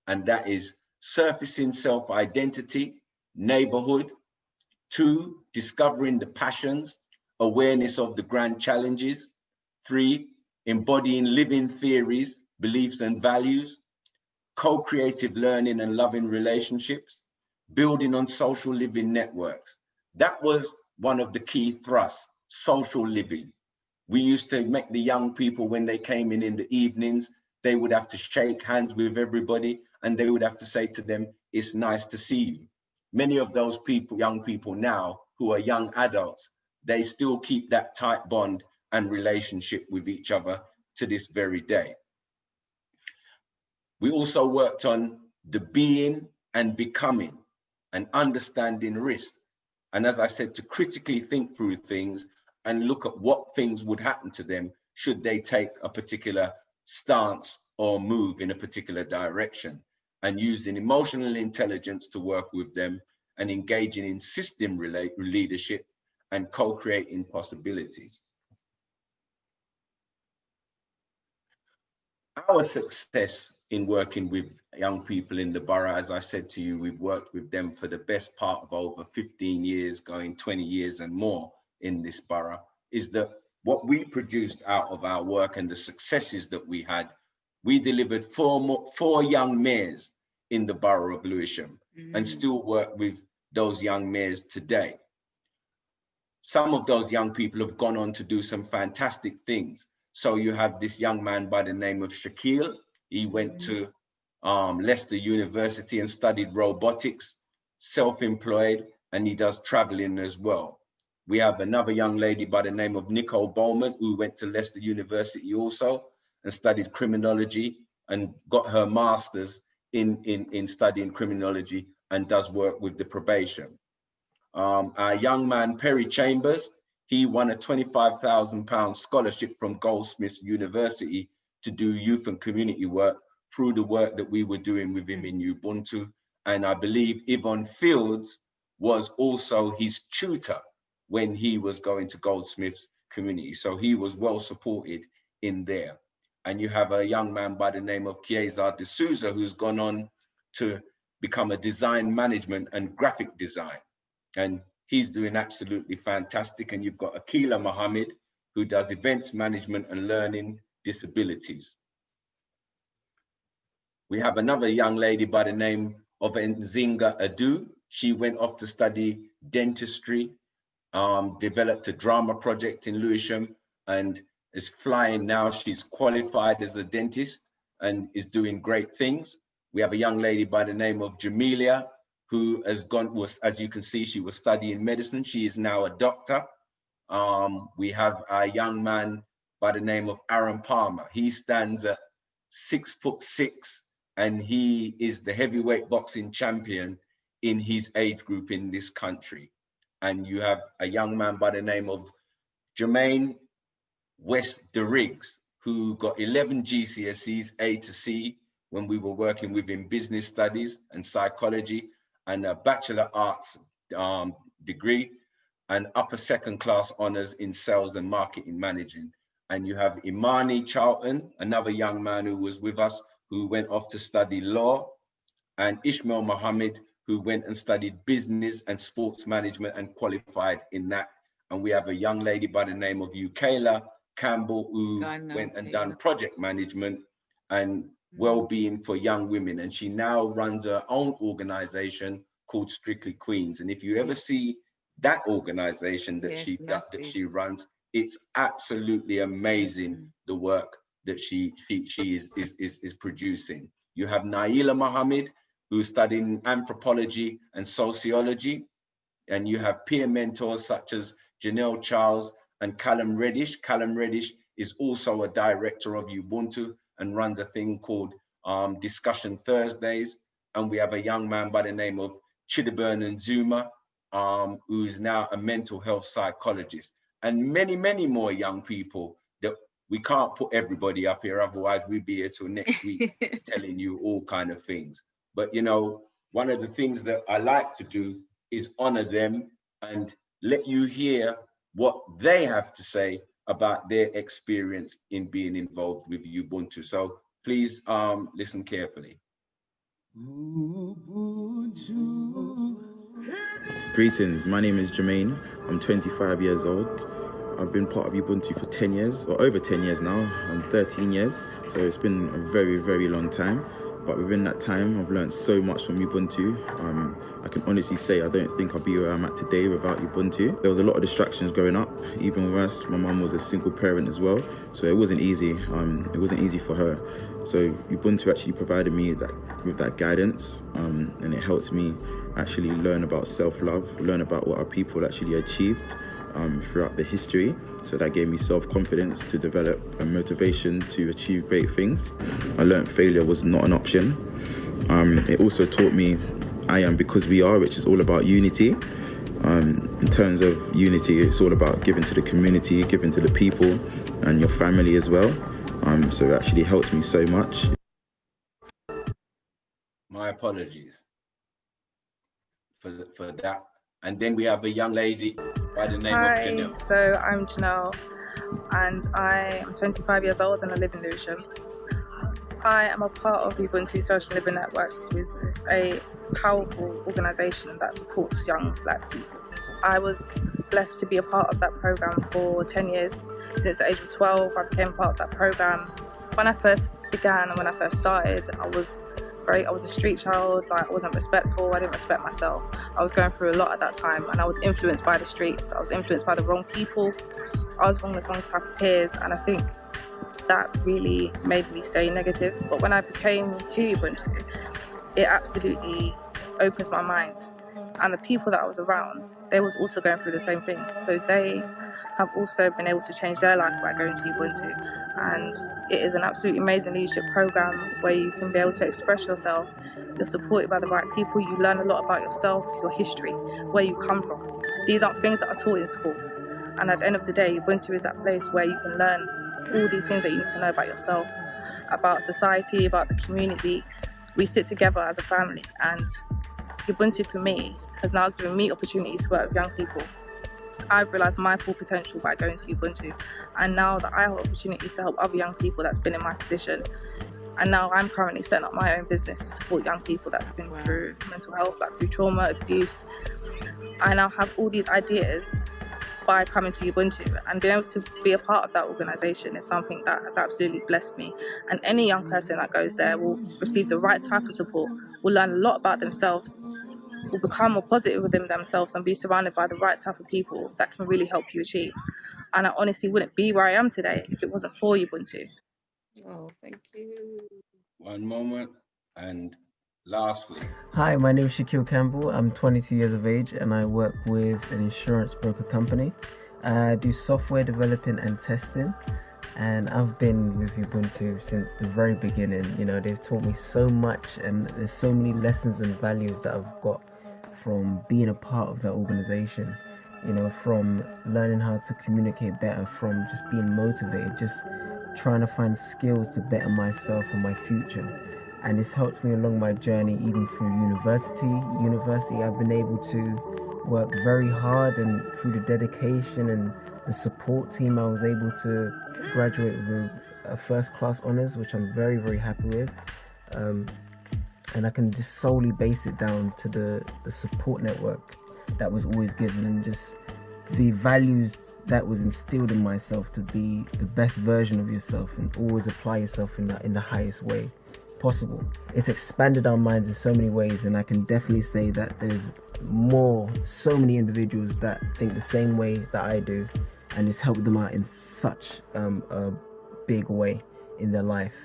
And that is surfacing self-identity, neighborhood. 2, discovering the passions, awareness of the grand challenges. 3, embodying living theories, beliefs and values. Co-creative learning and loving relationships. Building on social living networks. That was one of the key thrusts, social living. We used to make the young people, when they came in the evenings, they would have to shake hands with everybody, and they would have to say to them, "It's nice to see you." Many of those people, young people now, who are young adults, they still keep that tight bond and relationship with each other to this very day. We also worked on the being and becoming and understanding risk. And as I said, to critically think through things and look at what things would happen to them should they take a particular stance or move in a particular direction, and using emotional intelligence to work with them and engaging in system leadership and co-creating possibilities. Our success in working with young people in the borough, as I said to you, we've worked with them for the best part of over 15 years, going 20 years and more in this borough, is that what we produced out of our work and the successes that we had, we delivered 4 young mayors in the borough of Lewisham, and still work with those young mayors today. Some of those young people have gone on to do some fantastic things. So you have this young man by the name of Shaquille. He went to Leicester University and studied robotics, self-employed, and he does traveling as well. We have another young lady by the name of Nicole Bowman, who went to Leicester University also and studied criminology and got her master's in studying criminology and does work with the probation. Our young man, Perry Chambers, he won a £25,000 scholarship from Goldsmiths University to do youth and community work through the work that we were doing with him in Ubuntu. And I believe Yvonne Feild was also his tutor when he was going to Goldsmiths community. So he was well supported in there. And you have a young man by the name of Chiesa de Souza, who's gone on to become a design management and graphic design. And he's doing absolutely fantastic. And you've got Akila Mohammed, who does events management and learning disabilities. We have another young lady by the name of Nzinga Adu. She went off to study dentistry, developed a drama project in Lewisham, and is flying now. She's qualified as a dentist and is doing great things. We have a young lady by the name of Jamelia, who has gone, as you can see, she was studying medicine. She is now a doctor. We have a young man by the name of Aaron Palmer. He stands at 6'6", and he is the heavyweight boxing champion in his age group in this country. And you have a young man by the name of Jermaine West DeRiggs, who got 11 GCSEs A to C when we were working within business studies and psychology, and a Bachelor Arts degree, and upper second class honors in sales and marketing managing. And you have Imani Charlton, another young man who was with us, who went off to study law, and Ishmael Mohammed, who went and studied business and sports management and qualified in that. And we have a young lady by the name of Ukela Campbell, who went and done project management and well-being for young women. And she now runs her own organization called Strictly Queens. And if you ever see that organization that she does, that she runs, it's absolutely amazing, the work that she is producing. You have Naila Mohammed, who's studying anthropology and sociology. And you have peer mentors such as Janelle Charles and Callum Reddish. Callum Reddish is also a director of Ubuntu and runs a thing called Discussion Thursdays. And we have a young man by the name of Chidiburn Nzuma, who is now a mental health psychologist. And many, many more young people that we can't put everybody up here, otherwise we'll be here till next week telling you all kind of things. But you know, one of the things that I like to do is honor them and let you hear what they have to say about their experience in being involved with Ubuntu. So please listen carefully. Greetings, my name is Jermaine. I'm 25 years old. I've been part of Ubuntu for 10 years, or over 10 years now. I'm 13 years, so it's been a very, very long time. But within that time, I've learned so much from Ubuntu. I can honestly say I don't think I'd be where I'm at today without Ubuntu. There was a lot of distractions growing up. Even worse, my mum was a single parent as well, so it wasn't easy. It wasn't easy for her. So Ubuntu actually provided me with that guidance, and it helped me actually learn about self-love, learn about what our people actually achieved throughout the history. So that gave me self-confidence to develop a motivation to achieve great things. I learned failure was not an option. It also taught me I am because we are, which is all about unity. In terms of unity, it's all about giving to the community, giving to the people and your family as well. So it actually helps me so much. My apologies for that. And then we have a young lady by the name of Janelle. So I'm Janelle, and I am 25 years old and I live in Lewisham. I am a part of Ubuntu Social Living Networks, which is a powerful organisation that supports young Black people. I was blessed to be a part of that programme for 10 years. Since the age of 12, I became part of that programme. When I first began and when I first started, I was a street child. Like, I wasn't respectful, I didn't respect myself. I was going through a lot at that time, and I was influenced by the streets. I was influenced by the wrong people. I was wrong with wrong type of peers, and I think that really made me stay negative. But when I became to Ubuntu, it absolutely opened my mind. And the people that I was around, they was also going through the same things. So they have also been able to change their life by going to Ubuntu. And it is an absolutely amazing leadership program where you can be able to express yourself. You're supported by the right people. You learn a lot about yourself, your history, where you come from. These aren't things that are taught in schools. And at the end of the day, Ubuntu is that place where you can learn all these things that you need to know about yourself, about society, about the community. We sit together as a family, and Ubuntu for me has now given me opportunities to work with young people. I've realised my full potential by going to Ubuntu, and now that I have opportunities to help other young people that's been in my position, and now I'm currently setting up my own business to support young people that's been through mental health, like through trauma, abuse. I now have all these ideas by coming to Ubuntu, and being able to be a part of that organisation is something that has absolutely blessed me. And any young person that goes there will receive the right type of support, will learn a lot about themselves, will become more positive within themselves, and be surrounded by the right type of people that can really help you achieve. And I honestly wouldn't be where I am today if it wasn't for Ubuntu. Oh, thank you. One moment. And lastly. Hi, my name is Shaquille Campbell. I'm 22 years of age and I work with an insurance broker company. I do software developing and testing. And I've been with Ubuntu since the very beginning. You know, they've taught me so much, and there's so many lessons and values that I've got from being a part of that organization. You know, from learning how to communicate better, from just being motivated, just trying to find skills to better myself and my future. And it's helped me along my journey, even through university. I've been able to work very hard, and through the dedication and the support team, I was able to graduate with a first-class honours, which I'm very, very happy with. And I can just solely base it down to the support network that was always given, and just the values that was instilled in myself to be the best version of yourself and always apply yourself in the highest way possible. It's expanded our minds in so many ways, and I can definitely say that there's so many individuals that think the same way that I do, and it's helped them out in such a big way in their life.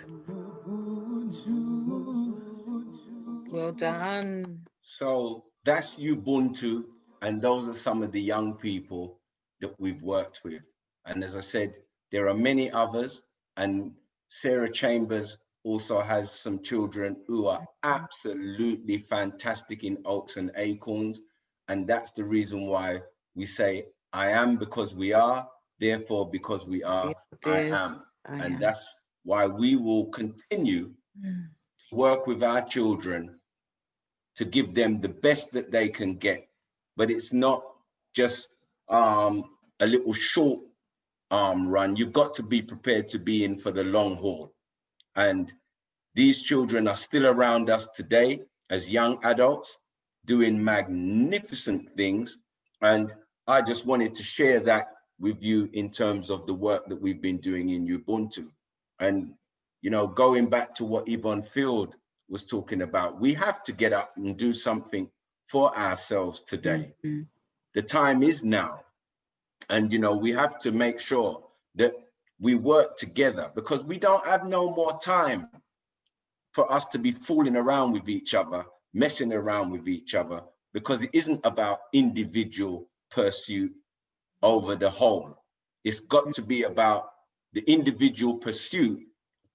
Well done. So that's Ubuntu, and those are some of the young people that we've worked with. And as I said, there are many others, and Sarah Chambers also has some children who are absolutely fantastic in Oaks and Acorns. And that's the reason why we say, I am because we are, therefore because we are, I am. And that's why we will continue to work with our children to give them the best that they can get. But it's not just a little short run. You've got to be prepared to be in for the long haul. And these children are still around us today as young adults doing magnificent things. And I just wanted to share that with you in terms of the work that we've been doing in Ubuntu. And, you know, going back to what Yvonne Feild was talking about, we have to get up and do something for ourselves today. Mm-hmm. The time is now. And, you know, we have to make sure that we work together, because we don't have no more time for us to be fooling around with each other, messing around with each other, because it isn't about individual pursuit over the whole. It's got to be about the individual pursuit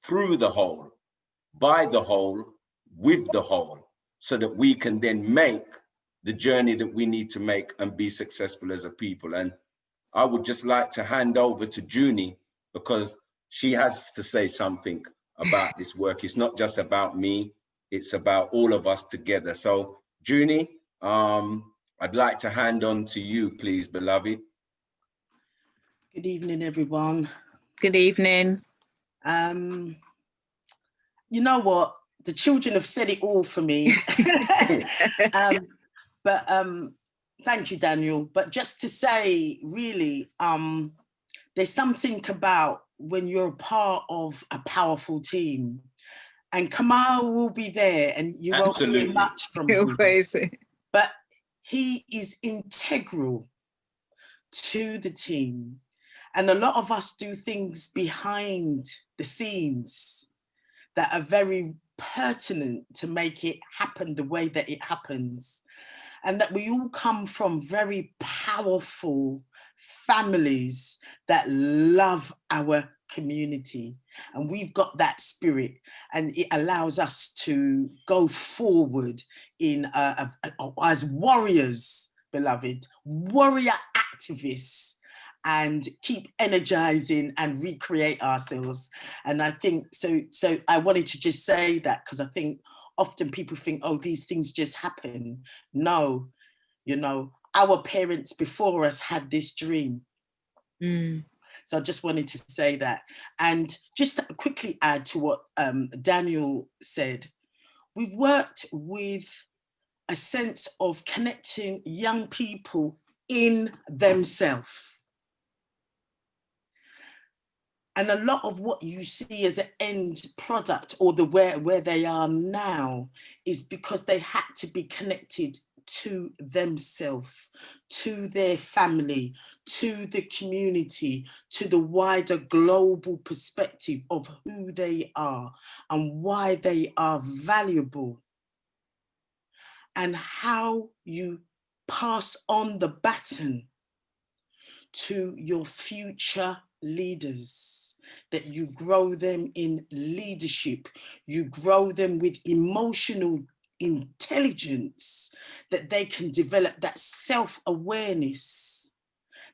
through the whole, by the whole, with the whole, so that we can then make the journey that we need to make and be successful as a people. And I would just like to hand over to Junie, because she has to say something about this work. It's not just about me, it's about all of us together. So Junie, I'd like to hand on to you, please, beloved. Good evening, everyone. Good evening. You know what? The children have said it all for me. But thank you, Daniel. But just to say, really, there's something about when you're a part of a powerful team, and Kamal will be there, and you won't hear much from him. But he is integral to the team. And a lot of us do things behind the scenes that are very pertinent to make it happen the way that it happens. And that we all come from very powerful families that love our community. And we've got that spirit, and it allows us to go forward in as warriors, beloved, warrior activists, and keep energizing and recreate ourselves. And I think, so I wanted to just say that, because I think often people think, oh, these things just happen. No, you know, our parents before us had this dream. So I just wanted to say that. And just to quickly add to what Daniel said, we've worked with a sense of connecting young people in themselves. And a lot of what you see as an end product, or the where they are now, is because they had to be connected to themselves, to their family, to the community, to the wider global perspective of who they are and why they are valuable, and how you pass on the baton to your future leaders, that you grow them in leadership, you grow them with emotional intelligence, that they can develop that self-awareness,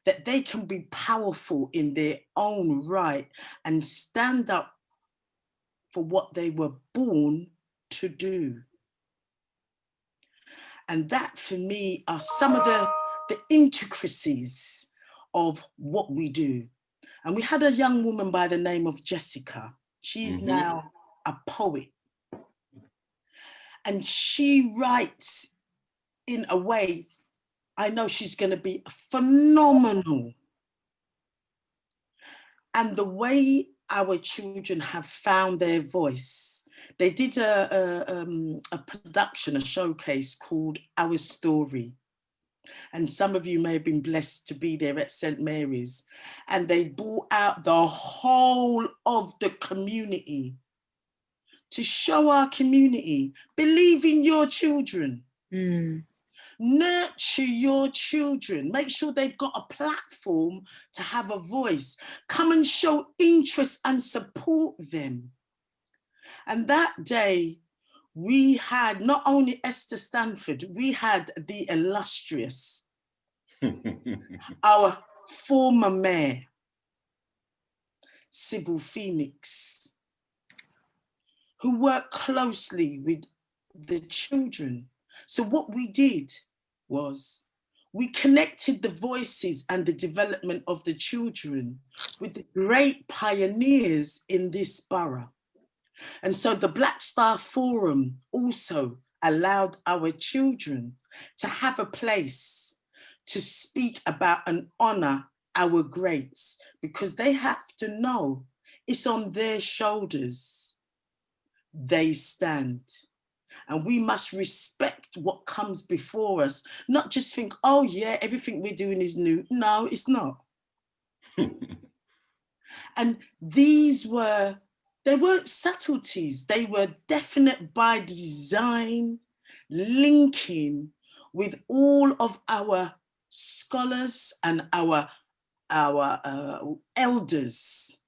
that they can be powerful in their own right and stand up for what they were born to do. And that for me are some of the intricacies of what we do. And we had a young woman by the name of Jessica. She's now a poet. And she writes in a way, I know she's going to be phenomenal. And the way our children have found their voice, they did a production, a showcase called Our Story. And some of you may have been blessed to be there at St. Mary's. And they brought out the whole of the community to show our community, believe in your children. Nurture your children. Make sure they've got a platform to have a voice. Come and show interest and support them. And that day, we had not only Esther Stanford, we had the illustrious, our former mayor, Sybil Phoenix, who worked closely with the children. So what we did was we connected the voices and the development of the children with the great pioneers in this borough. And so the Black Star Forum also allowed our children to have a place to speak about and honor our greats, because they have to know it's on their shoulders they stand. And we must respect what comes before us, not just think, oh yeah, everything we're doing is new. No, it's not. And they weren't subtleties, they were definite by design, linking with all of our scholars and our elders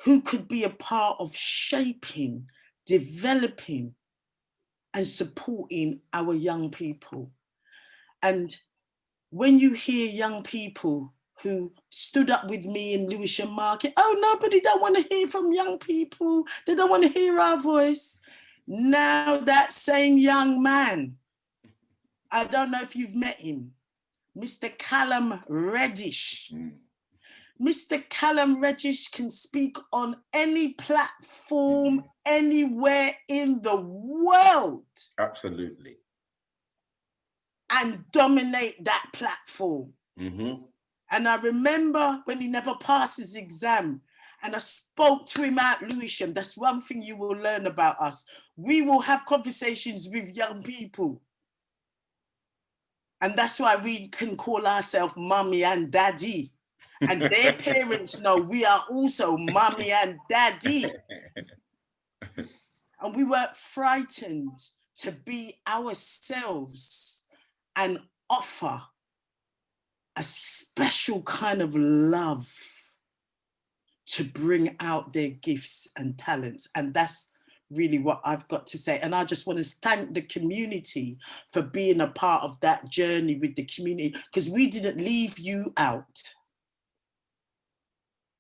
who could be a part of shaping, developing, and supporting our young people. And when you hear young people who stood up with me in Lewisham Market, oh, nobody don't want to hear from young people. They don't want to hear our voice. Now that same young man, I don't know if you've met him, Mr. Callum Reddish. Mr. Callum Reddish can speak on any platform, anywhere in the world. Absolutely. And dominate that platform. And I remember when he never passed his exam, and I spoke to him at Lewisham. That's one thing you will learn about us. We will have conversations with young people. And that's why we can call ourselves mommy and daddy. And their parents know we are also mommy and daddy. And we weren't frightened to be ourselves and offer a special kind of love to bring out their gifts and talents. And that's really what I've got to say. And I just want to thank the community for being a part of that journey with the community, because we didn't leave you out.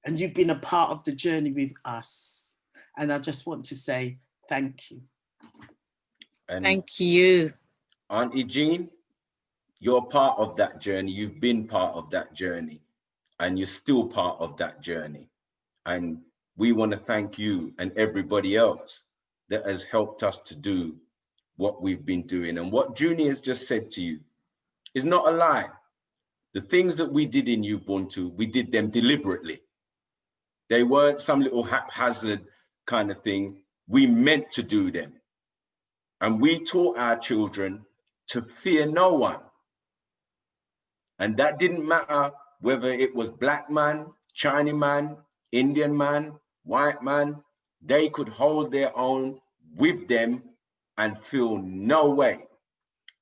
and you've been a part of the journey with us. And I just want to say thank you. And thank you. Auntie Jean, you're part of that journey. You've been part of that journey, and you're still part of that journey. And we want to thank you and everybody else that has helped us to do what we've been doing. And what Junie has just said to you is not a lie. The things that we did in Ubuntu, we did them deliberately. They weren't some little haphazard kind of thing. We meant to do them. And we taught our children to fear no one. And that didn't matter whether it was black man, Chinese man, Indian man, white man. They could hold their own with them and feel no way.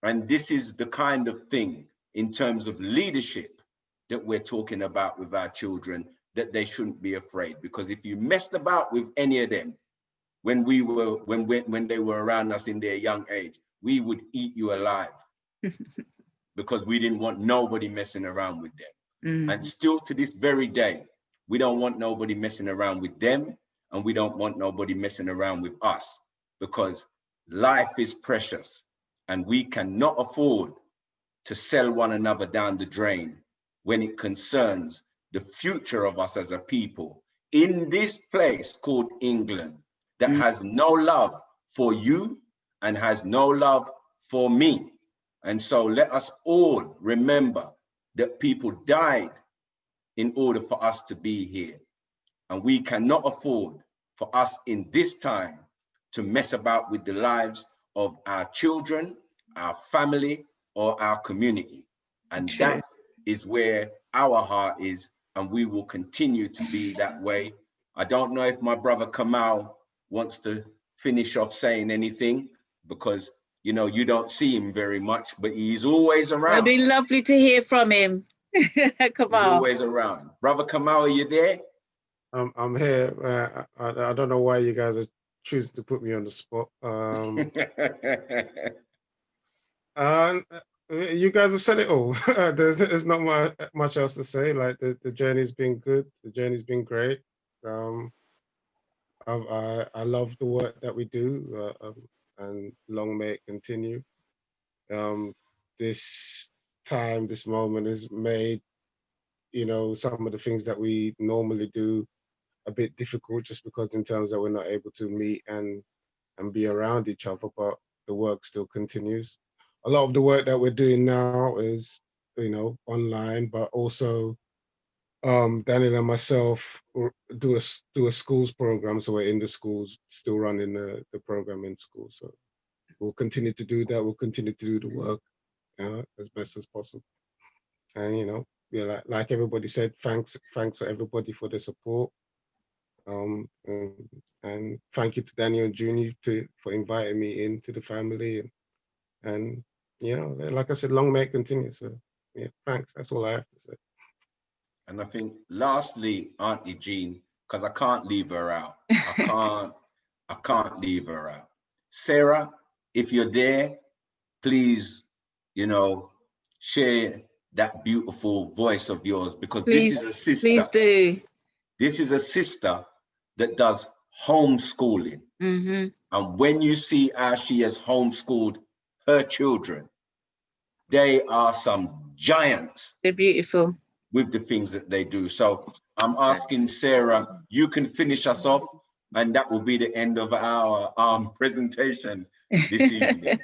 And this is the kind of thing in terms of leadership that we're talking about with our children, that they shouldn't be afraid. Because if you messed about with any of them when they were around us in their young age, we would eat you alive because we didn't want nobody messing around with them. And still to this very day, we don't want nobody messing around with them, and we don't want nobody messing around with us, because life is precious and we cannot afford to sell one another down the drain when it concerns the future of us as a people in this place called England that has no love for you and has no love for me. And so let us all remember that people died in order for us to be here. And we cannot afford for us in this time to mess about with the lives of our children, our family, or our community. And that is where our heart is, and we will continue to be that way. I don't know if my brother Kamal wants to finish off saying anything, because you know you don't see him very much, but he's always around. It'd be lovely to hear from him. He's always around. Brother Kamal, are you there? I'm here. I don't know why you guys are choosing to put me on the spot. You guys have said it all. There's not much else to say. Like the journey's been good. The journey's been great. I love the work that we do, and long may it continue. This time, this moment has made, you know, some of the things that we normally do a bit difficult, just because in terms that we're not able to meet and be around each other, but the work still continues. A lot of the work that we're doing now is, you know, online, but also Daniel and myself do a schools program, so we're in the schools, still running the program in school. So we'll continue to do that. We'll continue to do the work as best as possible. And you know, yeah, like everybody said, thanks for everybody for the support. And thank you to Daniel and Junie for inviting me into the family, and you know, like I said, long may it continue. So yeah, thanks. That's all I have to say. And I think lastly, Auntie Jean, because I can't leave her out. I can't leave her out. Sarah, if you're there, please, you know, share that beautiful voice of yours, because this is a sister. Please do. This is a sister that does homeschooling. And when you see how she has homeschooled her children, they are some giants. They're beautiful. With the things that they do. So I'm asking Sarah, you can finish us off, and that will be the end of our presentation this evening.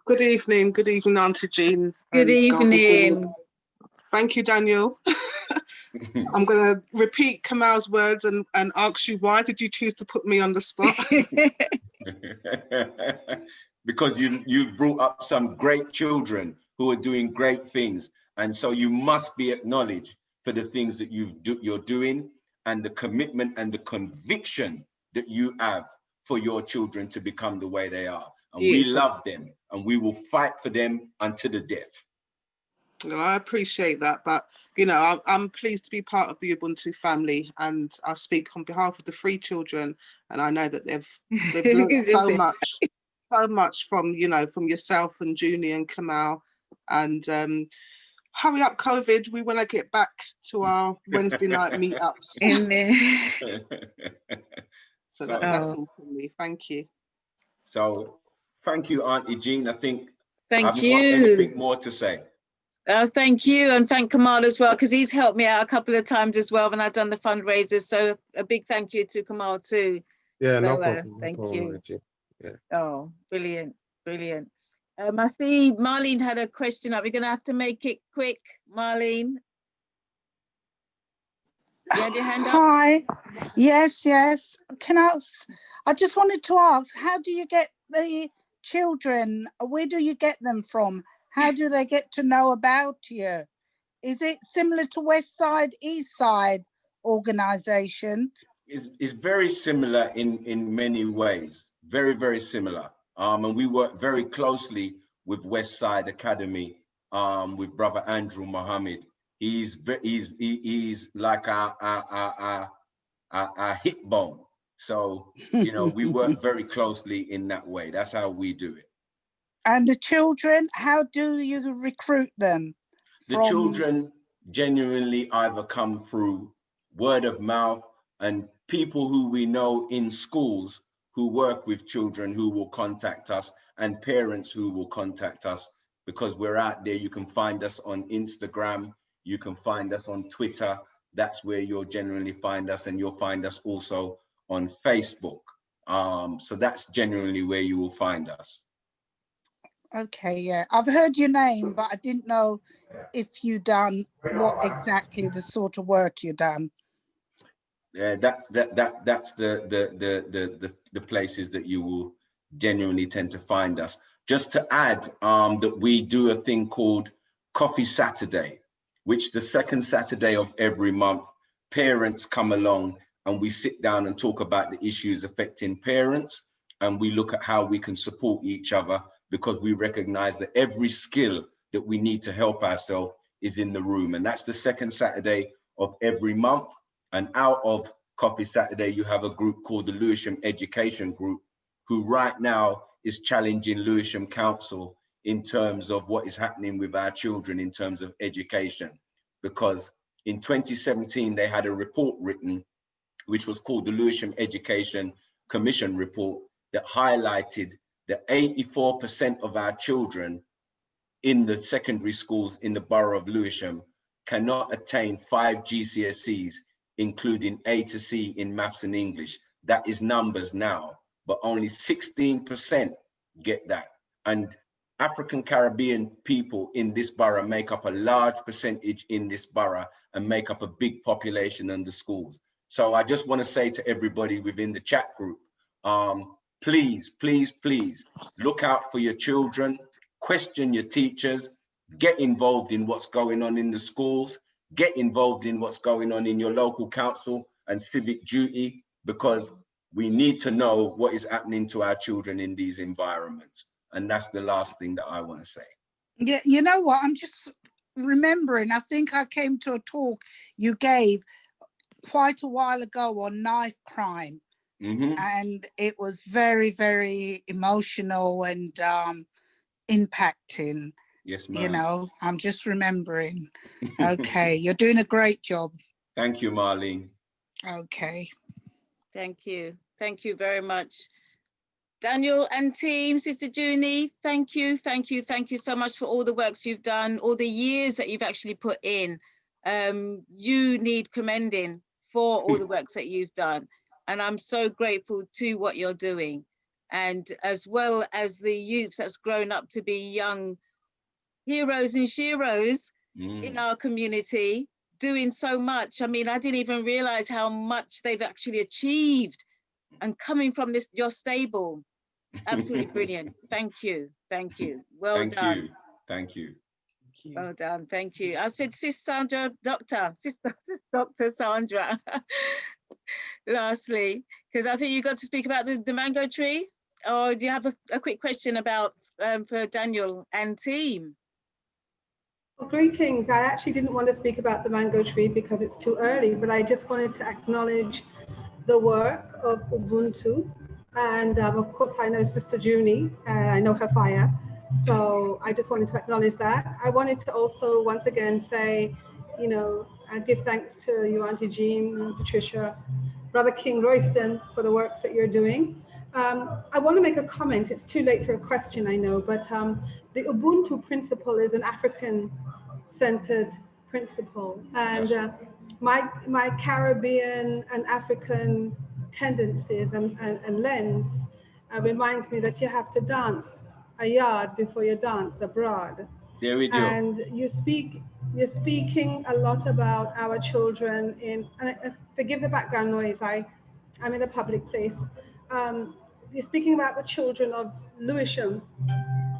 Good evening, Auntie Jean. Good evening. Thank you, Daniel. I'm going to repeat Kamal's words and ask you, why did you choose to put me on the spot? Because you brought up some great children who are doing great things. And so you must be acknowledged for the things that you're doing, and the commitment and the conviction that you have for your children to become the way they are. And we love them, and we will fight for them until the death. Well, I appreciate that, but you know, I'm pleased to be part of the Ubuntu family, and I speak on behalf of the 3 children, and I know that they've learned so much from, you know, from yourself and Junie and Kamal, and hurry up, COVID. We want to get back to our Wednesday night meetups. In there. So that's all from me. Thank you. So thank you, Auntie Jean. I think I Thank haven't you. got anything more to say. Thank you, and thank Kamal as well, because he's helped me out a couple of times as well when I've done the fundraisers. So a big thank you to Kamal too. Yeah, so, no problem. Thank no problem, you. Reggie. Yeah. Oh, brilliant, brilliant. I see Marlene had a question up. We're going to have to make it quick, Marlene. You had your hand up? Hi. Yes. I just wanted to ask, how do you get the children? Where do you get them from? How do they get to know about you? Is it similar to West Side, East Side organization? Is very similar in many ways. Very, very similar. And we work very closely with West Side Academy, with Brother Andrew Mohammed. He's like our hip bone. So, you know, we work very closely in that way. That's how we do it. And the children, how do you recruit them? The children genuinely either come through word of mouth and people who we know in schools who work with children who will contact us, and parents who will contact us, because we're out there. You can find us on Instagram, you can find us on Twitter. That's where you'll generally find us, and you'll find us also on Facebook. So that's generally where you will find us. Okay, yeah. I've heard your name, but I didn't know if you done what exactly the sort of work you done. Yeah, that's the places that you will genuinely tend to find us. Just to add, that we do a thing called Coffee Saturday, which the second Saturday of every month, parents come along and we sit down and talk about the issues affecting parents, and we look at how we can support each other, because we recognize that every skill that we need to help ourselves is in the room. And that's the second Saturday of every month. And out of Coffee Saturday, you have a group called the Lewisham Education Group, who right now is challenging Lewisham Council in terms of what is happening with our children in terms of education. Because in 2017, they had a report written, which was called the Lewisham Education Commission Report, that highlighted that 84% of our children in the secondary schools in the borough of Lewisham cannot attain 5 GCSEs, including A to C in maths and English. That is numbers now, but only 16% get that. And African Caribbean people in this borough make up a large percentage in this borough and make up a big population in the schools. So I just want to say to everybody within the chat group, please, please, please look out for your children, question your teachers, get involved in what's going on in the schools, get involved in what's going on in your local council and civic duty, because we need to know what is happening to our children in these environments. And that's the last thing that I want to say. Yeah, you know what? I'm just remembering, I think I came to a talk you gave quite a while ago on knife crime. Mm-hmm. And it was very, very emotional and impacting. Yes, ma'am. You know, I'm just remembering. Okay, you're doing a great job. Thank you, Marlene. Okay. Thank you. Thank you very much. Daniel and team, Sister Junie, thank you so much for all the works you've done, all the years that you've actually put in. You need commending for all the works that you've done. And I'm so grateful to what you're doing. And as well as the youths that's grown up to be young heroes and sheroes in our community, doing so much. I mean, I didn't even realize how much they've actually achieved, and coming from your stable. Absolutely brilliant. Thank you. Thank you. Well done. Thank you. Well done. Thank you. I said, Sister Dr. Sandra, lastly, because I think you got to speak about the mango tree, or do you have a quick question about for Daniel and team? Well, greetings. I actually didn't want to speak about the mango tree because it's too early, but I just wanted to acknowledge the work of Ubuntu. And of course, I know Sister Junie, I know her fire. So I just wanted to acknowledge that. I wanted to also once again say, you know, give thanks to you, Auntie Jean and Patricia, Brother King Royston, for the works that you're doing. I want to make a comment. It's too late for a question, I know, but the Ubuntu principle is an African-centered principle, and my Caribbean and African tendencies and lens reminds me that you have to dance a yard before you dance abroad. There we go. And you're speaking a lot about our children in, and forgive the background noise, I'm in a public place. You're speaking about the children of Lewisham,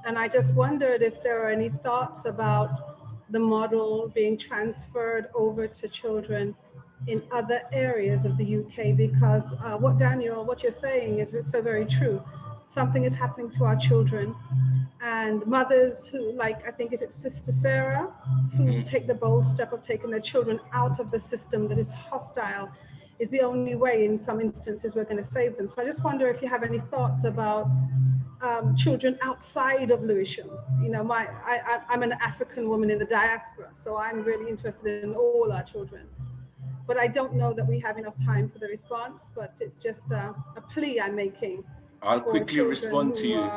and I just wondered if there are any thoughts about the model being transferred over to children in other areas of the UK, because what you're saying is so very true. Something is happening to our children, and mothers who, like, I think, is it Sister Sarah, who take the bold step of taking their children out of the system that is hostile, is the only way in some instances we're going to save them. So I just wonder if you have any thoughts about children outside of Lewisham. You know, I'm an African woman in the diaspora, so I'm really interested in all our children. But I don't know that we have enough time for the response, but it's just a plea I'm making. I'll quickly respond to you.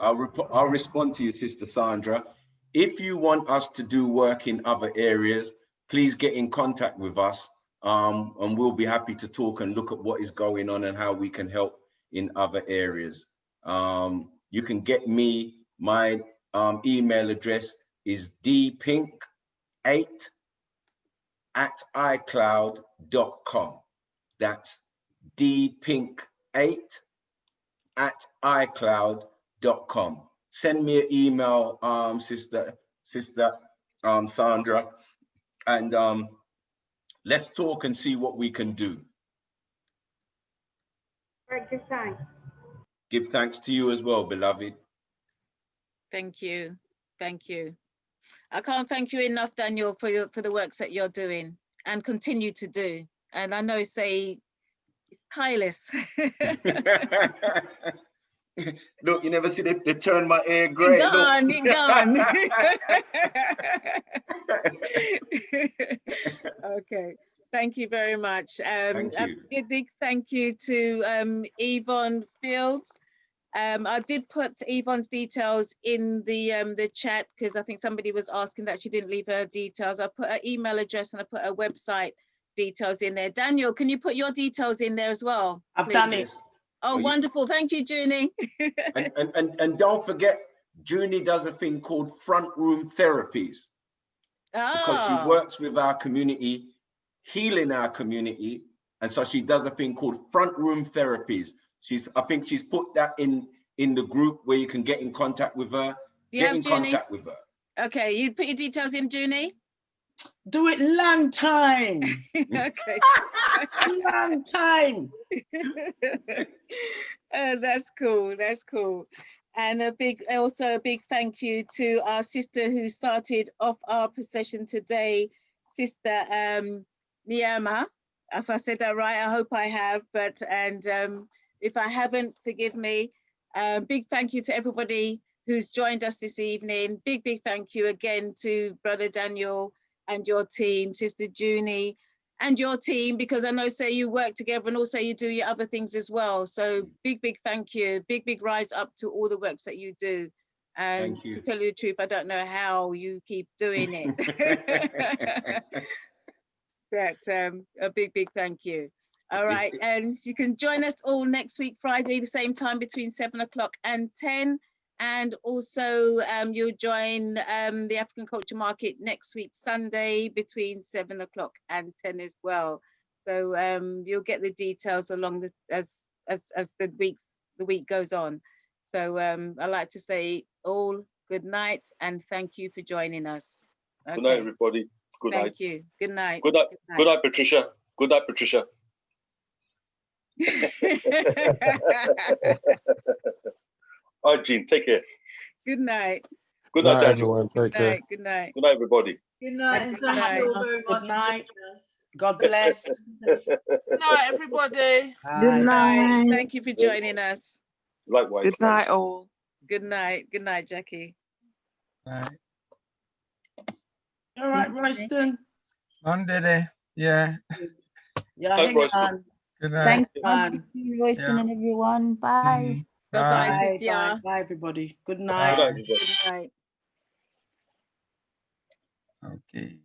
I'll respond to you, Sister Sandra. If you want us to do work in other areas, please get in contact with us, and we'll be happy to talk and look at what is going on and how we can help in other areas. You can get me, my email address is dpink8@icloud.com. That's dpink8@icloud.com. Send me an email, sister Sandra, and let's talk and see what we can do. Right, give thanks. Give thanks to you as well, beloved. Thank you. Thank you. I can't thank you enough, Daniel, for the works that you're doing and continue to do. And I know, say, it's tireless. Look, you never see they turn my hair grey. Gone. Okay. Thank you very much. Thank you. A big thank you to Yvonne Feild. I did put Yvonne's details in the chat because I think somebody was asking that she didn't leave her details. I put her email address and I put her website details in there. Daniel, can you put your details in there as well? I've done it. Oh, wonderful. Thank you, Junie. and don't forget, Junie does a thing called front room therapies. Because she works with our community, healing our community. And so she does a thing called front room therapies. I think she's put that in the group where you can get in contact with her. Get in contact with her. Okay, you put your details in, Junie? Do it long time. Okay. Long time. That's cool. That's cool. And also a big thank you to our sister who started off our procession today, Sister Naima. If I said that right, I hope I have. And if I haven't, forgive me. Big thank you to everybody who's joined us this evening. Big thank you again to Brother Daniel and your team, Sister Junie, and your team, because I know, say, you work together and also you do your other things as well. So big thank you. Big rise up to all the works that you do. And to tell you the truth, I don't know how you keep doing it. But a big thank you. All right, and you can join us all next week, Friday, the same time between 7 o'clock and 10. And also you'll join the African Culture Market next week, Sunday, between 7 o'clock and 10 as well. So you'll get the details along as the week goes on. So I'd like to say all good night and thank you for joining us. Okay. Good night, everybody. Good night. Thank you. Good night. Good night. Good night, Patricia. Good night, Patricia. All right, Jean, take care. Good night. Good night, everyone. Take care. Good night. Good night, everybody. Good night. Good night. Good night. God bless. Good night, everybody. Good night. Thank you for joining us. Likewise. Good night, all. Good night. Good night, Jackie. Right. All right, Royston. Monday, yeah. Yeah, Bye, hang Royston. on. Good night. Thank Man. you, Royston Yeah. and everyone. Bye. Bye-bye, Bye, Sis Ya. bye, everybody. Good Good night. night, everybody. Good night. Okay.